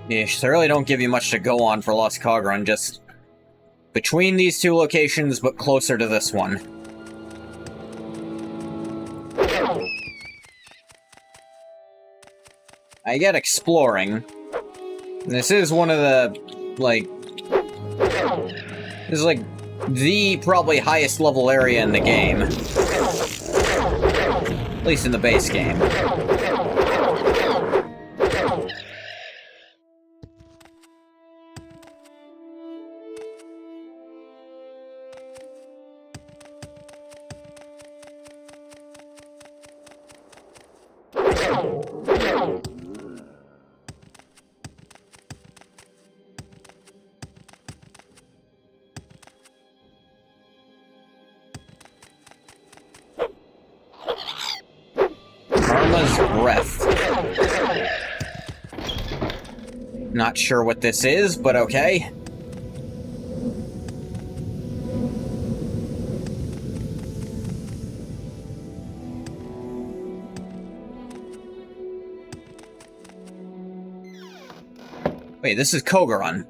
Yeesh, they really don't give you much to go on for Lost Cauldron, just between these two locations, but closer to this one. I get exploring. This is one of the, like... This is, like, the probably highest level area in the game. At least in the base game. Breath. Not sure what this is, but okay. Wait, this is Kogaron.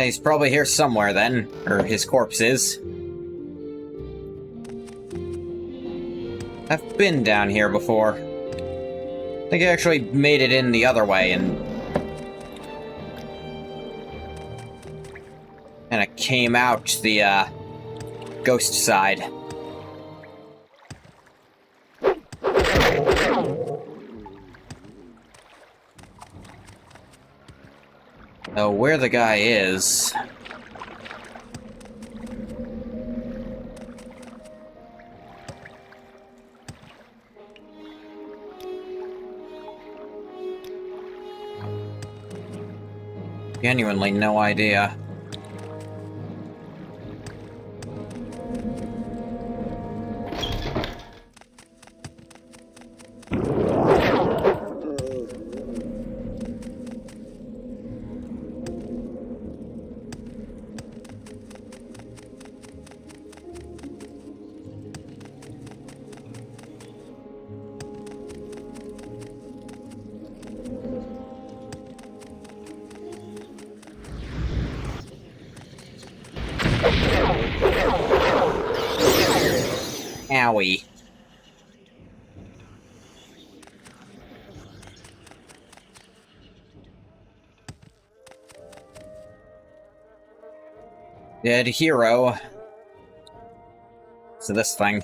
He's probably here somewhere then, or his corpse is. I've been down here before. I think I actually made it in the other way and kinda came out the, ghost side. Oh, where the guy is... Genuinely no idea. Owie. Dead hero. So this thing.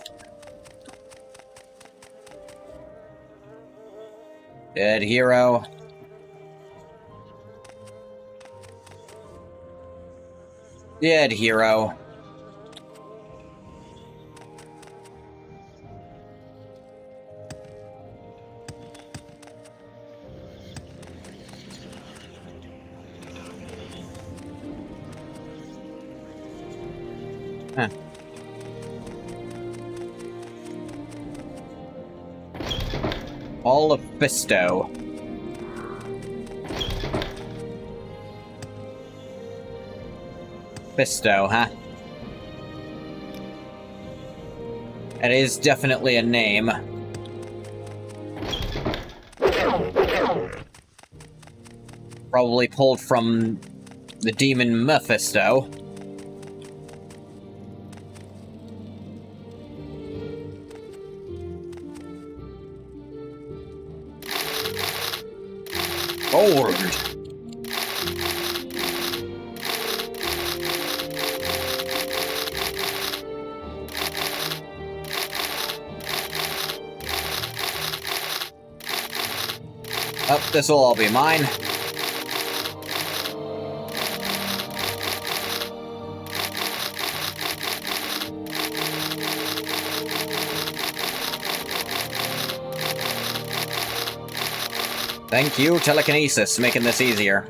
Dead hero. Dead hero. Huh. All of Fisto. Mephisto, huh? That is definitely a name. Probably pulled from the demon Mephisto. Gold! Oh, this'll all be mine. Thank you, telekinesis, making this easier.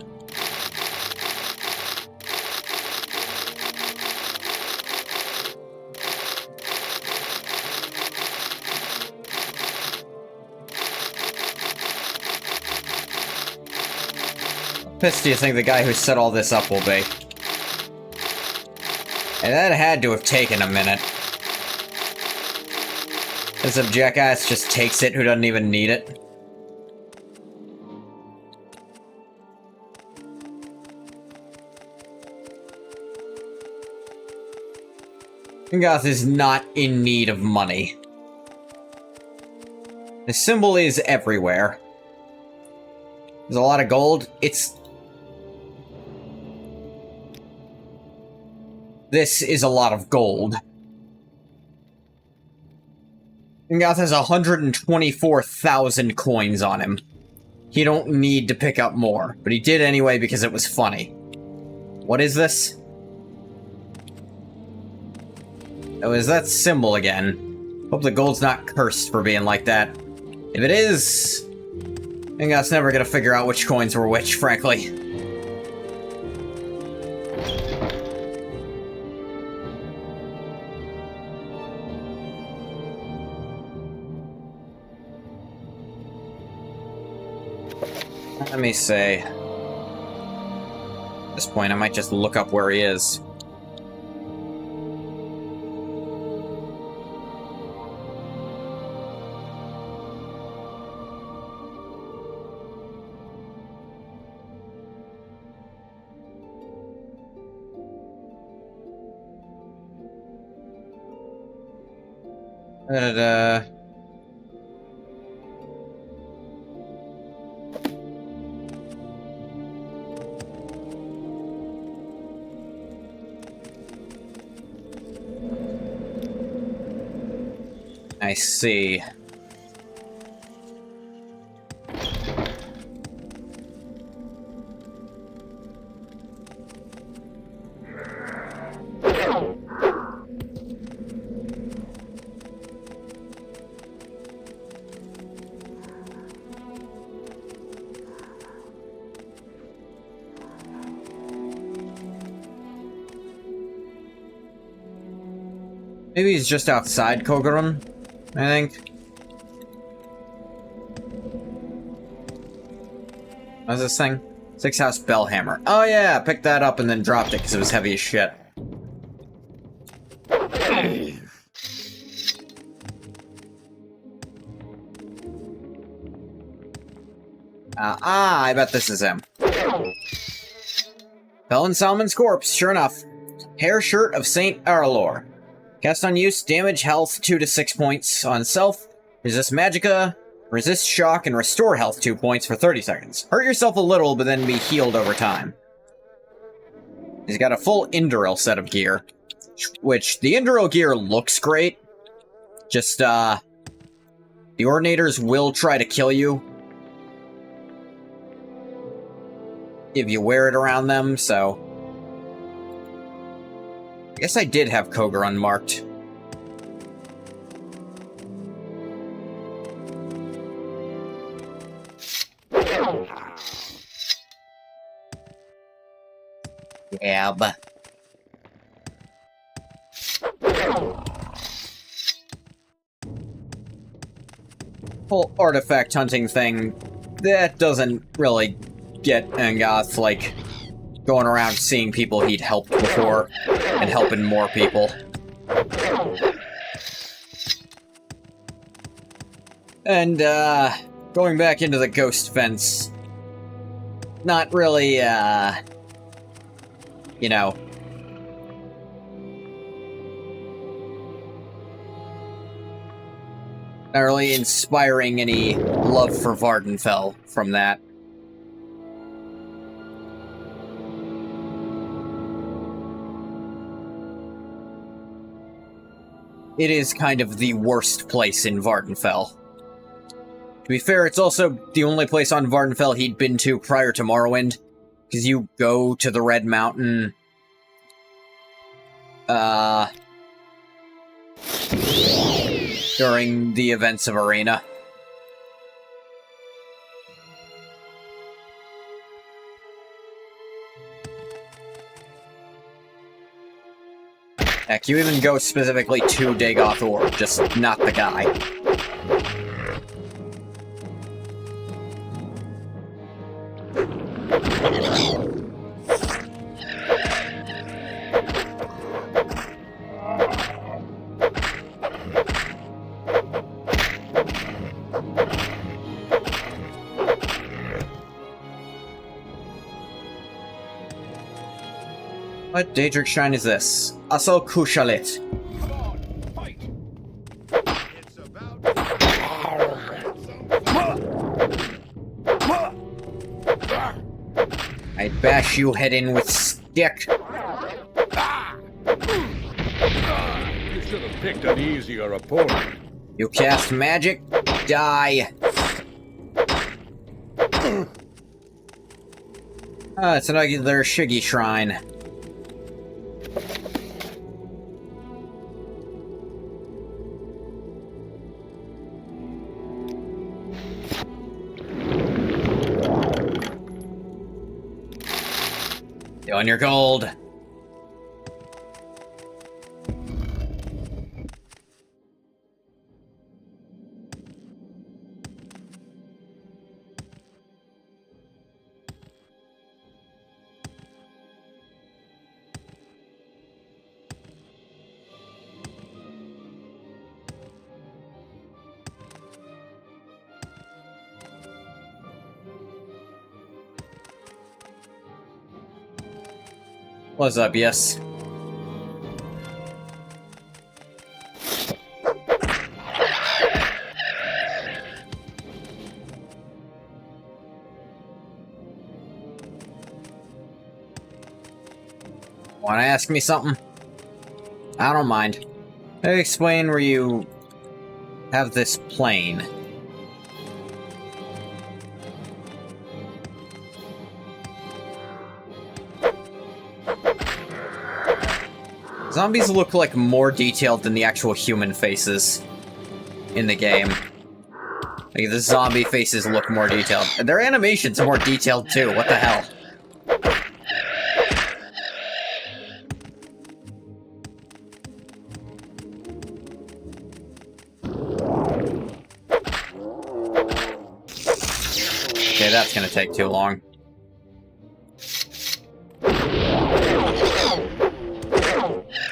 How pissed do you think the guy who set all this up will be? And that had to have taken a minute. This jackass just takes it who doesn't even need it. Goth is not in need of money. The symbol is everywhere. There's a lot of gold. This is a lot of gold. Goth has 124,000 coins on him. He don't need to pick up more, but he did anyway because it was funny. What is this? Oh, is that symbol again? Hope the gold's not cursed for being like that. If it is, Goth's never gonna figure out which coins were which, frankly. Let me see. At this point, I might just look up where he is. I see. Maybe he's just outside Kogarun, I think. What's this thing? Six House Bellhammer. Oh yeah, I picked that up and then dropped it because it was heavy as shit. I bet this is him. Bell and Salmon's corpse, sure enough. Hair shirt of Saint Arlor. Cast on use, damage health 2 to 6 points on self, resist magicka, resist shock, and restore health 2 points for 30 seconds. Hurt yourself a little, but then be healed over time. He's got a full Induril set of gear, which the Induril gear looks great. Just, the Ordinators will try to kill you if you wear it around them, so... I guess I did have Kogarun marked. Yeah, but... whole artifact hunting thing, that doesn't really get Angoth, like, going around seeing people he'd helped before and helping more people. And, going back into the ghost fence. Not really, you know. Not really inspiring any love for Vvardenfell from that. It is kind of the worst place in Vvardenfell. To be fair, it's also the only place on Vvardenfell he'd been to prior to Morrowind, because you go to the Red Mountain, during the events of Arena. Heck, you even go specifically to Dagoth Ur, just not the guy. What Daedric shrine is this? Asal Kushalit. I'd bash you head in with stick. You should have picked an easier opponent. You cast magic, die. Ah, it's another Shiggy shrine. On your gold. What's up, yes? Wanna ask me something? I don't mind. Explain where you have this plane. Zombies look like more detailed than the actual human faces in the game. Like, the zombie faces look more detailed. And their animations are more detailed too, what the hell? Okay, that's gonna take too long.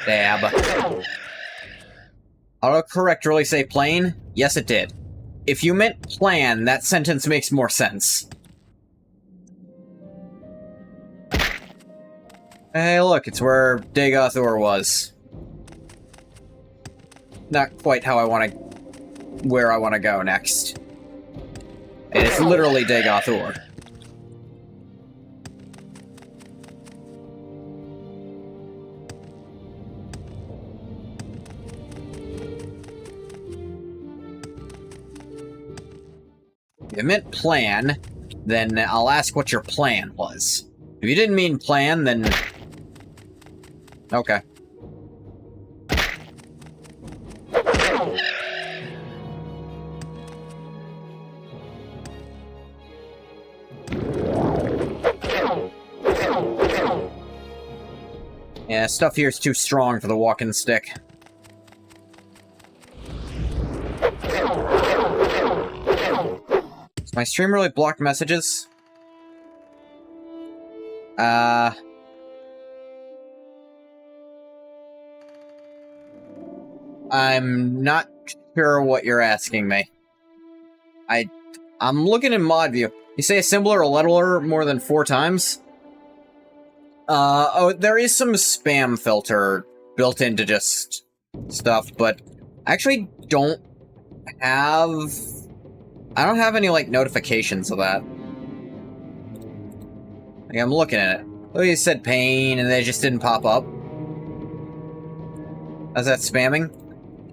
Dab. Autocorrect really say plane? Yes, it did. If you meant plan, that sentence makes more sense. Hey, look, it's where Dagoth Ur was. Not quite how I want to... where I want to go next. And it's literally Dagoth Ur. If you meant plan, then I'll ask what your plan was. If you didn't mean plan, then... okay. Yeah, stuff here is too strong for the walking stick. Does my stream really block messages? I'm not sure what you're asking me. I'm looking in mod view. You say a symbol or a letter more than 4 times? Oh, there is some spam filter built into just stuff, but I actually don't have... I don't have any, like, notifications of that. Like, I'm looking at it. Oh, you said pain, and they just didn't pop up. Is that spamming?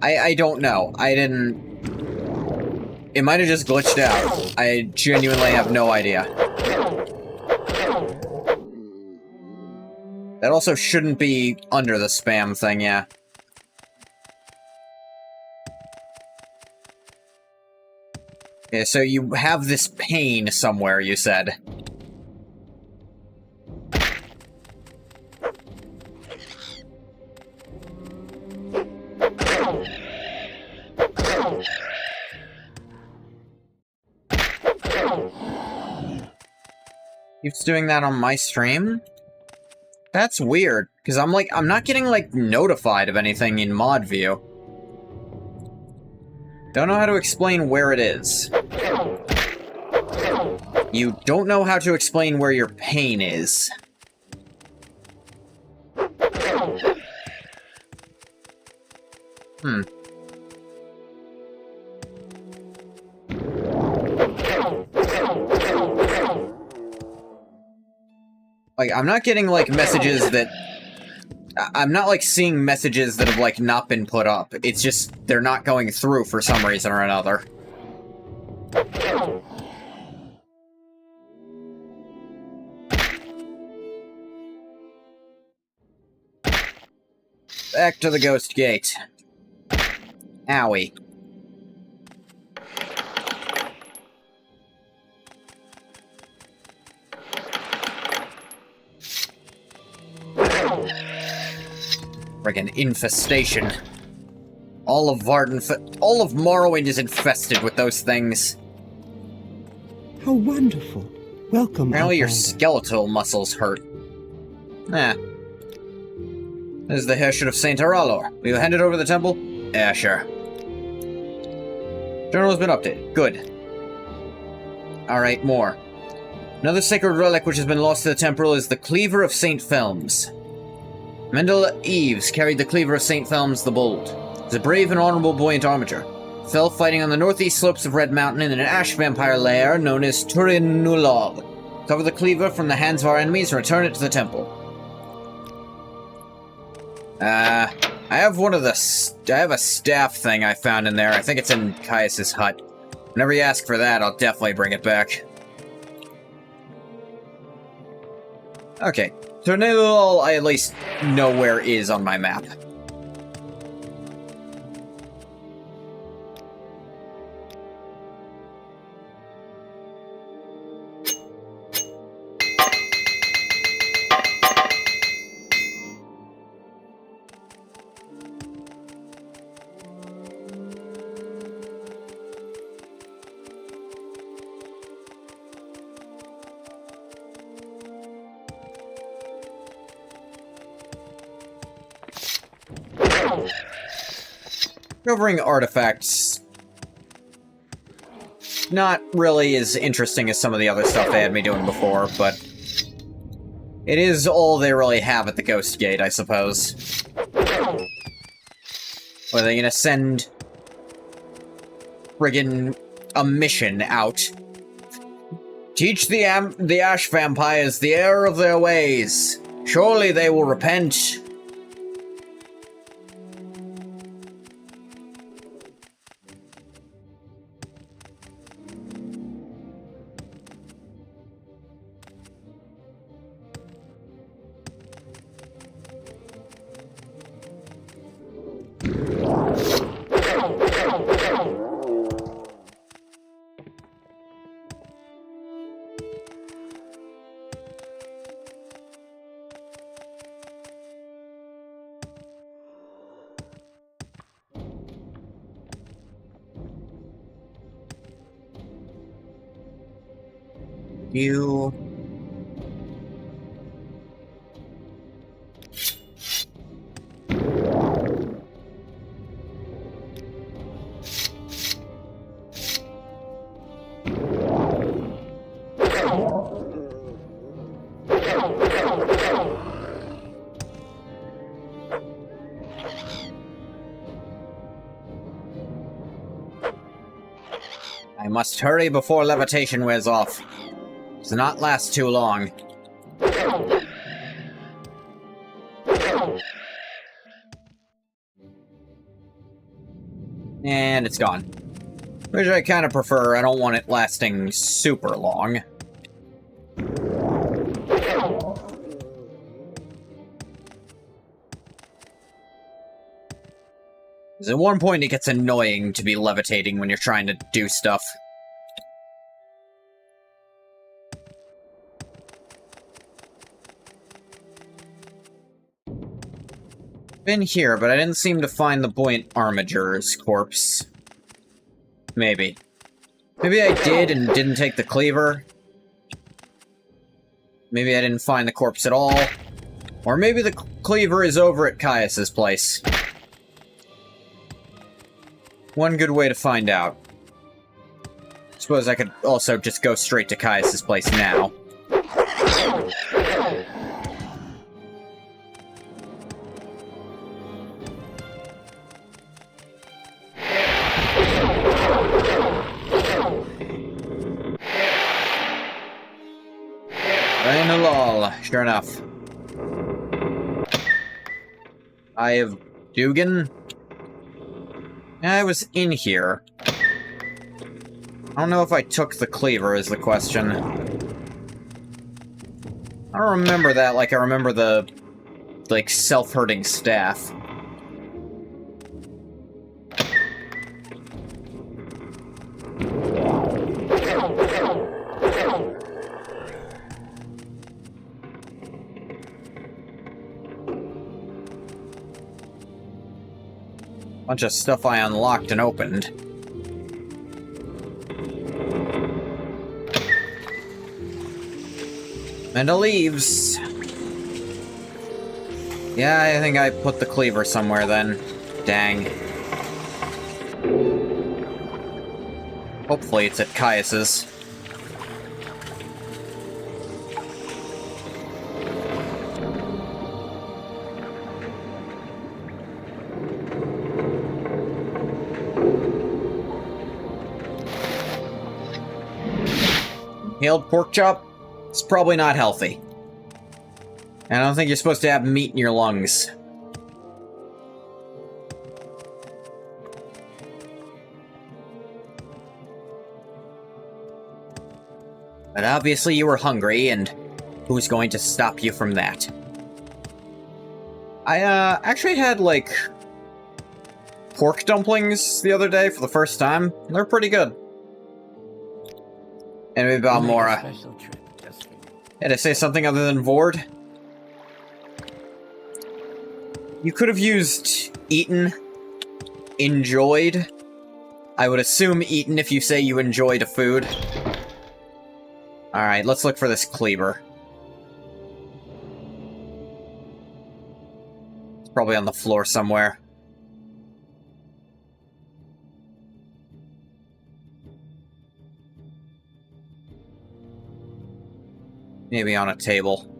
I don't know. I didn't... It might have just glitched out. I genuinely have no idea. That also shouldn't be under the spam thing, yeah. Okay, so you have this pain somewhere, you said. Keeps doing that on my stream? That's weird, because I'm not getting, like, notified of anything in mod view. Don't know how to explain where it is. You don't know how to explain where your pain is. Like, I'm not getting, like, messages that... I'm not, like, seeing messages that have, like, not been put up. It's just, they're not going through for some reason or another. Back to the Ghost Gate. Owie. Friggin' infestation. All of Vvardenfell, all of Morrowind is infested with those things. How wonderful. Welcome, Apparently your Outlander. skeletal muscles hurt. This is the Hershot of Saint Aralor. Will you hand it over to the temple? Yeah, sure. Journal has been updated. Good. Alright, more. Another sacred relic which has been lost to the temple is the Cleaver of St. Felms. Mendel Eves carried the Cleaver of St. Felms the Bold. He's a brave and honorable boy in armature. Fell fighting on the northeast slopes of Red Mountain in an ash vampire lair known as Turin Nulog. Cover the Cleaver from the hands of our enemies and return it to the temple. I have one of the... I have a staff thing I found in there. I think it's in Caius's hut. Whenever you ask for that, I'll definitely bring it back. Okay. Tornilol, I at least know where is on my map. Covering artifacts, not really as interesting as some of the other stuff they had me doing before, but it is all they really have at the Ghost Gate, I suppose. Or are they gonna send friggin' a mission out? Teach the ash vampires the error of their ways. Surely they will repent. You... must hurry before levitation wears off. It does not last too long. And it's gone. Which I kind of prefer. I don't want it lasting super long. Because at one point it gets annoying to be levitating when you're trying to do stuff. Been here, but I didn't seem to find the buoyant armiger's corpse. Maybe. Maybe I did and didn't take the cleaver. Maybe I didn't find the corpse at all. Or maybe the cleaver is over at Caius's place. One good way to find out. Suppose I could also just go straight to Caius's place now. Sure enough. I have Dugan. I was in here. I don't know if I took the cleaver is the question. I don't remember that like I remember the, like, self-hurting staff. Bunch of stuff I unlocked and opened. And the leaves. Yeah, I think I put the cleaver somewhere then. Dang. Hopefully it's at Caius's. Inhaled pork chop? It's probably not healthy. And I don't think you're supposed to have meat in your lungs. But obviously you were hungry, and who's going to stop you from that? I, actually had, like, pork dumplings the other day for the first time. They're pretty good. Anyway, about Mora. Did I say something other than Vord? You could have used eaten, enjoyed. I would assume eaten if you say you enjoyed a food. Alright, let's look for this cleaver. It's probably on the floor somewhere. Maybe on a table.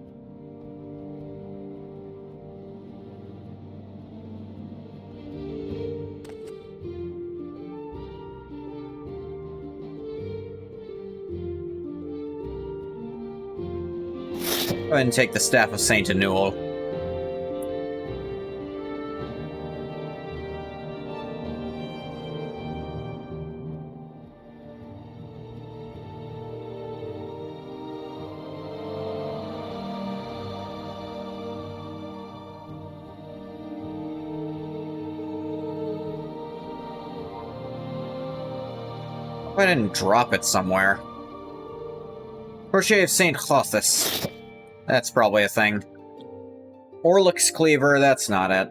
Go ahead and take the Staff of Saint Anual. I didn't drop it somewhere. Crochet of St. Hothus. That's probably a thing. Orlux Cleaver, that's not it.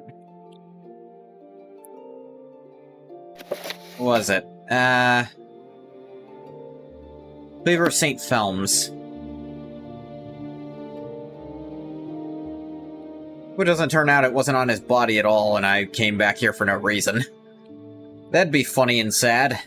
What was it? Cleaver of St. Felms. It doesn't turn out it wasn't on his body at all, and I came back here for no reason. That'd be funny and sad.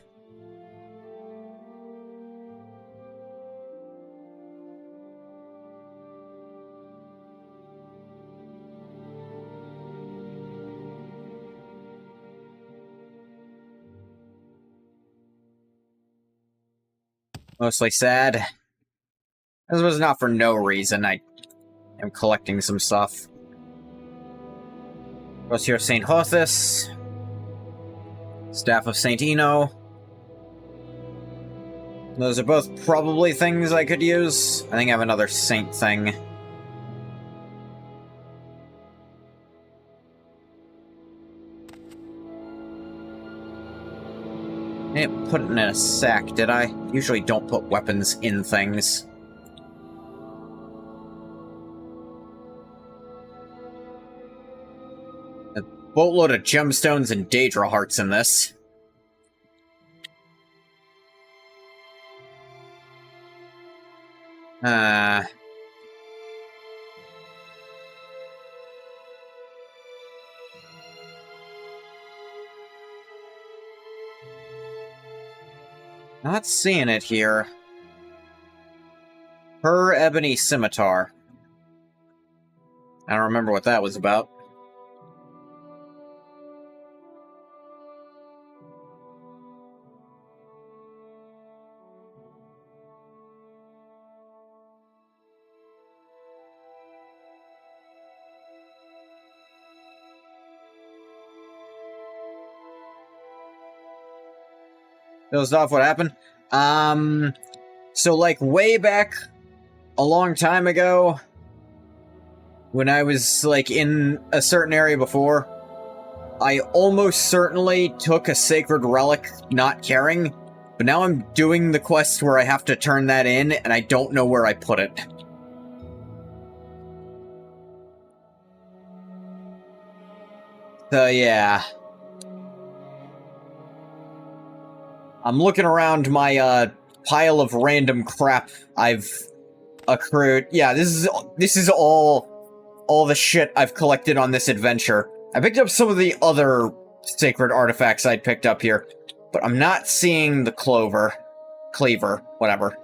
Mostly sad. This was not for no reason. I am collecting some stuff. Brochure of St. Hothus. Staff of St. Eno. Those are both probably things I could use. I think I have another saint thing. I didn't put it in a sack, did I? Usually don't put weapons in things. A boatload of gemstones and Daedra hearts in this. Not seeing it here. Her Ebony Scimitar. I don't remember what that was about. Dozed off, what happened? So like way back a long time ago, when I was like in a certain area before, I almost certainly took a sacred relic not caring, but now I'm doing the quest where I have to turn that in, and I don't know where I put it. So yeah. I'm looking around my pile of random crap I've accrued. Yeah, this is all the shit I've collected on this adventure. I picked up some of the other sacred artifacts I'd picked up here, but I'm not seeing the cleaver, whatever.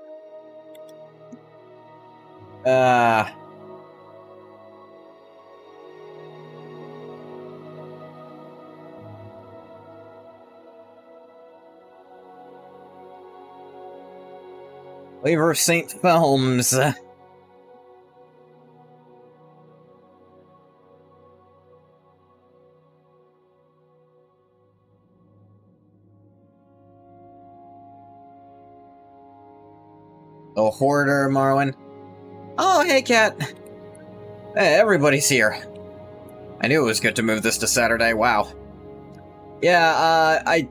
Cleaver of St. Films. The Hoarder, Marwin. Oh, hey, Cat. Hey, everybody's here. I knew it was good to move this to Saturday. Wow. Yeah, I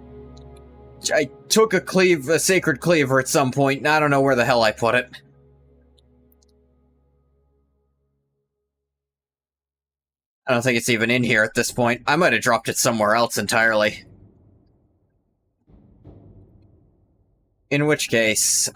took a sacred cleaver at some point, and I don't know where the hell I put it. I don't think it's even in here at this point. I might have dropped it somewhere else entirely. In which case,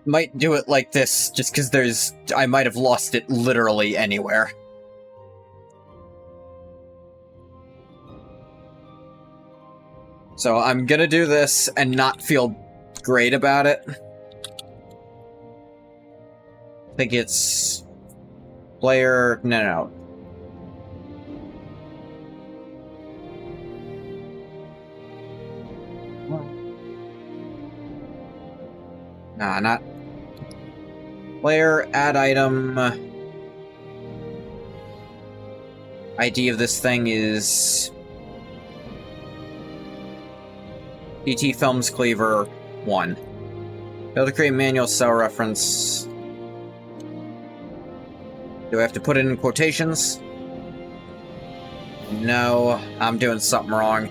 might do it like this, just because I might have lost it literally anywhere. So I'm gonna do this and not feel great about it. I think it's... player... No. Nah, not... Player, add item... ID of this thing is... DT Films Cleaver 1. Be able to create manual cell reference. Do I have to put it in quotations? No, I'm doing something wrong.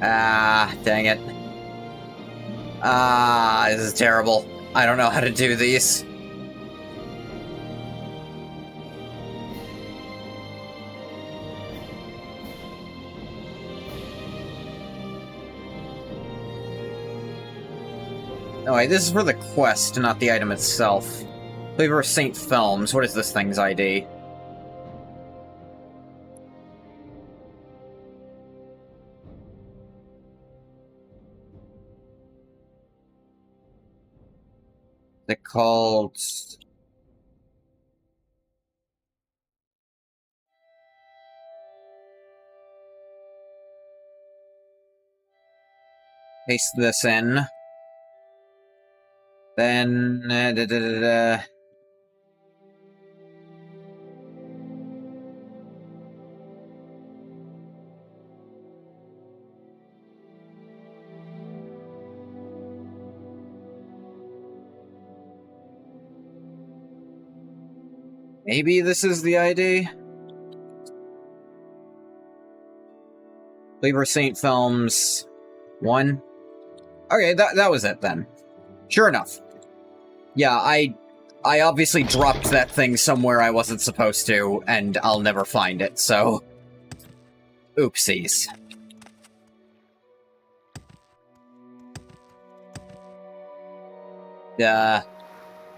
Ah, dang it. Ah, this is terrible. I don't know how to do these. No, wait, this is for the quest, not the item itself. Cleaver of St. Films. What is this thing's ID? Is it called... Paste this in. Then... Maybe this is the ID? Libra Saint Films 1. Okay, that was it then. Sure enough. Yeah, I obviously dropped that thing somewhere I wasn't supposed to, and I'll never find it, so... Oopsies.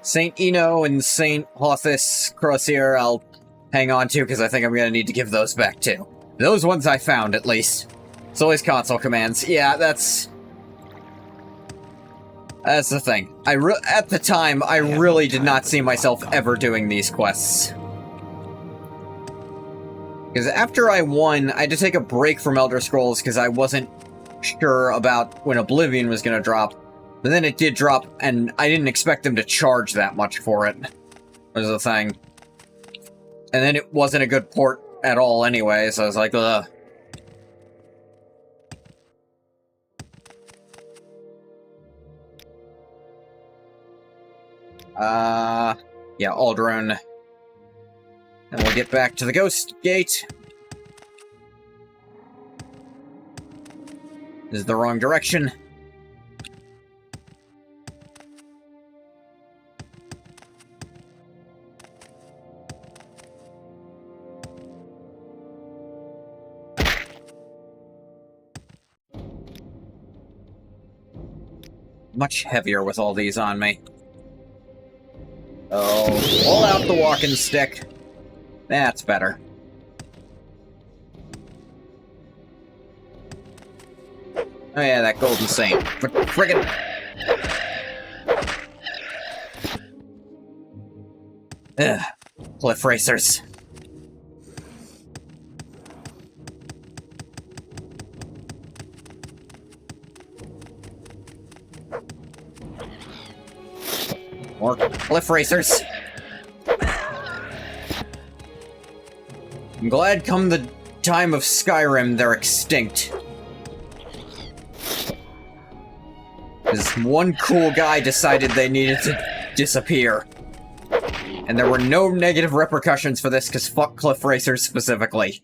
Saint Eno and Saint Hothus Crozier I'll hang on to, because I think I'm gonna need to give those back too. Those ones I found, at least. It's always console commands. Yeah, that's the thing. At the time, I really did not see myself ever doing these quests. Because after I won, I had to take a break from Elder Scrolls because I wasn't sure about when Oblivion was gonna drop. But then it did drop, and I didn't expect them to charge that much for it. Was the thing. And then it wasn't a good port at all anyway, so I was like, ugh. Yeah, Alderaan. And we'll get back to the Ghost Gate. This is the wrong direction. Much heavier with all these on me. Oh, pull out the walking stick. That's better. Oh yeah, that golden saint. Friggin'... Ugh. Cliff racers. More cliff racers. I'm glad come the time of Skyrim, they're extinct. Because one cool guy decided they needed to disappear. And there were no negative repercussions for this, because fuck cliff racers specifically.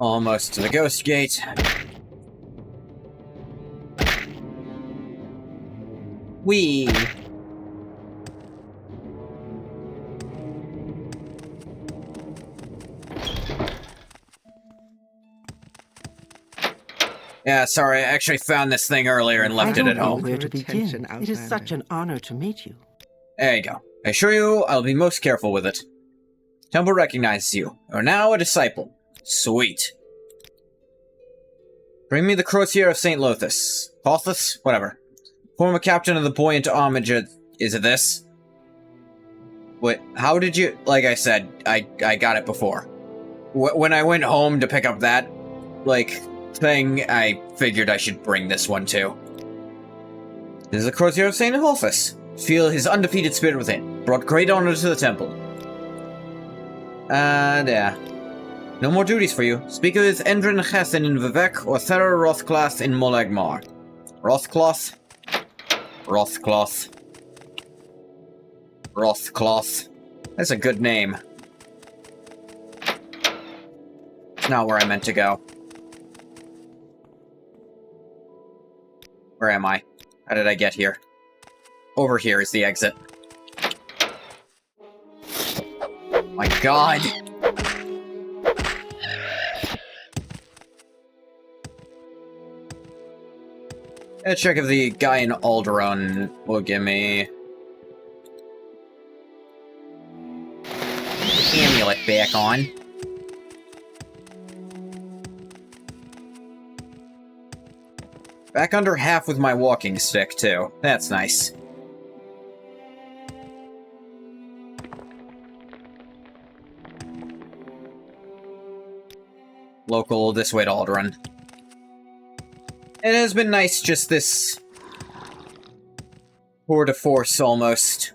Almost to the Ghost Gate. Whee! Yeah, sorry, I actually found this thing earlier and left it at I don't know home. where to begin. It is such an honor to meet you. There you go. I assure you, I'll be most careful with it. Temple recognizes you. You are now a disciple. Sweet. Bring me the Crozier of St. Lothus. Hothus? Whatever. Former captain of the buoyant homage. Is it this? What? How did you... Like I said, I got it before. When I went home to pick up that, thing, I figured I should bring this one too. This is the Crozier of St. Hothus. Feel his undefeated spirit within. Brought great honor to the temple. Yeah. No more duties for you. Speak with Endrin Chessin in Vivek or Thera Rothcloth in Molegmar. Rothcloth? Rothcloth. Rothcloth. That's a good name. It's not where I meant to go. Where am I? How did I get here? Over here is the exit. My god! Let's check if the guy in Alderaan will give me... the amulet back on. Back under half with my walking stick, too. That's nice. Local this way to Alderaan. It has been nice, just this tour de force, almost.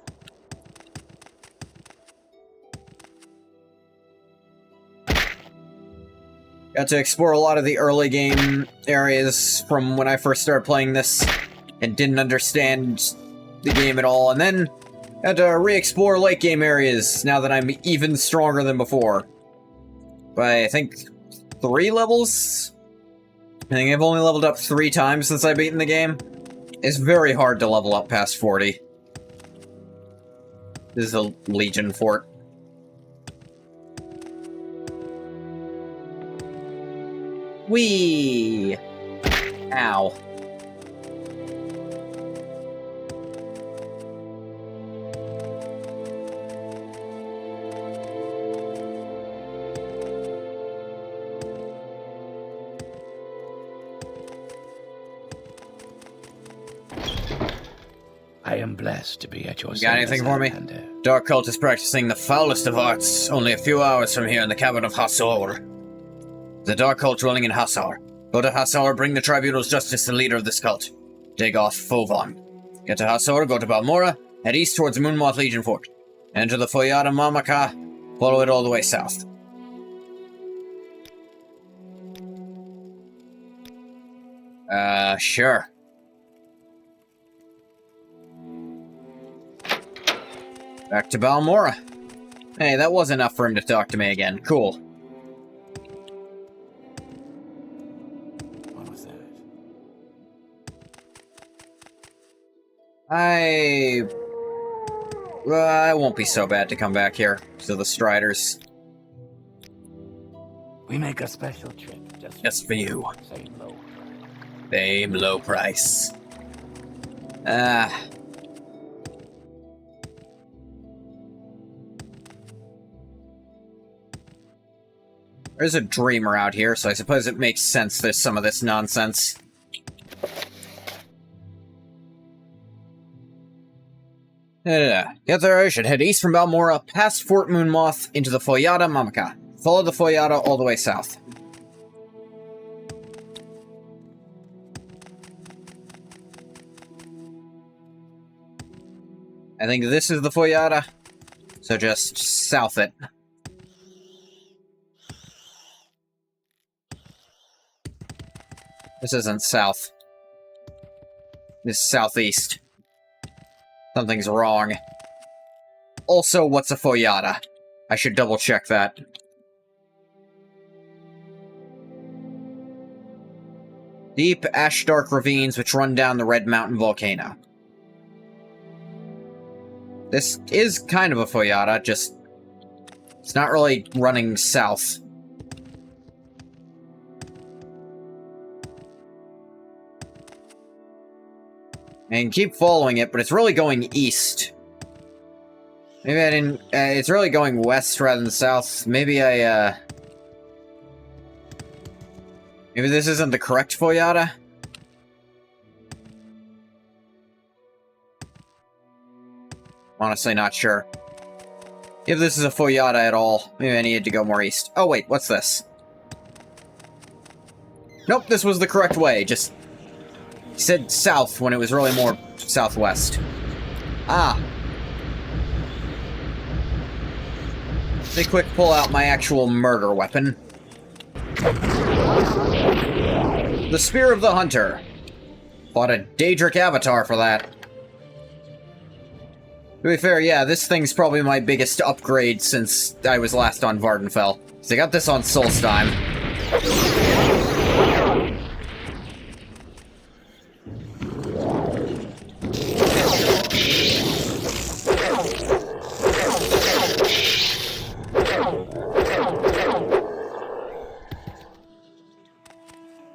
Got to explore a lot of the early game areas from when I first started playing this and didn't understand the game at all, and then had to re-explore late game areas now that I'm even stronger than before. By, I think, 3 levels? I think I've only leveled up 3 times since I've beaten the game. It's very hard to level up past 40. This is a Legion fort. Whee! Ow. I am blessed to be at your Got anything service, for me? Commander. Dark Cult is practicing the foulest of arts, only a few hours from here in the cabin of Hasor. The Dark Cult dwelling in Hasar. Go to Hasar, bring the Tribunal's justice to the leader of this cult, Dagoth Fovan. Get to Hasar, go to Balmora, head east towards Moonmoth Legion Fort. Enter the Foyada Mamaka, follow it all the way south. Sure. Back to Balmora. Hey, that was enough for him to talk to me again. Cool. What was that? I won't be so bad to come back here to the Striders. We make a special trip Just for you. Say low. Same low price. There's a dreamer out here, so I suppose it makes sense there's some of this nonsense. Get there, I should head east from Balmora, past Fort Moonmoth, into the Foyada Mamaka. Follow the Foyada all the way south. I think this is the Foyada, so just south it. This isn't south. This is southeast. Something's wrong. Also, what's a Foyada? I should double check that. Deep, ash-dark ravines which run down the Red Mountain volcano. This is kind of a Foyada, just... it's not really running south. And keep following it, but it's really going east. Maybe I didn't... it's really going west rather than south. Maybe maybe this isn't the correct Foyada? Honestly, not sure. If this is a Foyada at all, maybe I needed to go more east. Oh wait, what's this? Nope, this was the correct way, just... said south when it was really more southwest. Ah. Let me quick pull out my actual murder weapon. The Spear of the Hunter. Bought a Daedric avatar for that. To be fair, yeah, this thing's probably my biggest upgrade since I was last on Vvardenfell. So I got this on Solstheim.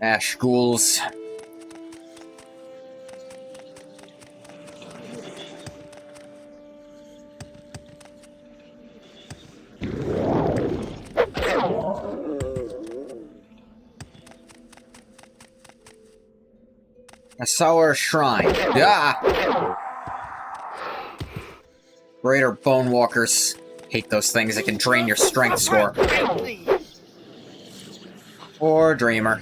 Ash ghouls. A sour shrine. Ah! Greater bone walkers. Hate those things that can drain your strength score. Poor dreamer.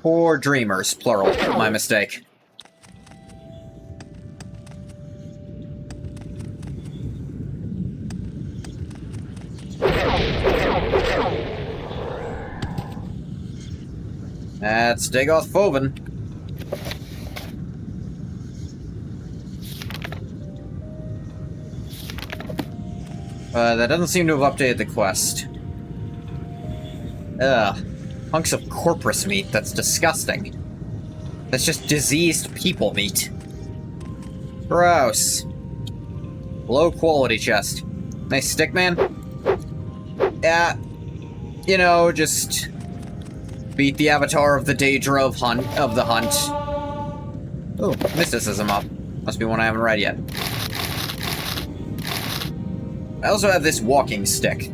Poor dreamers, plural. My mistake. That's Dagoth Foven. That doesn't seem to have updated the quest. Ugh. Hunks of corpus meat, that's disgusting. That's just diseased people meat. Gross. Low quality chest. Nice stick, man? Yeah. You know, just... beat the avatar of the Daedra of the hunt. Oh, mysticism up. Must be one I haven't read yet. I also have this walking stick.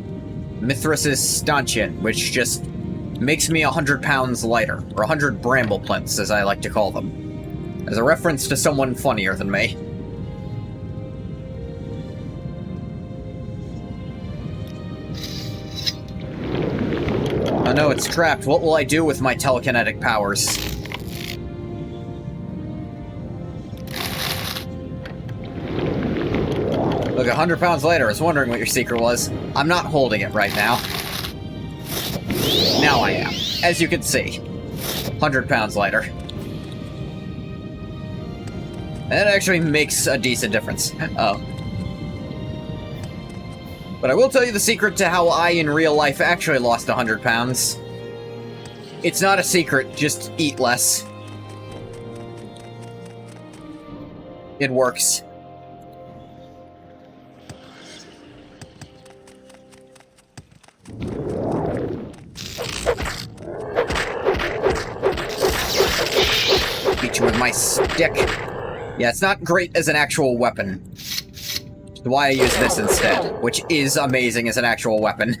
Mithras' stanchion, which just makes me 100 pounds lighter. Or 100 bramble plinths, as I like to call them. As a reference to someone funnier than me. Oh no, it's trapped. What will I do with my telekinetic powers? Look, 100 pounds later, I was wondering what your secret was. I'm not holding it right now. Now I am. As you can see. 100 pounds lighter. That actually makes a decent difference. Oh. But I will tell you the secret to how I, in real life, actually lost 100 pounds. It's not a secret, just eat less. It works. Beat you with my stick. Yeah, it's not great as an actual weapon. Why I use this instead, which is amazing as an actual weapon.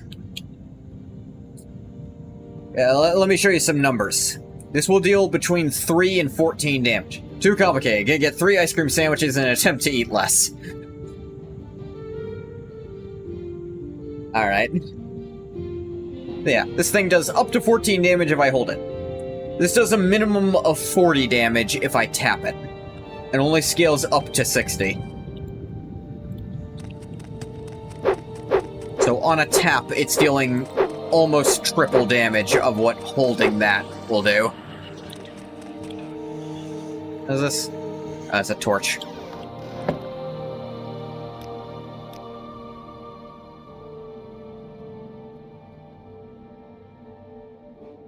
Yeah, let me show you some numbers. This will deal between 3 and 14 damage. Too complicated. Get 3 ice cream sandwiches in an attempt to eat less. Alright. Yeah, this thing does up to 14 damage if I hold it. This does a minimum of 40 damage if I tap it. It only scales up to 60. So on a tap, it's dealing almost triple damage of what holding that will do. What is this? Oh, it's a torch.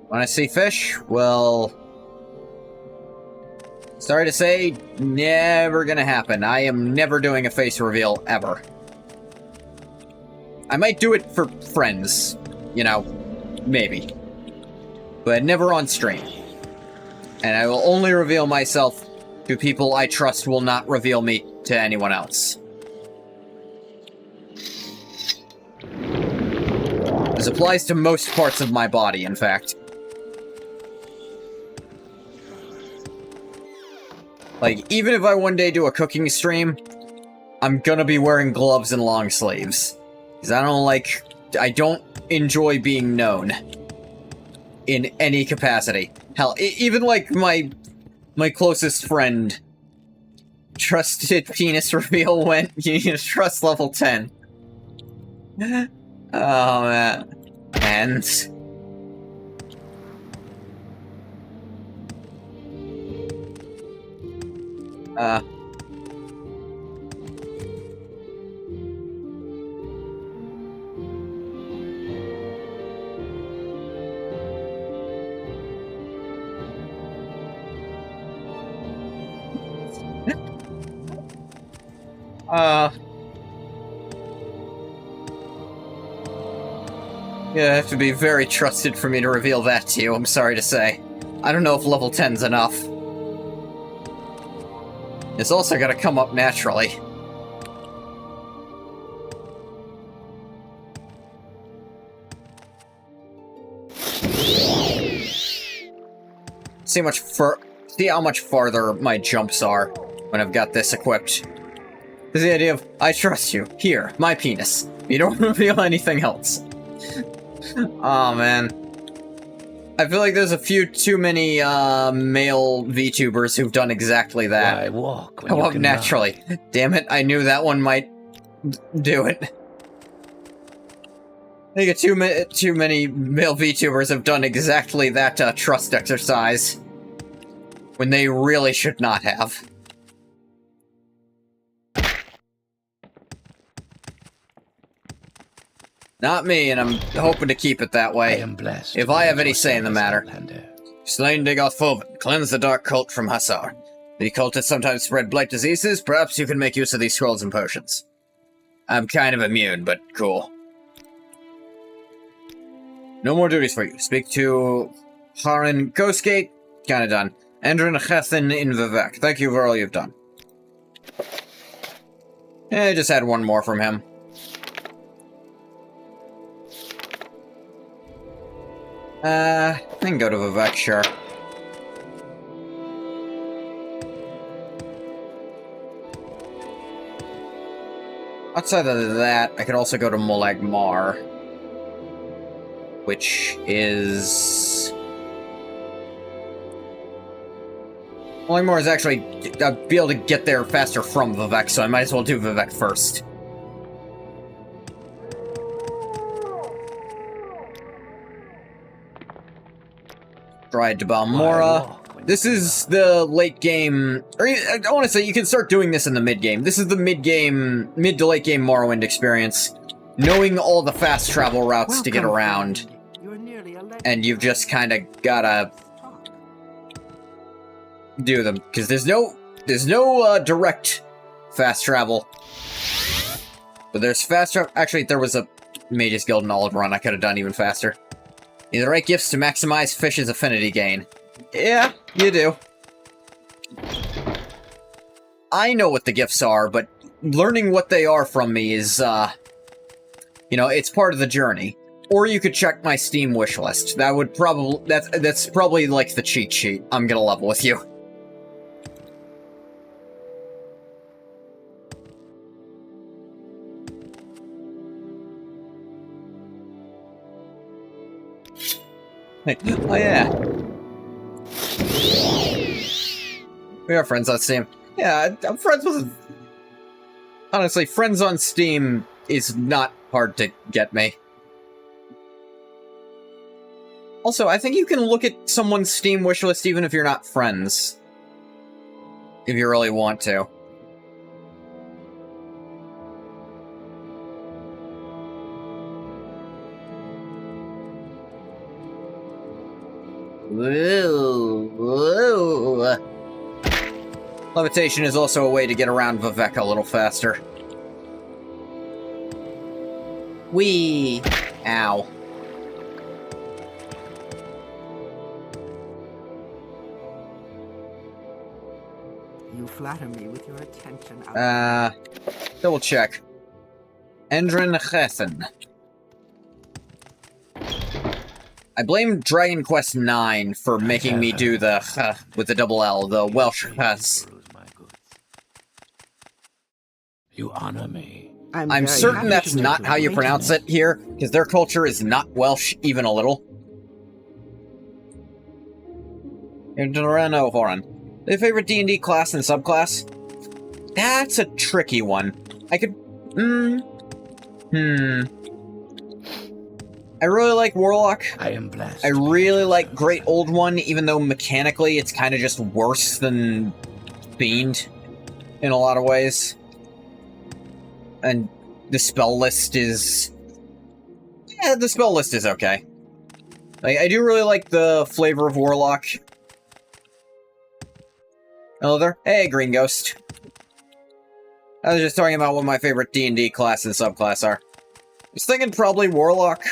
When I see fish, well... sorry to say, never gonna happen. I am never doing a face reveal, ever. I might do it for friends, you know, maybe. But never on stream. And I will only reveal myself to people I trust will not reveal me to anyone else. This applies to most parts of my body, in fact. Like, even if I one day do a cooking stream, I'm gonna be wearing gloves and long sleeves. Because I don't enjoy being known. In any capacity. Hell, even like my closest friend, trusted penis reveal went, you need to trust level 10. Oh man. And... you have to be very trusted for me to reveal that to you, I'm sorry to say. I don't know if level 10's enough. It's also gotta come up naturally. See how much farther my jumps are when I've got this equipped. There's the idea of, I trust you. Here, my penis. You don't reveal anything else. Oh, man. I feel like there's a few too many male VTubers who've done exactly that. Why walk when I you walk can naturally. run? Damn it, I knew that one might do it. I think too many male VTubers have done exactly that trust exercise. When they really should not have. Not me, and I'm hoping to keep it that I way. am blessed. If I have any say in the matter. Outlander. Slain Digoth Fulvin, cleanse the dark cult from Hussar. The cultists sometimes spread blight diseases. Perhaps you can make use of these scrolls and potions. I'm kind of immune, but cool. No more duties for you. Speak to Haran Ghostgate. Kinda done. Endrin Chethin in Vivek. Thank you for all you've done. I just had one more from him. I can go to Vivek, sure. Outside of that, I could also go to Molag Mar, which is... Molag Mar is actually... I'll be able to get there faster from Vivek, so I might as well do Vivek first. Tried to Balmora. This is the late game, or I want to say you can start doing this in the mid game. This is the mid to late game Morrowind experience. Knowing all the fast travel routes to get around. And you've just kind of gotta do them. Because there's no direct fast travel. But there's fast travel. Actually, there was a Mage's Guild and Olive Run I could have done even faster. Need the right gifts to maximize Fish's affinity gain. Yeah, you do. I know what the gifts are, but learning what they are from me is, you know, it's part of the journey. Or you could check my Steam wishlist. That would probably, that's probably like the cheat sheet. I'm gonna level with you. Oh yeah. We are friends on Steam. Yeah, I'm friends with... Honestly, friends on Steam is not hard to get me. Also, I think you can look at someone's Steam wishlist even if you're not friends. If you really want to. Whoa. Levitation is also a way to get around Vivek a little faster. Whee! Ow. You flatter me with your attention. Double check. Endrin Chethin. I blame Dragon Quest IX for making me do the with the double L, the Welsh Hess. You honor me. I'm certain that's not how you pronounce it here, because their culture is not Welsh even a little. Dorano Horan. Their favorite D&D class and subclass? That's a tricky one. I could... I really like Warlock. I am blessed. I really like Great Old One, even though mechanically it's kind of just worse than Fiend in a lot of ways. And the spell list is... Yeah, the spell list is okay. I do really like the flavor of Warlock. Hello there. Hey, Green Ghost. I was just talking about what my favorite D&D class and subclass are. I was thinking probably Warlock.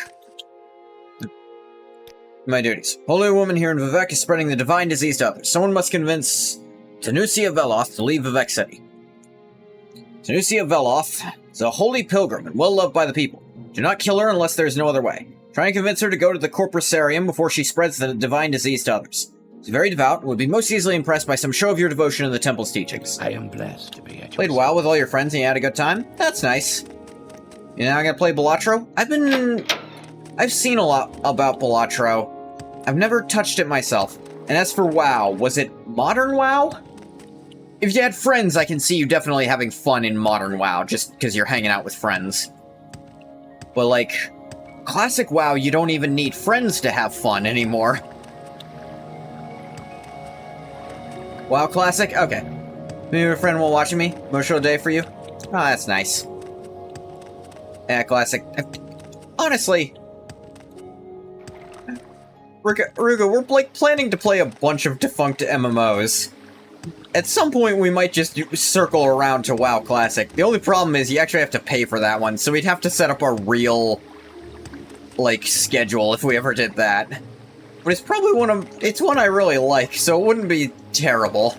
My duties. Holy woman here in Vivek is spreading the divine disease to others. Someone must convince Tanusia Veloth to leave Vivek City. Tanusia Veloth is a holy pilgrim and well-loved by the people. Do not kill her unless there is no other way. Try and convince her to go to the Corpusarium before she spreads the divine disease to others. He's very devout and would be most easily impressed by some show of your devotion to the temple's teachings. I am blessed to be at your Played WoW with all your friends and you had a good time? That's nice. You now gonna play Balatro? I've seen a lot about Balatro. I've never touched it myself. And as for WoW, was it modern WoW? If you had friends, I can see you definitely having fun in modern WoW, just because you're hanging out with friends. But like, classic WoW, you don't even need friends to have fun anymore. WoW Classic? Okay. Maybe your friend while watching me? Emotional day for you? Oh, that's nice. Yeah, Classic. Honestly... Ruga, we're like planning to play a bunch of defunct MMOs. At some point, we might just circle around to WoW Classic. The only problem is you actually have to pay for that one, so we'd have to set up a real, like, schedule if we ever did that. But it's probably it's one I really like, so it wouldn't be terrible.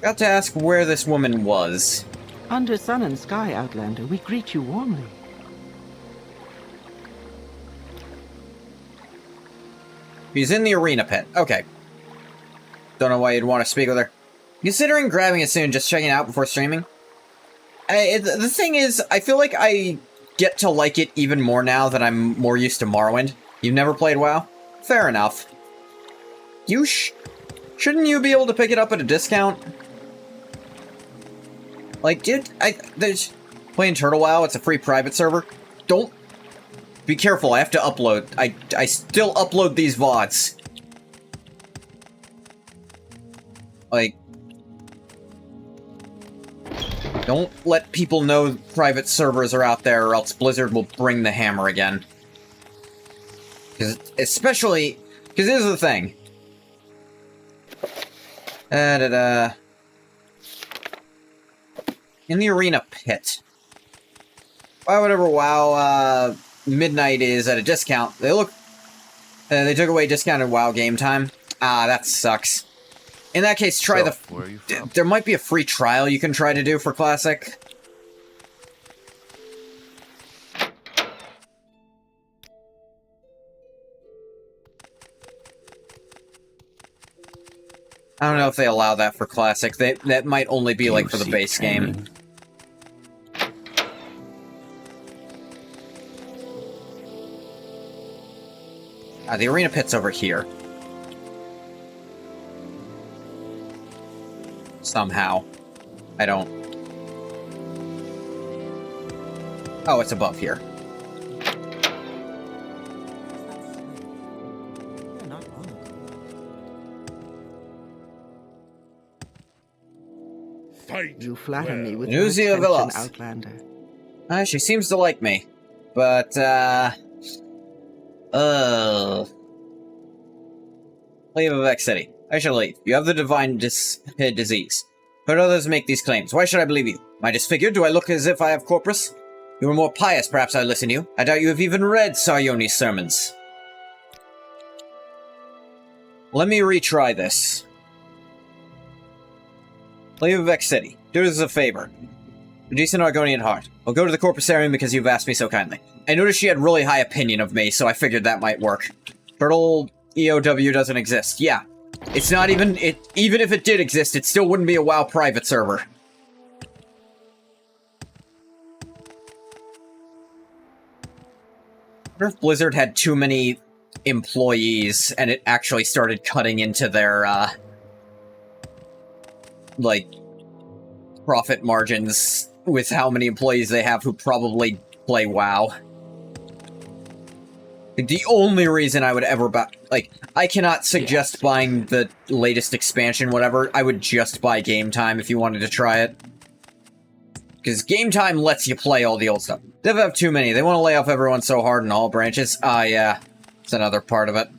Got to ask where this woman was. Under sun and sky, Outlander, we greet you warmly. She's in the arena pit. Okay. Don't know why you'd want to speak with her. Considering grabbing it soon, just checking it out before streaming? The thing is, I feel like I get to like it even more now that I'm more used to Morrowind. You've never played WoW? Fair enough. Shouldn't you be able to pick it up at a discount? Like, there's playing Turtle WoW, it's a free private server. Don't be careful, I have to upload. I still upload these VODs. Like, don't let people know private servers are out there or else Blizzard will bring the hammer again. Especially, because here's the thing. In the arena pit. Whatever WoW Midnight is at a discount. They took away discounted WoW game time. Ah, that sucks. In that case, try where are you from? There might be a free trial you can try to do for Classic. I don't know if they allow that for Classic. That might only be like for the base game. The arena pit's over here. Somehow. I don't... Oh, it's above here. Fight. You flatter me with your Nuzia attention, Villas. Outlander. She seems to like me. But, Leave of X City. I shall leave. You have the divine disease. Heard others make these claims. Why should I believe you? Am I disfigured? Do I look as if I have corpus? You were more pious, perhaps I listen to you. I doubt you have even read Saryoni's sermons. Let me retry this. Leave of X City. Do us a favor. A decent Argonian heart. I'll go to the Corpusarium because you've asked me so kindly. I noticed she had really high opinion of me, so I figured that might work. Turtle EOW doesn't exist. Yeah. It's not even... Even if it did exist, it still wouldn't be a WoW private server. I wonder if Blizzard had too many employees, and it actually started cutting into their, like, profit margins with how many employees they have who probably play WoW. The only reason I would ever buy... Like, I cannot suggest buying the latest expansion, whatever. I would just buy Game Time if you wanted to try it. Because Game Time lets you play all the old stuff. They have too many. They want to lay off everyone so hard in all branches. Ah, yeah. It's another part of it.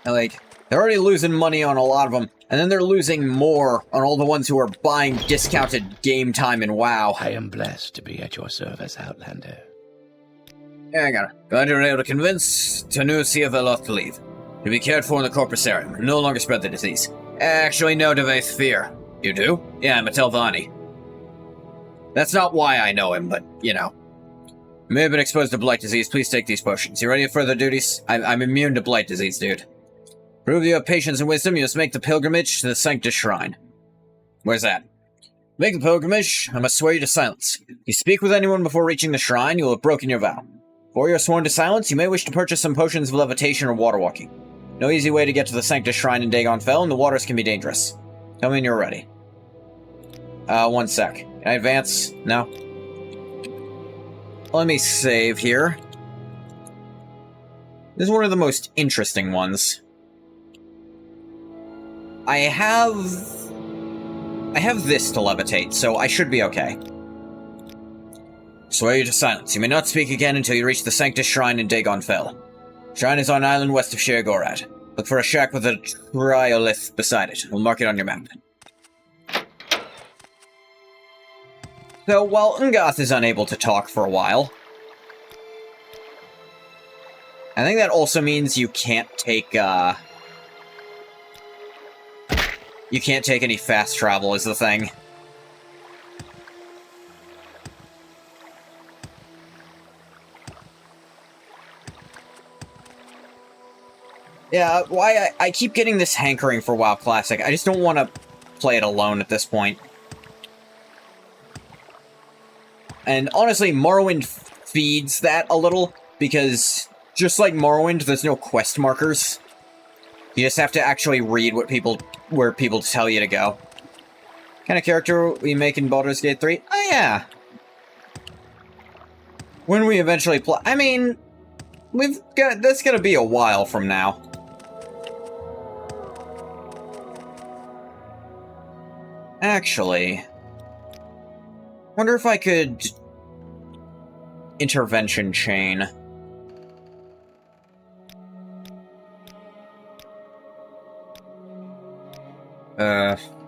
Like, they're already losing money on a lot of them, and then they're losing more on all the ones who are buying discounted game time in WoW. I am blessed to be at your service, Outlander. Yeah, I got it. Glad you were able to convince Nuzia Villas to leave. To be cared for in the Corpusarium, and no longer spread the disease. Actually, no, Devaith, fear. You do? Yeah, I'm a Telvanni. That's not why I know him, but, you know. You may have been exposed to blight disease. Please take these potions. You ready for further duties? I'm immune to blight disease, dude. Prove you have patience and wisdom, you must make the pilgrimage to the Sanctus Shrine. Where's that? Make the pilgrimage, I must swear you to silence. If you speak with anyone before reaching the shrine, you will have broken your vow. Before you are sworn to silence, you may wish to purchase some potions of levitation or water walking. No easy way to get to the Sanctus Shrine in Vvardenfell, and the waters can be dangerous. Tell me when you're ready. 1 sec. Can I advance? No? Let me save here. This is one of the most interesting ones. I have this to levitate, so I should be okay. Swear you to silence. You may not speak again until you reach the Sanctus Shrine in Vvardenfell. Shrine is on an island west of Shir Gorad. Look for a shack with a triolith beside it. We'll mark it on your map. So, while Ungath is unable to talk for a while, I think that also means you can't take, you can't take any fast travel is the thing. Yeah, why I keep getting this hankering for WoW Classic. I just don't want to play it alone at this point. And honestly, Morrowind feeds that a little, because just like Morrowind, there's no quest markers. You just have to actually read where people tell you to go. What kind of character we make in Baldur's Gate 3? Oh yeah! When we eventually play... I mean, that's gonna be a while from now. Actually, wonder if I could intervention chain.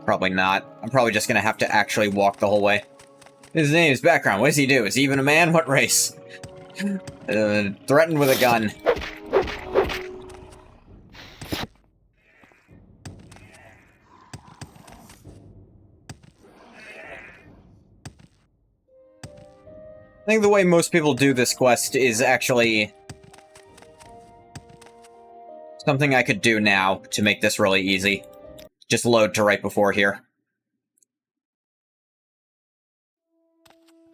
Probably not. I'm probably just gonna have to actually walk the whole way. His name, his background, what does he do? Is he even a man? What race? Threatened with a gun. I think the way most people do this quest is actually something I could do now to make this really easy. Just load to right before here.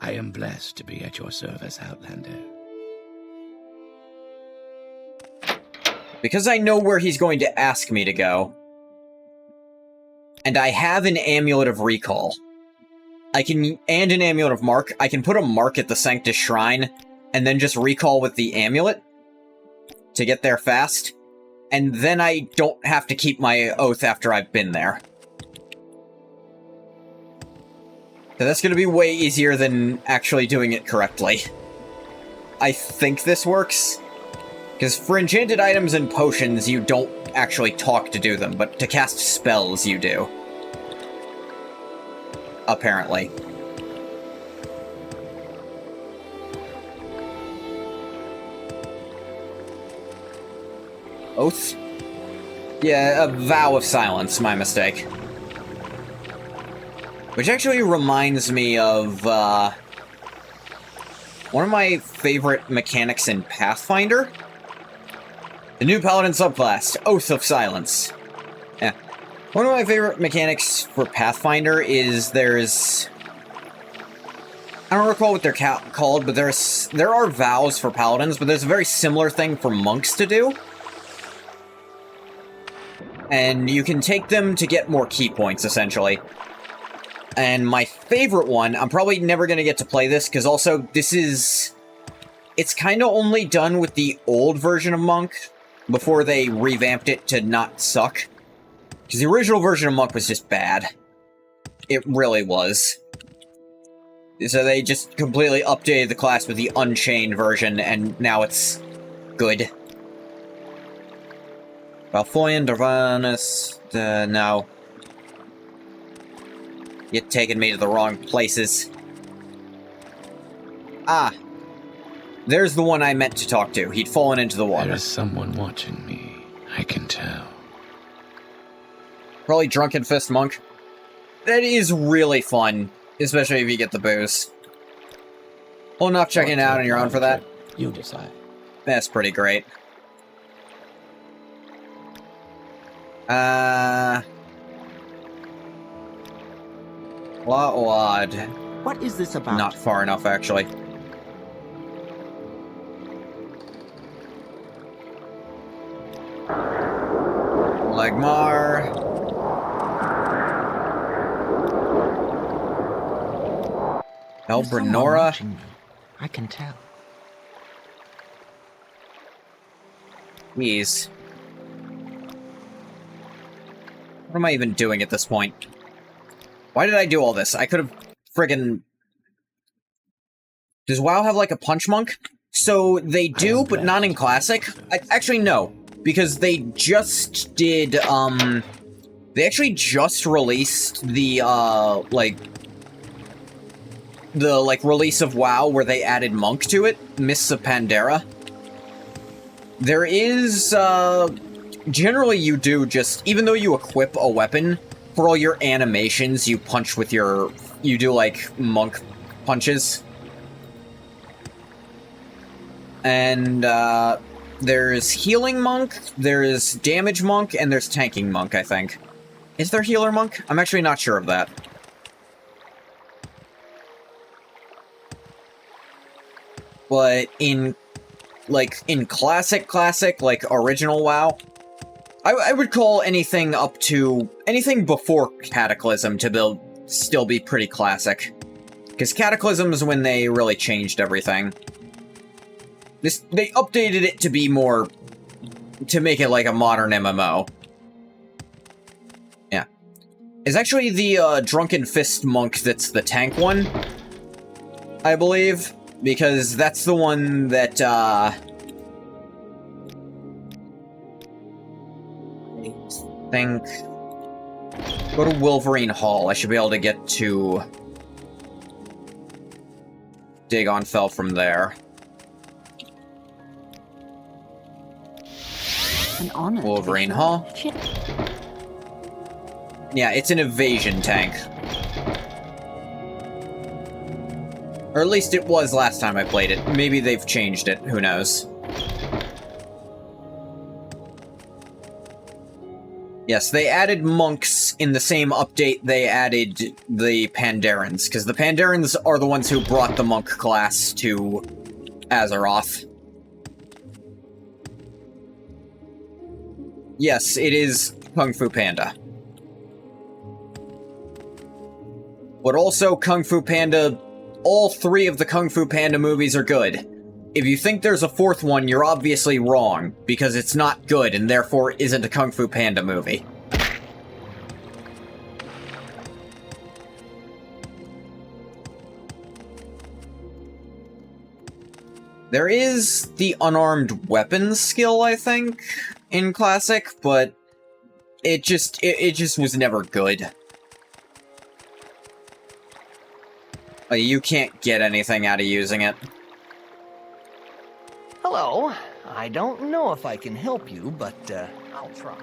I am blessed to be at your service, Outlander. Because I know where he's going to ask me to go, and I have an Amulet of Recall, and an Amulet of Mark, I can put a mark at the Sanctus Shrine, and then just recall with the Amulet to get there fast, and then I don't have to keep my oath after I've been there. So that's going to be way easier than actually doing it correctly. I think this works. Because for enchanted items and potions, you don't actually talk to do them, but to cast spells, you do. Apparently. Oath? Yeah, a vow of silence, my mistake. Which actually reminds me of, one of my favorite mechanics in Pathfinder. The new Paladin subclass, Oath of Silence. Yeah. One of my favorite mechanics for Pathfinder is there's... I don't recall what they're called, but there are vows for Paladins, but there's a very similar thing for monks to do. And you can take them to get more key points, essentially. And my favorite one, I'm probably never going to get to play this, because also, it's kind of only done with the old version of Monk, before they revamped it to not suck. Because the original version of Monk was just bad. It really was. So they just completely updated the class with the Unchained version, and now it's good. Valfoyan, Darvanus, no. You're taking me to the wrong places. Ah. There's the one I meant to talk to. He'd fallen into the water. There is someone watching me. I can tell. Probably Drunken Fist Monk. That is really fun, especially if you get the booze. Well, enough checking it out on your own for that. You decide. That's pretty great. Wad. What is this about? Not far enough, actually. Legmar. There's someone Elbranora. watching me. I can tell. Jeez. What am I even doing at this point? Why did I do all this? I could have friggin... Does WoW have, like, a punch monk? So, they do, but not in Classic. Actually, no. Because they just did, They actually just released the, release of WoW where they added monk to it. Mists of Pandera. There is, generally you do just... Even though you equip a weapon, for all your animations, you punch with your... You do, like, monk punches. And, there's Healing Monk, there's Damage Monk, and there's Tanking Monk, I think. Is there Healer Monk? I'm actually not sure of that. But in Classic, like, original WoW, I would call anything up to... Anything before Cataclysm to still be pretty classic. Because Cataclysm is when they really changed everything. They updated it to be more... to make it like a modern MMO. Yeah. It's actually the Drunken Fist Monk that's the tank one, I believe. Because that's the one that, I think... Go to Wolverine Hall. I should be able to get to... Vvardenfell from there. An honor. Wolverine Hall. Yeah, it's an evasion tank. Or at least it was last time I played it. Maybe they've changed it. Who knows? Yes, they added monks in the same update they added the Pandarans, because the Pandarans are the ones who brought the monk class to Azeroth. Yes, it is Kung Fu Panda. But also, Kung Fu Panda, all three of the Kung Fu Panda movies are good. If you think there's a fourth one, you're obviously wrong, because it's not good and therefore isn't a Kung Fu Panda movie. There is the unarmed weapons skill, I think, in Classic, but it just was never good. You can't get anything out of using it. Hello. I don't know if I can help you, but I'll try.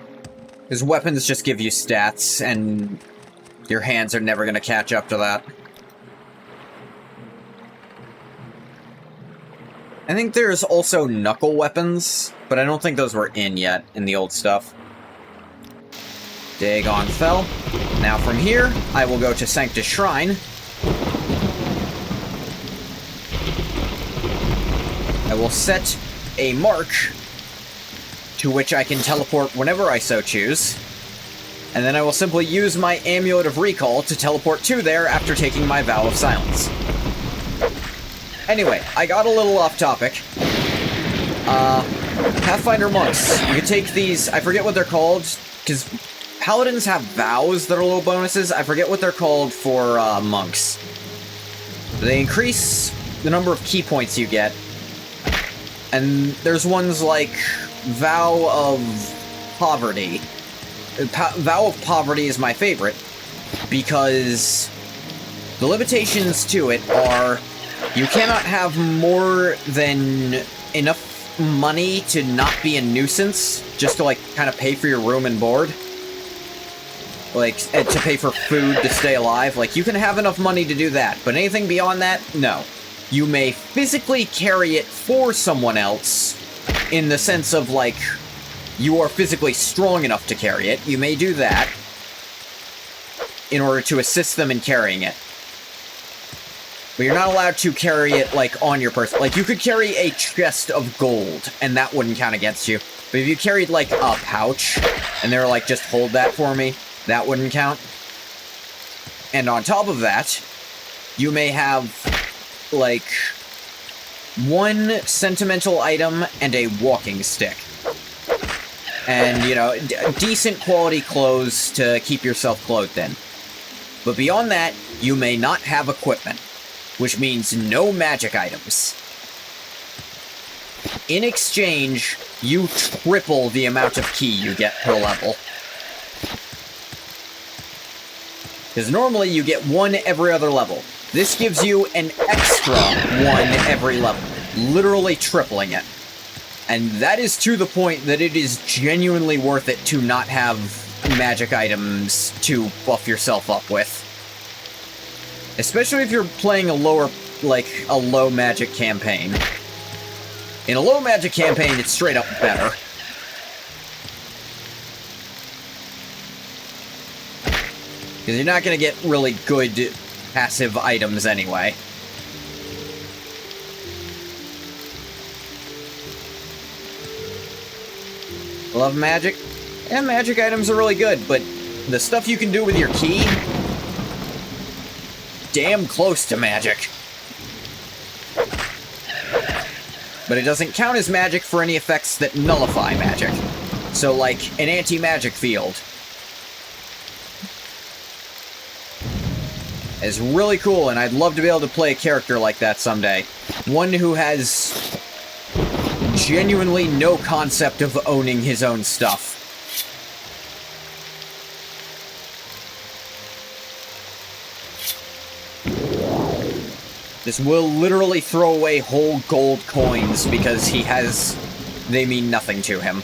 Because weapons just give you stats, and your hands are never going to catch up to that. I think there's also knuckle weapons, but I don't think those were in yet in the old stuff. Vvardenfell. Now from here, I will go to Sanctus Shrine. I will set a mark to which I can teleport whenever I so choose. And then I will simply use my Amulet of Recall to teleport to there after taking my Vow of Silence. Anyway, I got a little off topic. Pathfinder monks. You can take these, I forget what they're called, because paladins have vows that are little bonuses. I forget what they're called for monks. They increase the number of key points you get. And there's ones like Vow of Poverty. Vow of Poverty is my favorite, because the limitations to it are you cannot have more than enough money to not be a nuisance, just to, like, kind of pay for your room and board. Like, to pay for food to stay alive. Like, you can have enough money to do that, but anything beyond that, no. You may physically carry it for someone else, in the sense of, like, you are physically strong enough to carry it. You may do that in order to assist them in carrying it. But you're not allowed to carry it, like, on your person. Like, you could carry a chest of gold, and that wouldn't count against you. But if you carried, like, a pouch, and they were like, just hold that for me, that wouldn't count. And on top of that, you may have, like, one sentimental item and a walking stick. And, you know, decent quality clothes to keep yourself clothed in. But beyond that, you may not have equipment, which means no magic items. In exchange, you triple the amount of ki you get per level. Because normally you get one every other level. This gives you an extra one every level, literally tripling it. And that is to the point that it is genuinely worth it to not have magic items to buff yourself up with. Especially if you're playing a lower, like, a low magic campaign. In a low magic campaign, it's straight up better. Because you're not going to get really good passive items anyway. Love magic? Yeah, magic items are really good, but the stuff you can do with your ki, damn close to magic. But it doesn't count as magic for any effects that nullify magic. So, like, an anti-magic field is really cool, and I'd love to be able to play a character like that someday. One who has genuinely no concept of owning his own stuff. This will literally throw away whole gold coins because they mean nothing to him.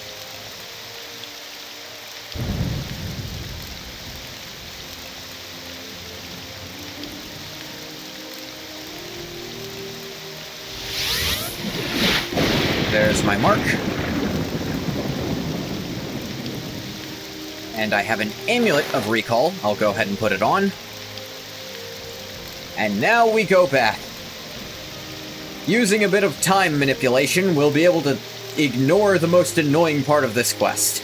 There's my mark. And I have an amulet of recall. I'll go ahead and put it on. And now we go back. Using a bit of time manipulation, we'll be able to ignore the most annoying part of this quest.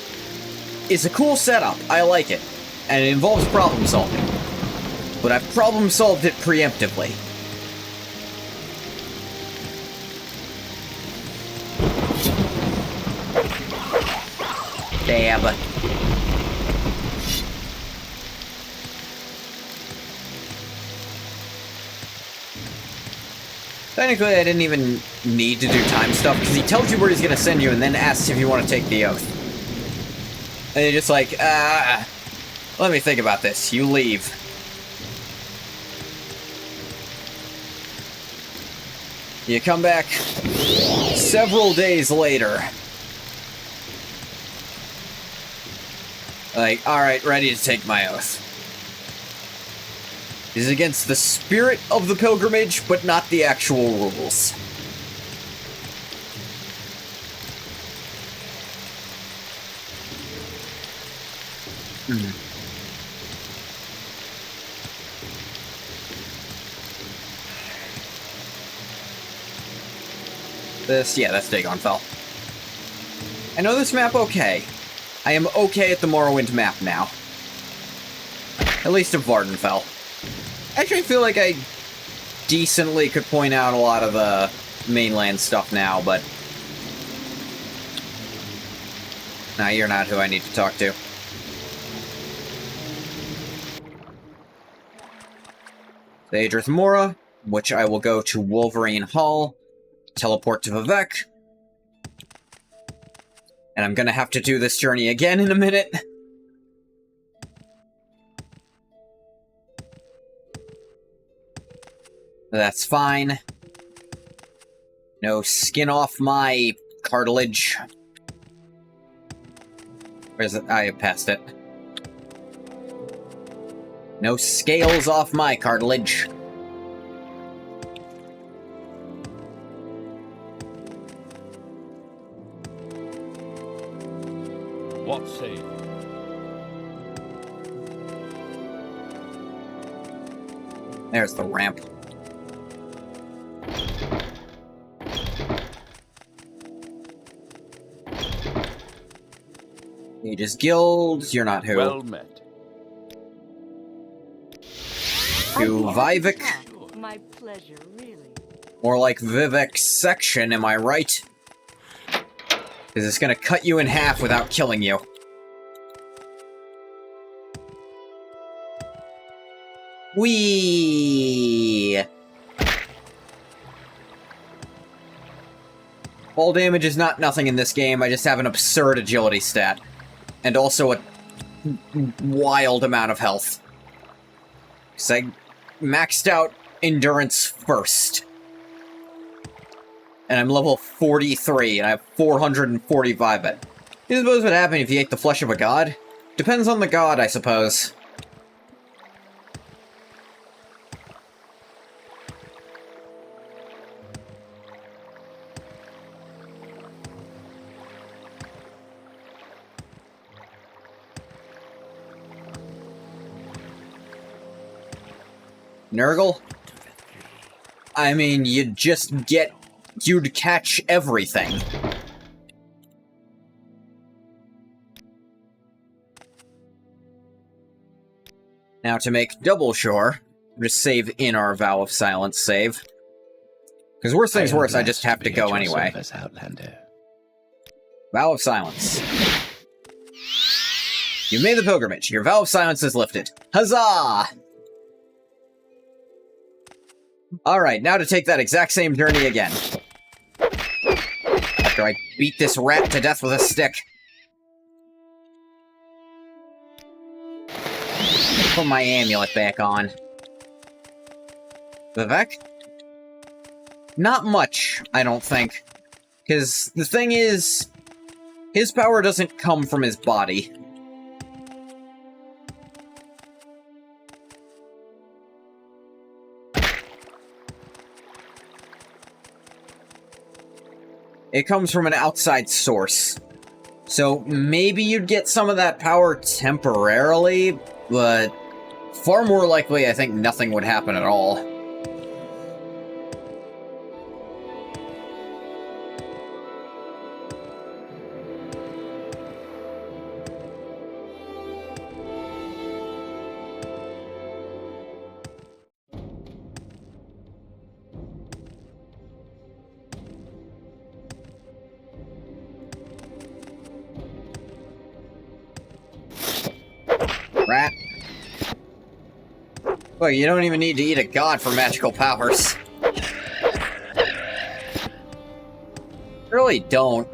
It's a cool setup, I like it, and it involves problem solving. But I've problem solved it preemptively. Dab. Technically, I didn't even need to do time stuff, because he tells you where he's going to send you and then asks if you want to take the oath. And you're just like, let me think about this. You leave. You come back several days later. Like, alright, ready to take my oath. It is against the spirit of the pilgrimage, but not the actual rules. That's Vvardenfell. I know this map okay. I am okay at the Morrowind map now. At least of Vvardenfell. Actually, I feel like I decently could point out a lot of the mainland stuff now, but... Nah, you're not who I need to talk to. Aedrith Mora, which I will go to Wolverine Hall, teleport to Vivek, and I'm gonna have to do this journey again in a minute. That's fine. No skin off my cartilage. Where's it? I passed it. No scales off my cartilage. What say you? There's the ramp. Aegis Guild, you're not who? Well met. You Vivek? My pleasure, really. More like Vivek section, am I right? Because it's gonna cut you in half without killing you. Whee! Fall damage is not nothing in this game, I just have an absurd agility stat. And also a wild amount of health. Because I maxed out endurance first. And I'm level 43, and I have 445 it. You suppose what would happen if you ate the flesh of a god? Depends on the god, I suppose. Nurgle? I mean, you'd catch everything. Now to make double sure, just save in our Vow of Silence save. Because worst things worse, I just have to go anyway. Vow of Silence. You made the pilgrimage. Your Vow of Silence is lifted. Huzzah! Alright, now to take that exact same journey again. After I beat this rat to death with a stick. Put my amulet back on. Vivek? Not much, I don't think. Because the thing is, his power doesn't come from his body. It comes from an outside source. So maybe you'd get some of that power temporarily, but far more likely I think nothing would happen at all. Rat. Look, you don't even need to eat a god for magical powers. Really don't.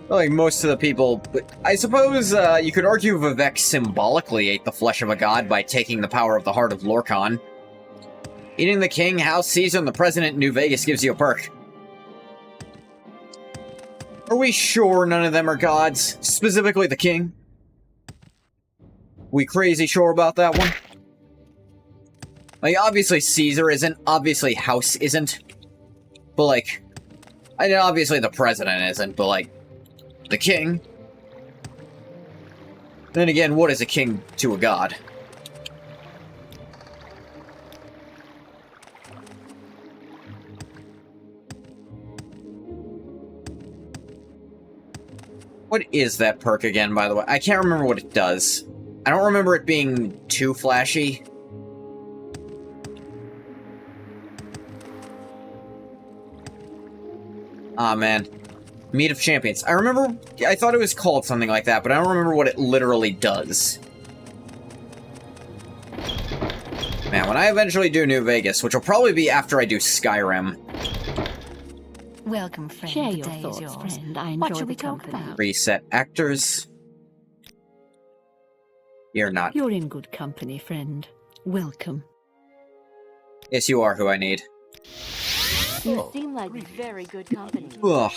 Like most of the people, but I suppose you could argue Vivek symbolically ate the flesh of a god by taking the power of the heart of Lorkhan. Eating the king, House Caesar, and the president in New Vegas gives you a perk. Are we sure none of them are gods? Specifically the king? We crazy sure about that one? Like, obviously Caesar isn't, obviously House isn't. But like, I mean, obviously the president isn't, but like, the king? Then again, what is a king to a god? What is that perk again, by the way? I can't remember what it does. I don't remember it being too flashy. Ah, man. Meat of Champions. I remember... I thought it was called something like that, but I don't remember what it literally does. Man, when I eventually do New Vegas, which will probably be after I do Skyrim... Welcome, friend. Share The your day is thoughts, yours. friend. I What enjoy shall the we talk company. about? Reset actors. You're not. You're in good company, friend. Welcome. Yes, you are who I need. You seem like very good company. Ugh.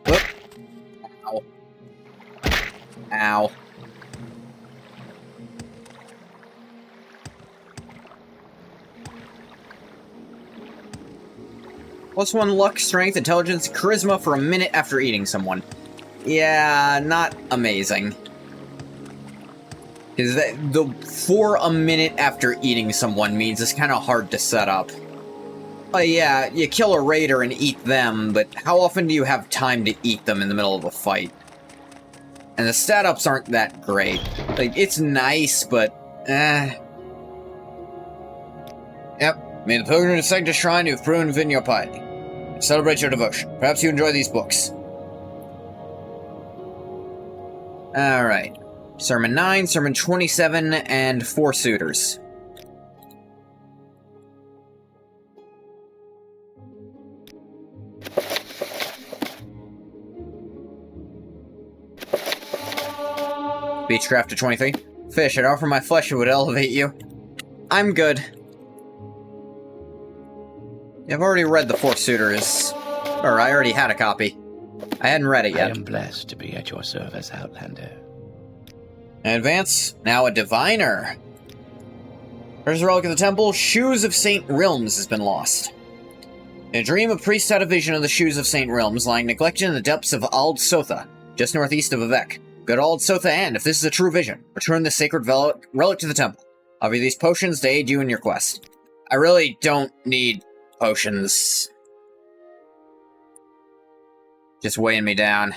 Whoop. Ow. Ow. +1 luck, strength, intelligence, charisma for a minute after eating someone. Yeah, not amazing. Because for a minute after eating someone means it's kind of hard to set up. Yeah, you kill a raider and eat them, but how often do you have time to eat them in the middle of a fight? And the stat ups aren't that great. Like, it's nice, but Yep. May the pilgrim ascend to shrine you have proven within your piety. Celebrate your devotion. Perhaps you enjoy these books. Alright. Sermon 9, Sermon 27, and 4 suitors. Beechcraft to 23. Fish, I'd offer my flesh, it would elevate you. I'm good. I've already read the 4 suitors. Or, I already had a copy. I hadn't read it yet. I am blessed to be at your service, Outlander. Advance. Now a diviner. There's a relic of the temple. Shoes of St. Realms has been lost. In a dream, a priest had a vision of the Shoes of St. Realms lying neglected in the depths of Ald Sotha, just northeast of Vivek. Go to Ald Sotha and, if this is a true vision, return the sacred relic to the temple. I'll give you these potions to aid you in your quest. I really don't need potions. Just weighing me down.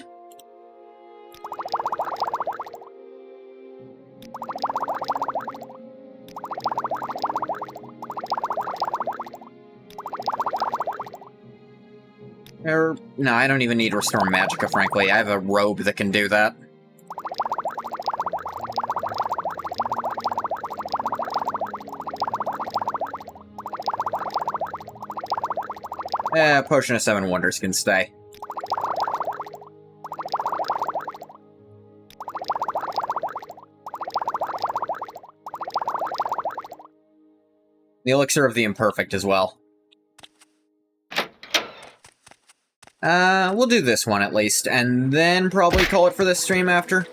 No, I don't even need Restore Magicka, frankly. I have a robe that can do that. Potion of 7 Wonders can stay. The Elixir of the Imperfect as well. We'll do this one at least, and then probably call it for this stream after.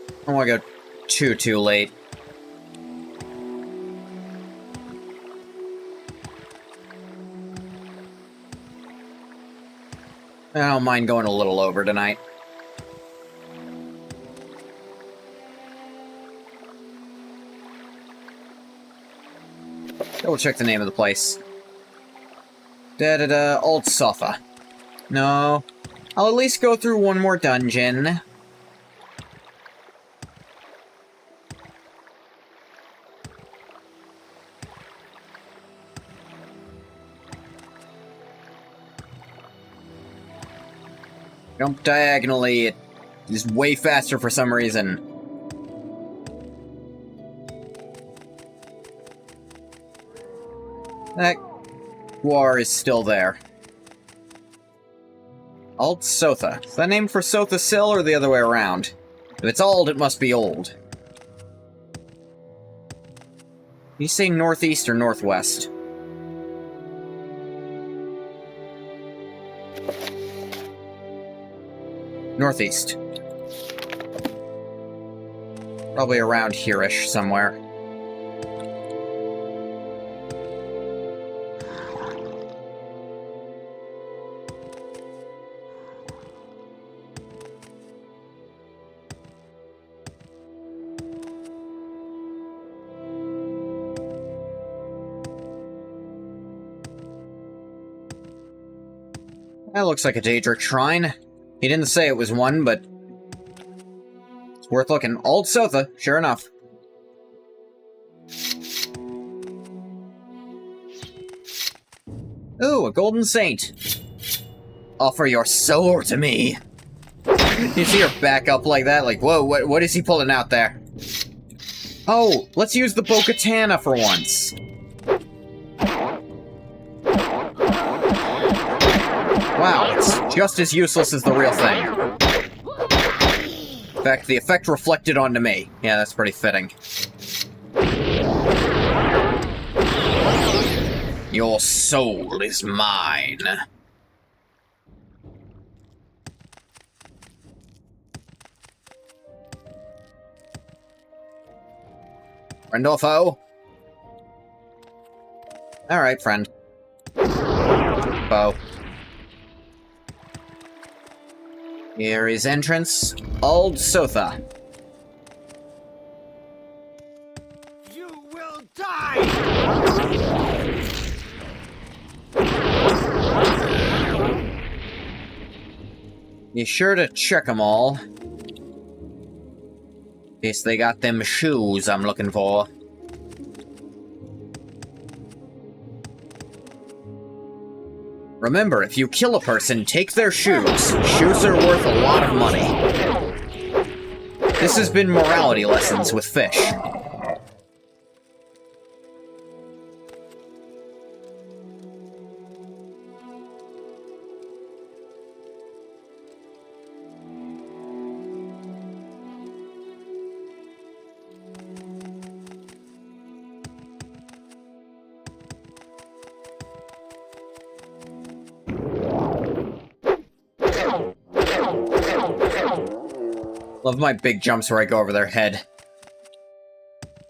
I don't want to go too late. I don't mind going a little over tonight. Double check the name of the place. Ald Sotha. No. I'll at least go through one more dungeon. Jump diagonally, it is way faster for some reason. That Guar is still there. Ald Sotha. Is that named for Sotha Sil or the other way around? If it's Ald, it must be old. You say northeast or northwest? Northeast. Probably around here-ish somewhere. That looks like a Daedric shrine. He didn't say it was one, but it's worth looking. Ald Sotha, sure enough. Ooh, a golden saint. Offer your soul to me. You see her back up like that? Like, whoa, what is he pulling out there? Oh, let's use the Bo-Katan for once. Wow, it's just as useless as the real thing. In fact, the effect reflected onto me. Yeah, that's pretty fitting. Your soul is mine. Friend or foe? Alright, friend. Foe. Here is entrance. Old Sotha. You will die! Be sure to check them all. In case they got them shoes I'm looking for. Remember, if you kill a person, take their shoes. Shoes are worth a lot of money. This has been morality lessons with fish. Love my big jumps where I go over their head.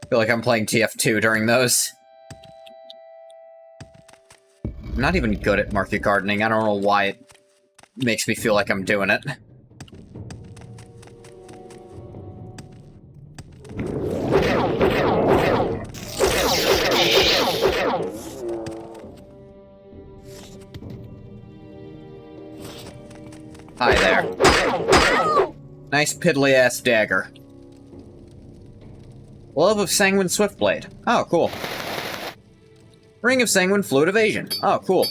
Feel like I'm playing TF2 during those. I'm not even good at market gardening. I don't know why it makes me feel like I'm doing it. Hi there. Nice piddly-ass dagger. Glove of Sanguine Swiftblade. Oh, cool. Ring of Sanguine Fluid Evasion. Oh, cool.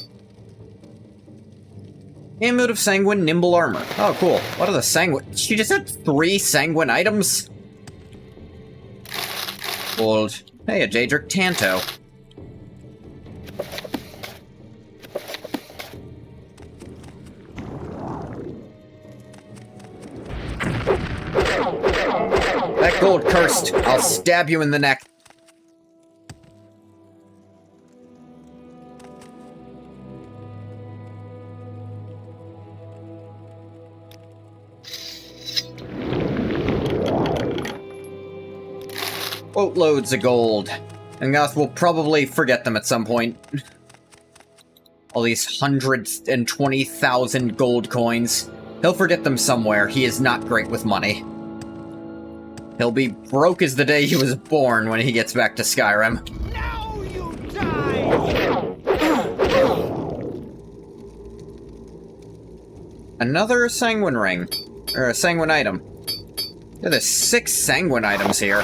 Amulet of Sanguine Nimble Armor. Oh, cool. What are the Sanguine... She just had 3 Sanguine items? Gold. Hey, a Daedric Tanto. That gold cursed. I'll stab you in the neck. Boatloads of gold. And Goth will probably forget them at some point. All these 120,000 gold coins. He'll forget them somewhere. He is not great with money. He'll be broke as the day he was born when he gets back to Skyrim. Now you die! Another Sanguine ring. Or a Sanguine item. Yeah, there's 6 Sanguine items here.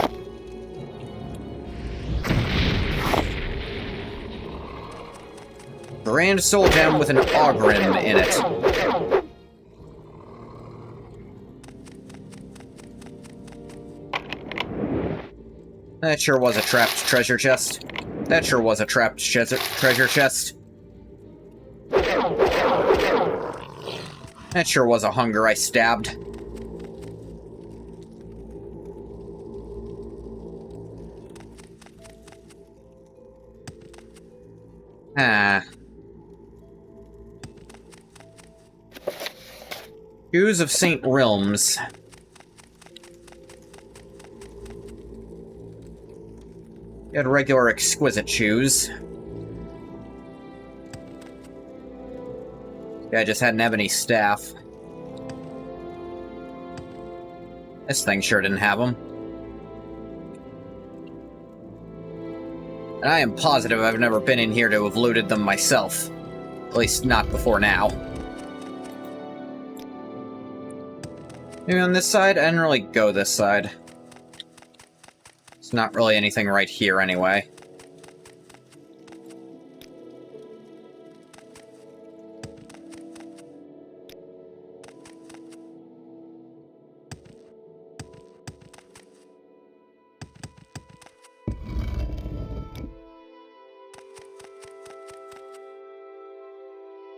Grand Soul Gem with an Ogrim in it. That sure was a trapped treasure chest. That sure was a trapped treasure chest. That sure was a hunger I stabbed. Ah. Shoes of St. Realms. Got regular exquisite shoes. Yeah, I just had an ebony staff. This thing sure didn't have them. And I am positive I've never been in here to have looted them myself. At least not before now. Maybe on this side? I didn't really go this side. There's not really anything right here anyway.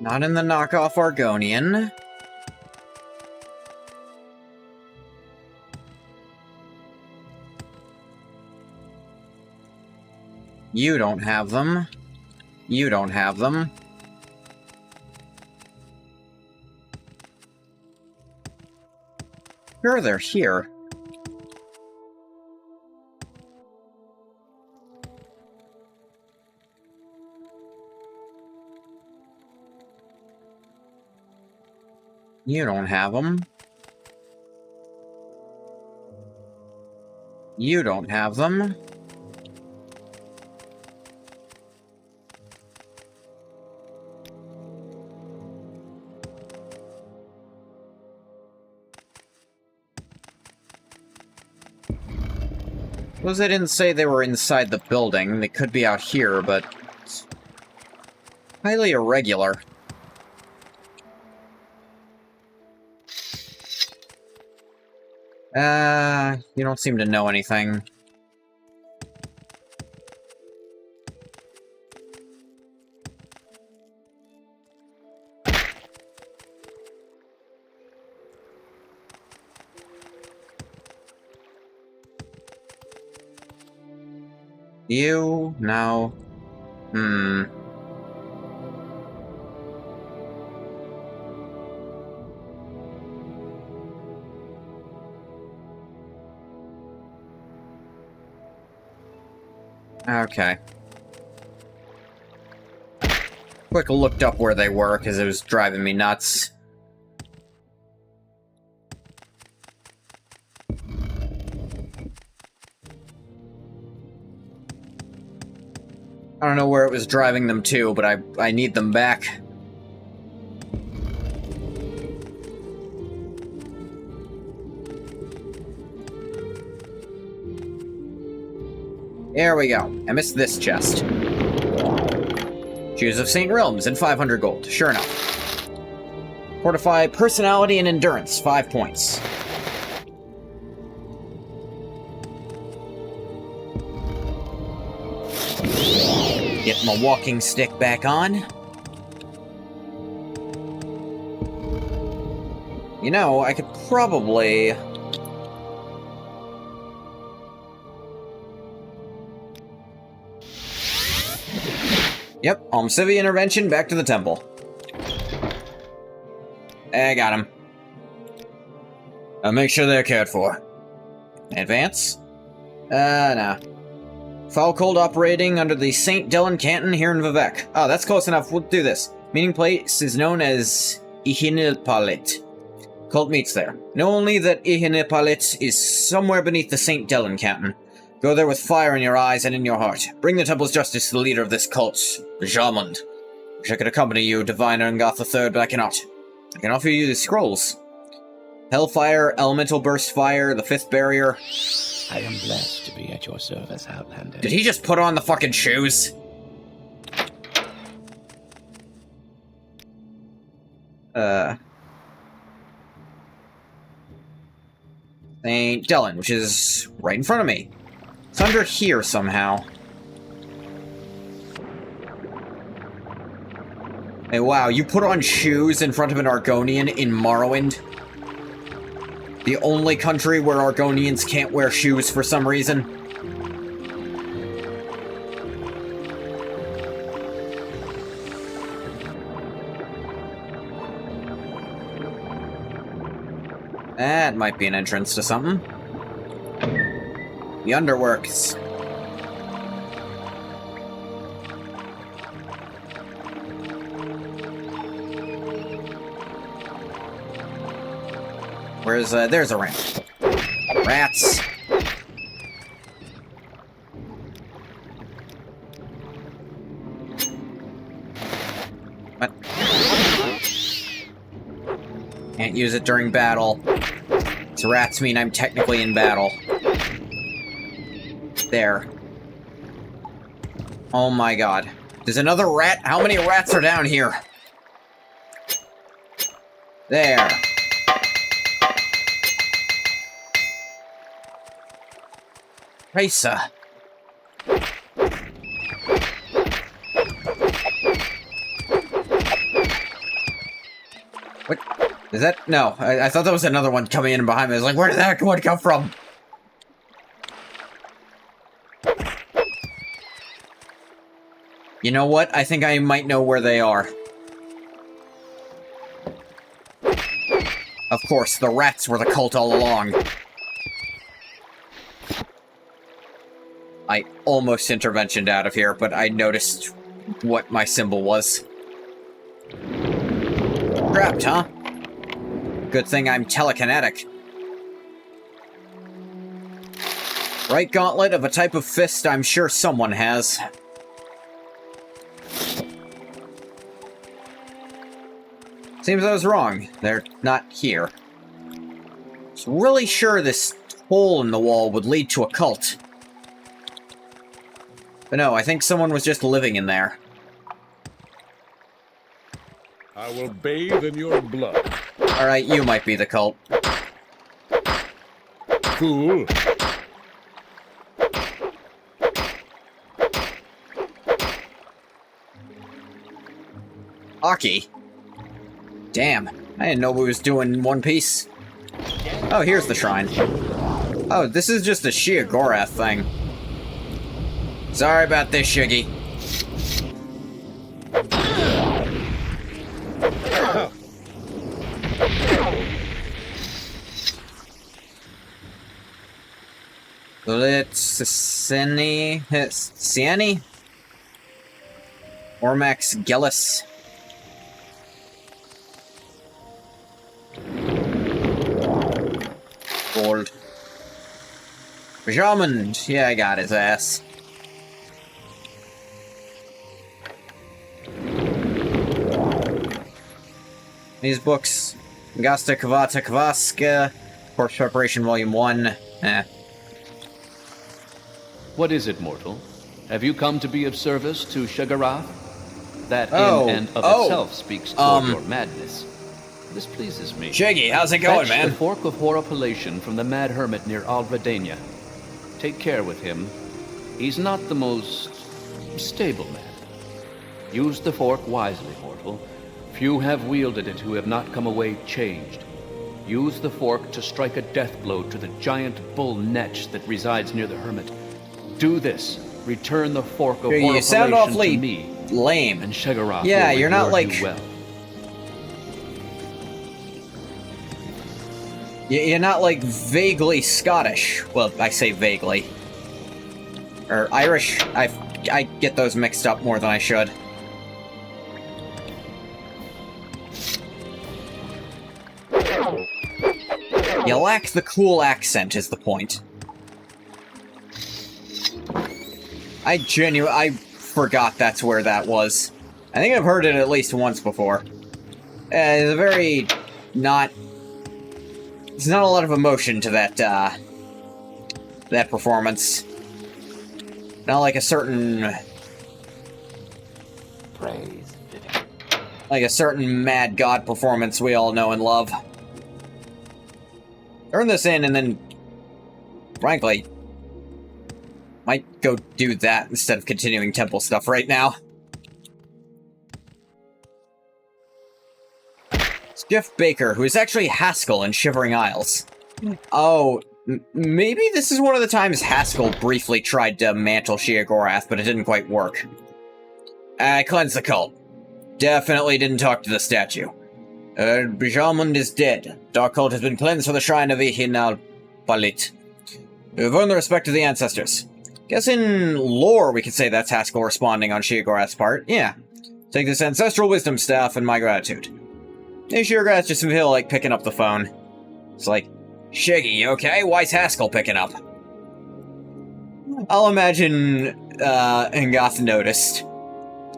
Not in the knockoff Argonian. You don't have them. You don't have them. Sure, they're here. You don't have them. You don't have them. Suppose they didn't say they were inside the building. They could be out here, but it's highly irregular. You don't seem to know anything. You? No. Okay. Quick looked up where they were, because it was driving me nuts. I don't know where it was driving them to, but I need them back. There we go. I missed this chest. Shoes of St. Realms and 500 gold. Sure enough. Fortify personality and endurance, 5 points. Get my walking stick back on. You know, I could probably... Yep, Civi intervention, back to the temple. I got him. I'll make sure they're cared for. Advance? Nah. Foul Cold operating under the St. Dylan Canton here in Vivec. Oh, that's close enough. We'll do this. Meeting place is known as Ihinipalit. Cult meets there. Know only that Ihinipalit is somewhere beneath the St. Dylan Canton. Go there with fire in your eyes and in your heart. Bring the temple's justice to the leader of this cult, Jamund. Wish I could accompany you, Diviner Ngoth III, but I cannot. I can offer you the scrolls. Hellfire, Elemental Burst Fire, the 5th Barrier. I am blessed to be at your service, Outlander. Did he just put on the fucking shoes? St. Dylan, which is right in front of me. It's under here somehow. Hey, wow, you put on shoes in front of an Argonian in Morrowind? The only country where Argonians can't wear shoes for some reason? That might be an entrance to something. The Underworks. Where's, there's a ramp. Rats. What? Can't use it during battle. So rats mean I'm technically in battle. There. Oh my god. There's another rat? How many rats are down here? There. Racer. What? Is that? No, I thought that was another one coming in behind me. I was like, where did that one come from? You know what? I think I might know where they are. Of course, the rats were the cult all along. I almost interventioned out of here, but I noticed what my symbol was. Trapped, huh? Good thing I'm telekinetic. Right gauntlet of a type of fist I'm sure someone has. Seems I was wrong. They're not here. I was really sure this hole in the wall would lead to a cult. But no, I think someone was just living in there. I will bathe in your blood. Alright, you might be the cult. Fool. Aki. Damn, I didn't know we was doing One Piece. Oh, here's the shrine. Oh, this is just a Sheogorath thing. Sorry about this, Shiggy. Sieni? Ormax Gellis. Gold. Vjardenfell. Yeah, I got his ass. These books. Gasta Kvata Kvaska. Corpse Preparation Volume 1. What is it, mortal? Have you come to be of service to Shagarath? That Oh, in and of oh, itself speaks toward your madness. This pleases me. Shaggy, how's it going, Fetch man? the Fork of Horripilation from the Mad Hermit near Alvadania. Take care with him. He's not the most stable man. Use the fork wisely, mortal. Few have wielded it who have not come away changed. Use the fork to strike a death blow to the giant bull Netch that resides near the hermit. Do this. Return the fork of You sound Horripilation awfully to me, lame. and Shagarath Yeah, will you're not reward like... you well. You're not like vaguely Scottish. Well, I say vaguely. Or Irish. I get those mixed up more than I should. You lack the cool accent is the point. I forgot that's where that was. I think I've heard it at least once before. It's a very not... There's not a lot of emotion to that, that performance. Not like a certain... Praise. Like a certain Mad God performance we all know and love. Turn this in and then... Frankly... Might go do that instead of continuing temple stuff right now. Jeff Baker, who is actually Haskell in Shivering Isles. Oh, maybe this is one of the times Haskell briefly tried to mantle Sheogorath, but it didn't quite work. I cleansed the cult. Definitely didn't talk to the statue. Bjarmund is dead. Dark cult has been cleansed for the shrine of Ihinal Palit. We've earned the respect of the ancestors. Guess in lore we could say that's Haskell responding on Sheogorath's part. Yeah. Take this ancestral wisdom staff and my gratitude. Hey, Sheogorath just feel like picking up the phone. It's like, Shiggy, you okay? Why's Haskell picking up? I'll imagine, Ngoth noticed.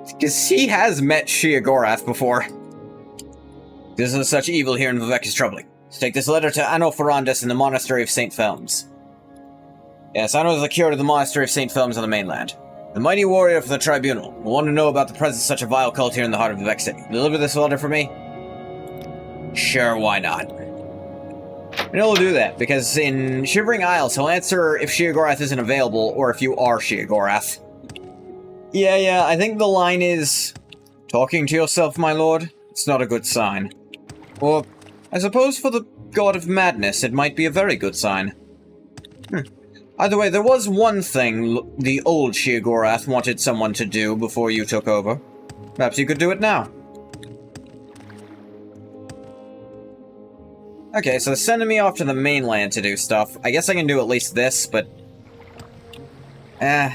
Because he has met Sheogorath before. This is such evil here in Vivec is troubling. Let's take this letter to Anno Ferrandus in the Monastery of St. Felms. Yes, Anno is the curator of the Monastery of St. Felms on the mainland. The mighty warrior for the Tribunal. We want to know about the presence of such a vile cult here in the heart of Vivec City. Deliver this letter for me? Sure, why not? And he'll do that, because in Shivering Isles, he'll answer if Sheogorath isn't available, or if you are Sheogorath. Yeah, I think the line is... Talking to yourself, my lord? It's not a good sign. Or, I suppose for the god of madness, it might be a very good sign. Either way, there was one thing the old Sheogorath wanted someone to do before you took over. Perhaps you could do it now. Okay, so sending me off to the mainland to do stuff. I guess I can do at least this, but... Ow.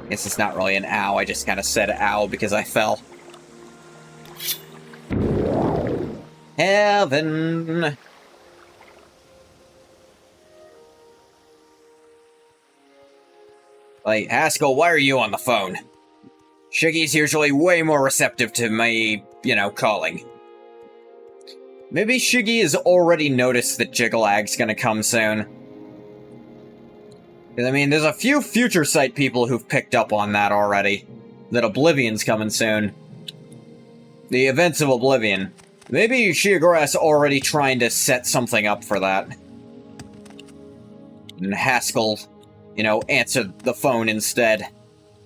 Guess it's not really an ow, I just kind of said ow because I fell. Heaven! Like, Haskell, why are you on the phone? Shiggy's usually way more receptive to me, calling. Maybe Shiggy has already noticed that Jigglag's gonna come soon. I mean, there's a few Future Sight people who've picked up on that already. That Oblivion's coming soon. The events of Oblivion. Maybe Sheogorath's already trying to set something up for that. And Haskell, answer the phone instead.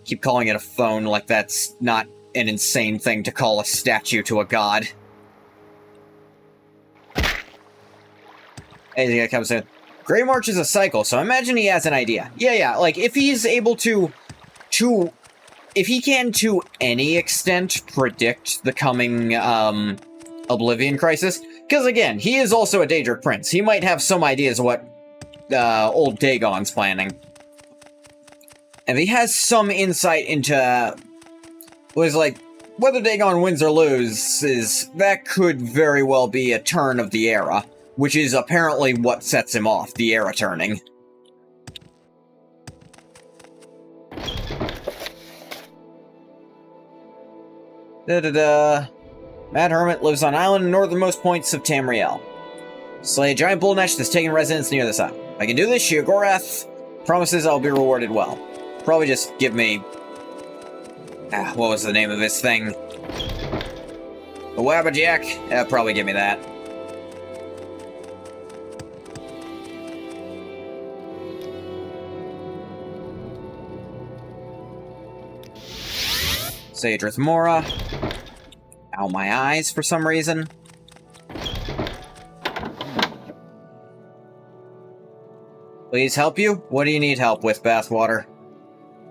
Keep calling it a phone like that's not an insane thing to call a statue to a god. Hey, he's gonna come soon. Grey March is a cycle, so I imagine he has an idea. Yeah, like, if he's able to if he can, to any extent, predict the coming, Oblivion Crisis, because, again, he is also a Daedric Prince. He might have some ideas of what, old Dagon's planning. And if he has some insight into, whether Dagon wins or loses, that could very well be a turn of the era. Which is apparently what sets him off, the era turning. Mad Hermit lives on island in northernmost points of Tamriel. Slay a giant bull nest that's taken residence near the sun. If I can do this, Sheogorath promises I'll be rewarded well. Probably just give me... what was the name of this thing? A Wabbajack? Probably give me that. Sadrith Mora. Ow, my eyes for some reason. Please help you? What do you need help with, Bathwater?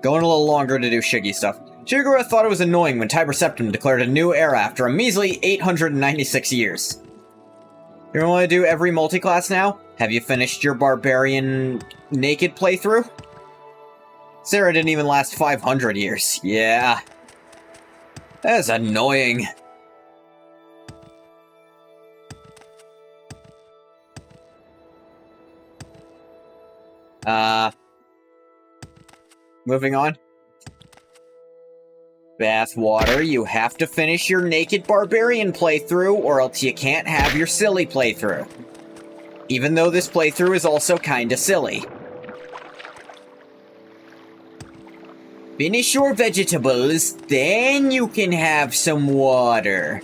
Going a little longer to do Shiggy stuff. Sheogorath thought it was annoying when Tiber Septim declared a new era after a measly 896 years. You want to do every multi-class now? Have you finished your Barbarian Naked playthrough? Sarah didn't even last 500 years. Yeah. That's annoying. Moving on. Bathwater, you have to finish your Naked Barbarian playthrough, or else you can't have your silly playthrough. Even though this playthrough is also kinda silly. Finish your vegetables, then you can have some water.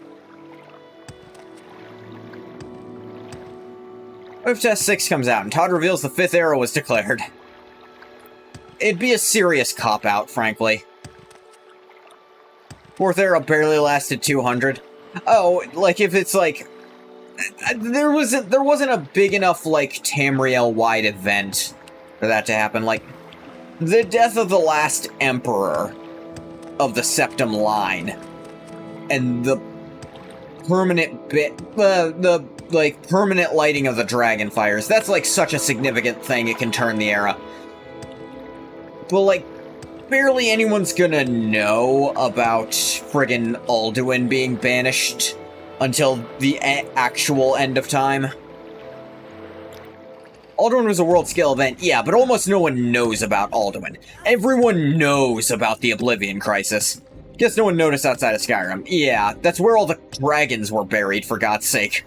What if Test 6 comes out and Todd reveals the 5th era was declared? It'd be a serious cop-out, frankly. 4th era barely lasted 200. Oh, like, if it's like... There wasn't a big enough, like, Tamriel-wide event for that to happen. Like, the death of the last Emperor of the Septim line, and the permanent permanent lighting of the Dragon Fires. That's, like, such a significant thing, it can turn the era. But, like, barely anyone's gonna know about friggin' Alduin being banished until the actual end of time. Alduin was a world-scale event, yeah, but almost no one knows about Alduin. Everyone knows about the Oblivion Crisis. Guess no one noticed outside of Skyrim. Yeah, that's where all the dragons were buried, for God's sake.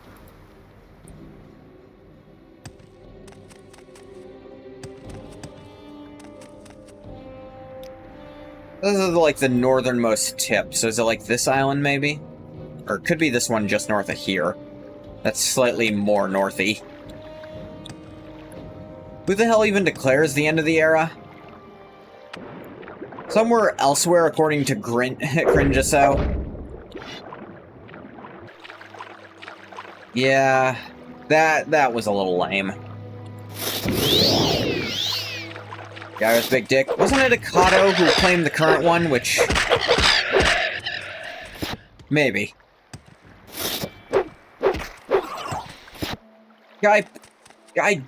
This is like the northernmost tip, so is it like this island, maybe? Or it could be this one just north of here. That's slightly more northy. Who the hell even declares the end of the era? Somewhere elsewhere, according to Cringeso. Yeah, that was a little lame. Guy with big dick. Wasn't it Akato who claimed the current one, which... Maybe. Guy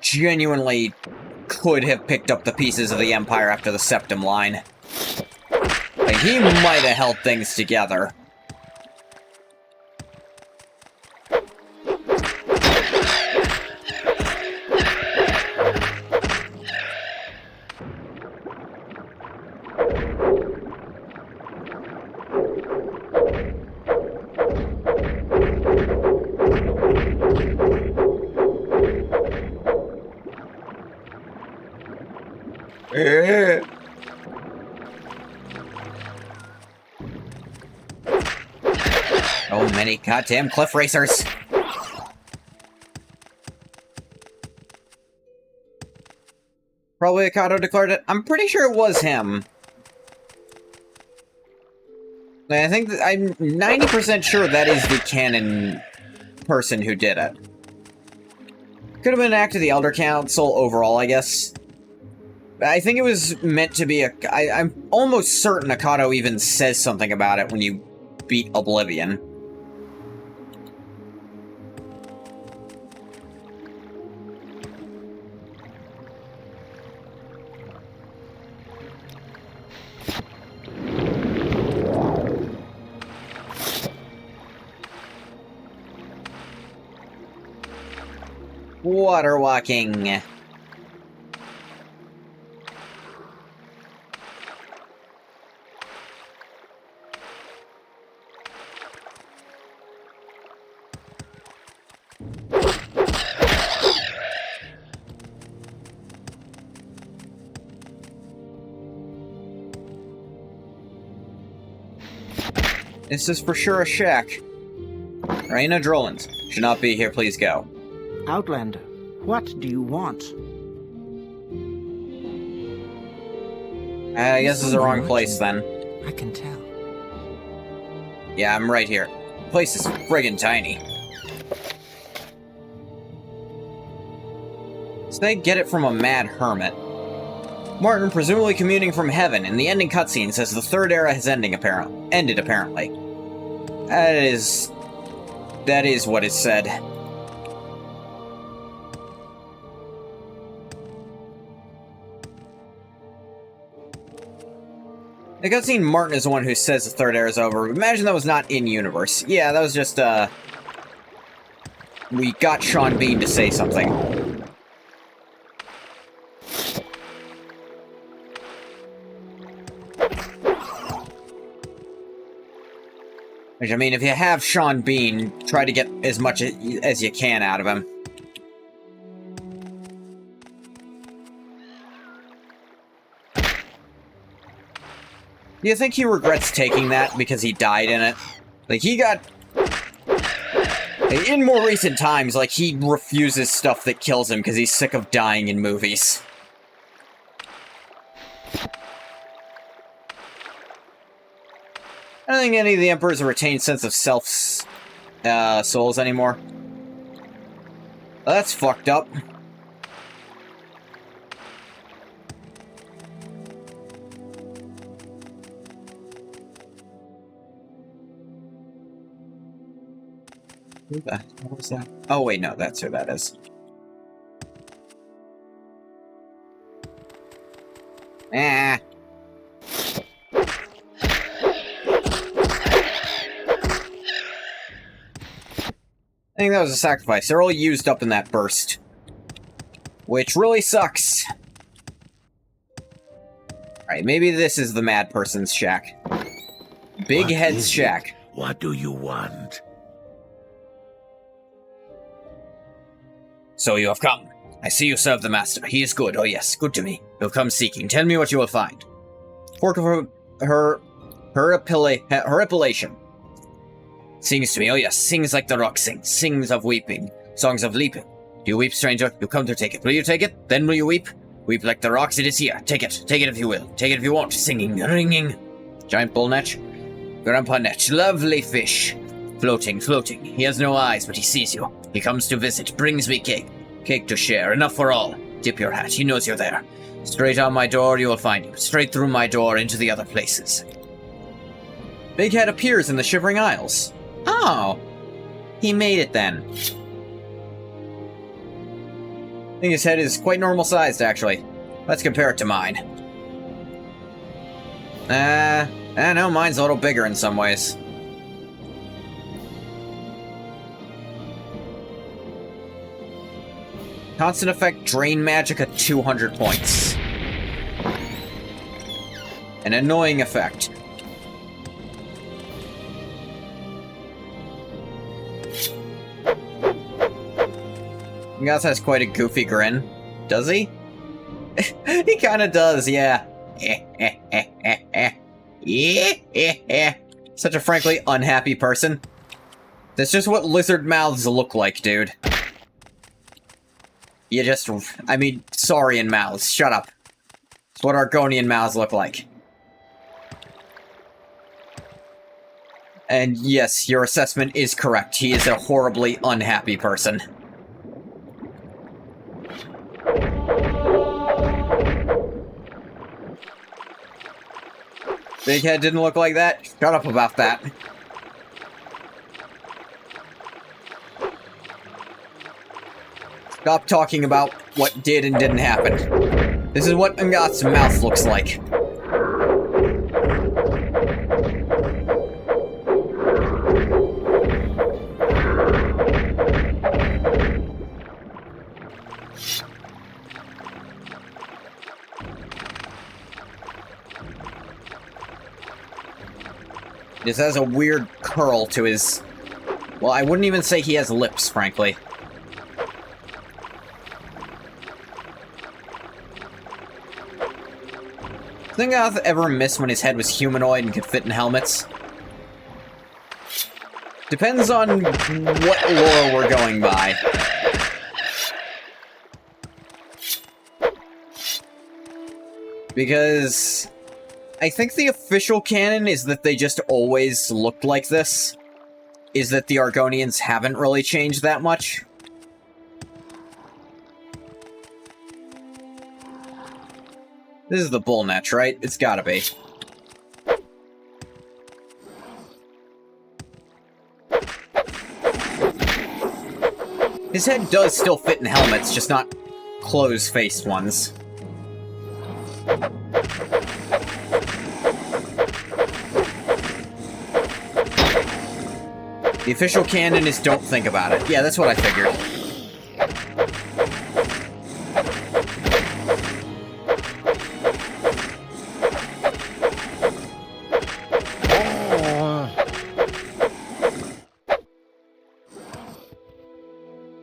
genuinely could have picked up the pieces of the Empire after the Septum line. Like, he might have held things together. Oh, many goddamn cliff racers. Probably Akato declared it. I'm pretty sure it was him. I think I'm 90% sure that is the canon person who did it. Could have been an act of the Elder Council overall, I guess. I think it was meant to be I'm almost certain Akato even says something about it when you beat Oblivion. Water walking. This is for sure a shack. Raina Droland. Should not be here, please go. Outlander, what do you want? I guess this is the wrong place, then. I can tell. Yeah, I'm right here. The place is friggin' tiny. So they get it from a mad hermit. Martin presumably communing from heaven, and the ending cutscene says the Third Era has ended, apparently. That is what is said. The cutscene Martin is the one who says the Third Era is over. Imagine that was not in-universe. Yeah, that was just, we got Sean Bean to say something. Which, I mean, if you have Sean Bean, try to get as much as you can out of him. Do you think he regrets taking that because he died in it? Like, he got... In more recent times, like, he refuses stuff that kills him because he's sick of dying in movies. I don't think any of the Emperor's retained sense of self's souls anymore. Well, that's fucked up. Who the hell was that? Oh wait, no, that's who that is. Ah. I think that was a sacrifice. They're all used up in that burst. Which really sucks. Alright, maybe this is the mad person's shack. Big Head's shack. What do you want? So you have come. I see you serve the master. He is good. Oh yes, good to me. You have come seeking. Tell me what you will find. Fork of her appellation. Sings to me. Oh yes, sings like the rock sings. Sings of weeping. Songs of leaping. Do you weep, stranger? You come to take it. Will you take it? Then will you weep? Weep like the rocks, it is here. Take it if you will. Take it if you won't. Singing, ringing. Giant bull netch. Grandpa netch, lovely fish. Floating. He has no eyes, but he sees you. He comes to visit, brings me cake. Cake to share, enough for all. Tip your hat, he knows you're there. Straight on my door, you will find him. Straight through my door, into the other places. Big Head appears in the Shivering Isles. Oh. He made it then. I think his head is quite normal-sized, actually. Let's compare it to mine. I know, mine's a little bigger in some ways. Constant effect, drain magic at 200 points. An annoying effect. Gus has quite a goofy grin. Does he? He kinda does, yeah. Such a frankly unhappy person. That's just what lizard mouths look like, dude. You just... I mean, saurian mouths. Shut up. It's what Argonian mouths look like. And yes, your assessment is correct. He is a horribly unhappy person. Big Head didn't look like that? Shut up about that. Stop talking about what did and didn't happen. This is what Ungoth's mouth looks like. This has a weird curl to his... Well, I wouldn't even say he has lips, frankly. Think I've ever missed when his head was humanoid and could fit in helmets? Depends on what lore we're going by. Because... I think the official canon is that they just always looked like this. Is that the Argonians haven't really changed that much. This is the bull netch, right? It's gotta be. His head does still fit in helmets, just not closed-faced ones. The official canon is don't think about it. Yeah, that's what I figured.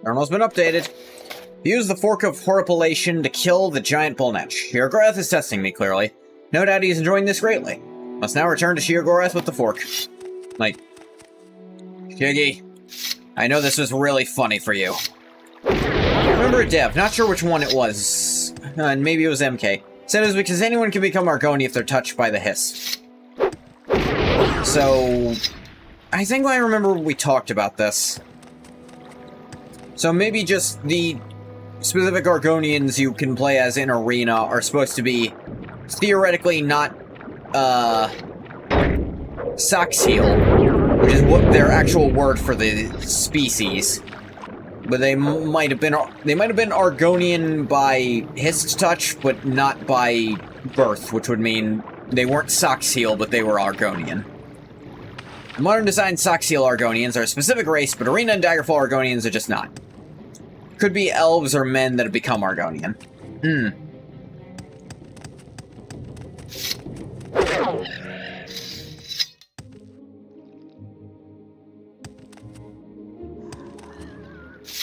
Thermal's been updated. Use the Fork of Horripilation to kill the giant bullnetch. Sheergorath is testing me, clearly. No doubt he's enjoying this greatly. Must now return to Sheergorath with the fork. Like... Shiggy, I know this was really funny for you. Remember a dev, not sure which one it was. Maybe it was MK. Said it was because anyone can become Argoni if they're touched by the hiss. So... I think I remember we talked about this. So maybe just the specific Argonians you can play as in Arena are supposed to be theoretically not, Saxheal, which is what their actual word for the species. But they might have been Argonian by hissed touch, but not by birth, which would mean they weren't Saxheal, but they were Argonian. Modern design Saxheal Argonians are a specific race, but Arena and Daggerfall Argonians are just not. Could be elves or men that have become Argonian.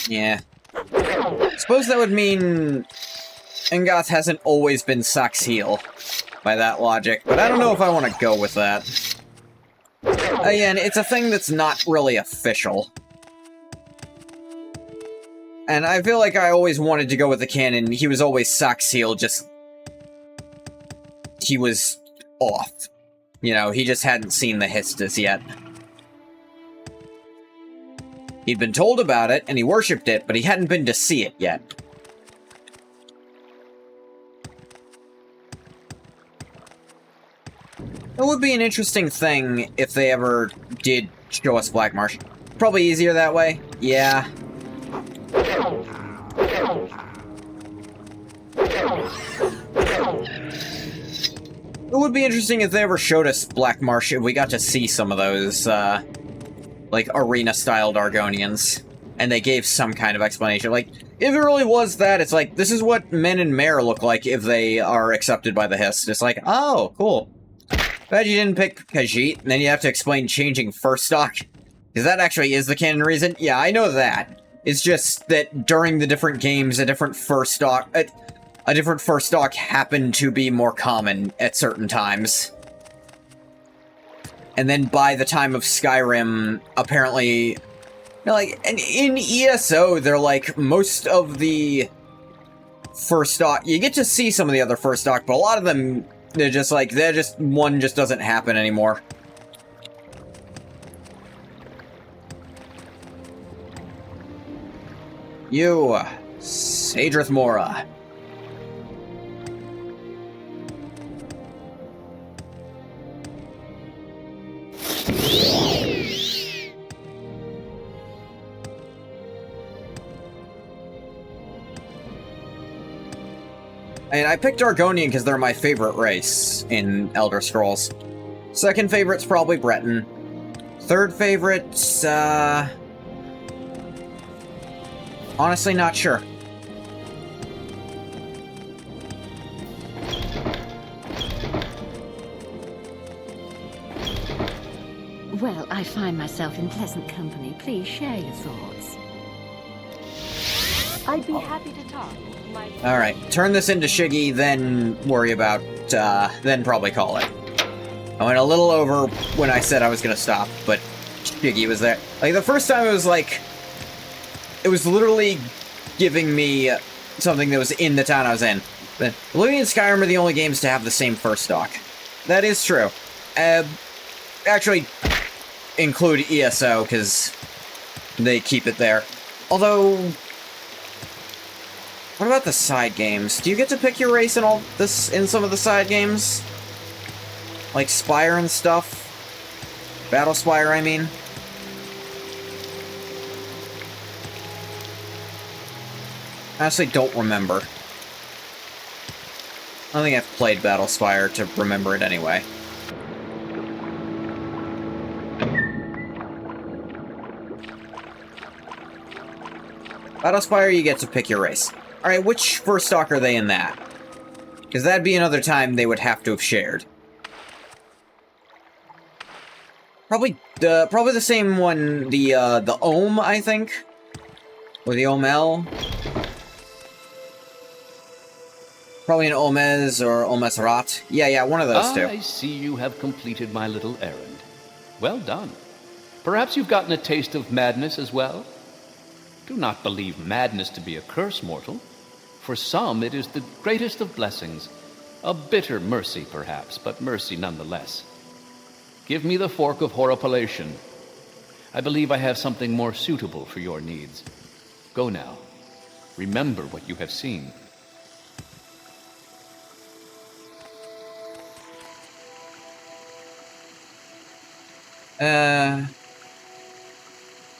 Yeah. Suppose that would mean Engoth hasn't always been Saxheal, by that logic, but I don't know if I want to go with that. Again, it's a thing that's not really official. And I feel like I always wanted to go with the canon. He was always Saxil, just... He was off. You know, he just hadn't seen the Histas yet. He'd been told about it, and he worshipped it, but he hadn't been to see it yet. It would be an interesting thing if they ever did show us Black Marsh. Probably easier that way. Yeah. It would be interesting if they ever showed us Black Marsh, if we got to see some of those, like, arena-style Argonians. And they gave some kind of explanation. Like, if it really was that, it's like, this is what Men and Mare look like if they are accepted by the Hist. It's like, oh, cool. Glad you didn't pick Khajiit, and then you have to explain changing first stock. Because that actually is the canon reason. Yeah, I know that. It's just that during the different games, a different first stock happened to be more common at certain times. And then by the time of Skyrim, apparently, like, and in ESO, they're like, most of the first stock, you get to see some of the other first stock, but a lot of them, one just doesn't happen anymore. You, Sadrith Mora. And I picked Argonian because they're my favorite race in Elder Scrolls. Second favorite's probably Breton. Third favorite's, honestly not sure. Well, I find myself in pleasant company. Please share your thoughts. I'd be happy to talk. Alright, turn this into Shiggy, then worry about, then probably call it. I went a little over when I said I was gonna stop, but Shiggy was there. Like, the first time it was like... It was literally giving me something that was in the town I was in. But Oblivion and Skyrim are the only games to have the same first stock. That is true. Actually, include ESO, because they keep it there. Although... What about the side games? Do you get to pick your race in all this in some of the side games? Like Spire and stuff? Battle Spire, I mean. I honestly don't remember. I don't think I've played Battle Spire to remember it anyway. Battle Spire, you get to pick your race. Alright, which first stock are they in that? Because that'd be another time they would have to have shared. Probably the same one, the Ohm, I think? Or the Omel? Probably an Omez or Omezrat. Yeah, one of those two. I see you have completed my little errand. Well done. Perhaps you've gotten a taste of madness as well? Do not believe madness to be a curse, mortal. For some, it is the greatest of blessings. A bitter mercy, perhaps, but mercy nonetheless. Give me the Fork of Horripilation. I believe I have something more suitable for your needs. Go now. Remember what you have seen.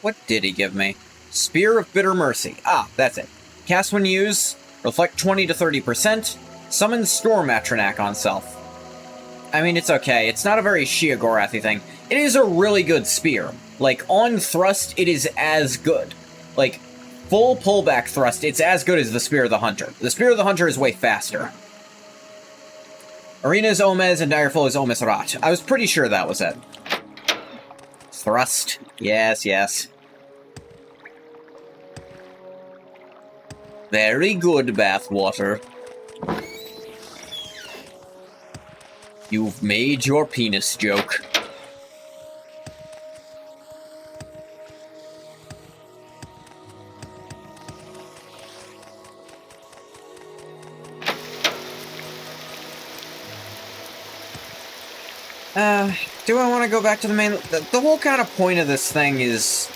What did he give me? Spear of Bitter Mercy. Ah, that's it. Cast when used, reflect 20 to 30%, summon Storm Atronak on self. I mean, it's okay. It's not a very Sheogorathi thing. It is a really good spear. Like, on thrust, it is as good. Like, full pullback thrust, it's as good as the Spear of the Hunter. The Spear of the Hunter is way faster. Arena is Omez and Direful is Omezrat. I was pretty sure that was it. Thrust. Yes. Very good, Bathwater. You've made your penis joke. Do I want to go back to the main... The whole kind of point of this thing is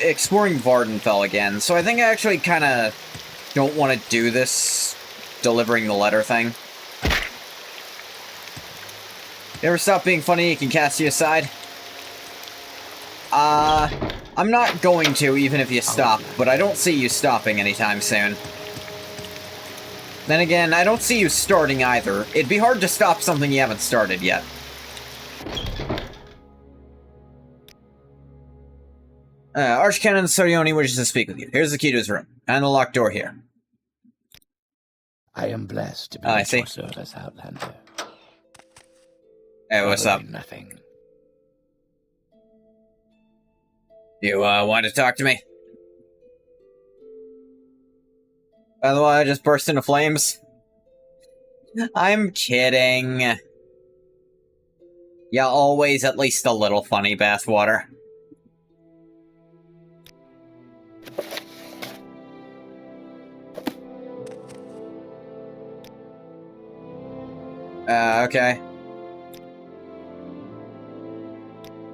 exploring Vvardenfell again, so I think I actually kind of don't want to do this delivering the letter thing. You ever stop being funny, you can cast you aside? I'm not going to, even if you stop, but I don't see you stopping anytime soon. Then again, I don't see you starting either. It'd be hard to stop something you haven't started yet. Archcanon Sorioni wishes to speak with you. Here's the key to his room, and the locked door here. I am blessed to be I at see. your service, Outlander. Hey, what's up? Following nothing. You, want to talk to me? By the way, I just burst into flames. I'm kidding. Yeah, always at least a little funny, bathwater. Okay.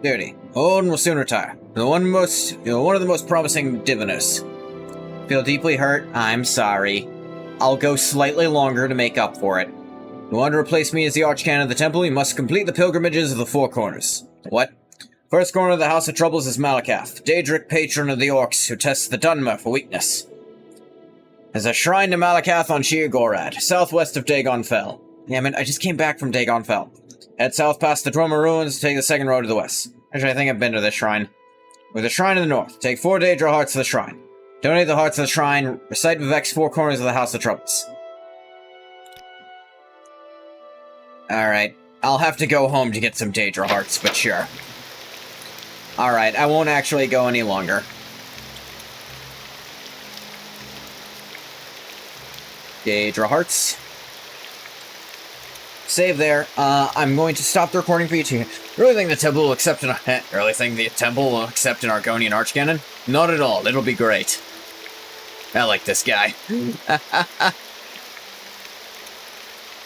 Duty. Odin will soon retire. One of the most promising diviners. Feel deeply hurt? I'm sorry. I'll go slightly longer to make up for it. You want to replace me as the Archcanon of the Temple, you must complete the pilgrimages of the Four Corners. What? First corner of the House of Troubles is Malakath, Daedric patron of the Orcs, who tests the Dunmer for weakness. There's a shrine to Malakath on Shir Gorad, southwest of Vvardenfell. Damn it, I just came back from Vvardenfell. Head south past the Droma ruins, take the second road to the west. Actually, I think I've been to this shrine. With the shrine in the north, take 4 Daedra hearts to the shrine. Donate the hearts to the shrine, recite Vivek's 4 corners of the House of Troubles. Alright, I'll have to go home to get some Daedra hearts, but sure. Alright, I won't actually go any longer. Daedra hearts. Save there. I'm going to stop the recording for you two. Really think the temple will accept an Argonian Archcanon? Not at all. It'll be great. I like this guy.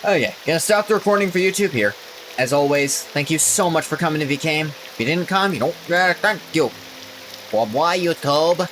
Okay, gonna stop the recording for YouTube here. As always, thank you so much for coming if you came. If you didn't come, you don't. Thank you. Bye-bye, YouTube.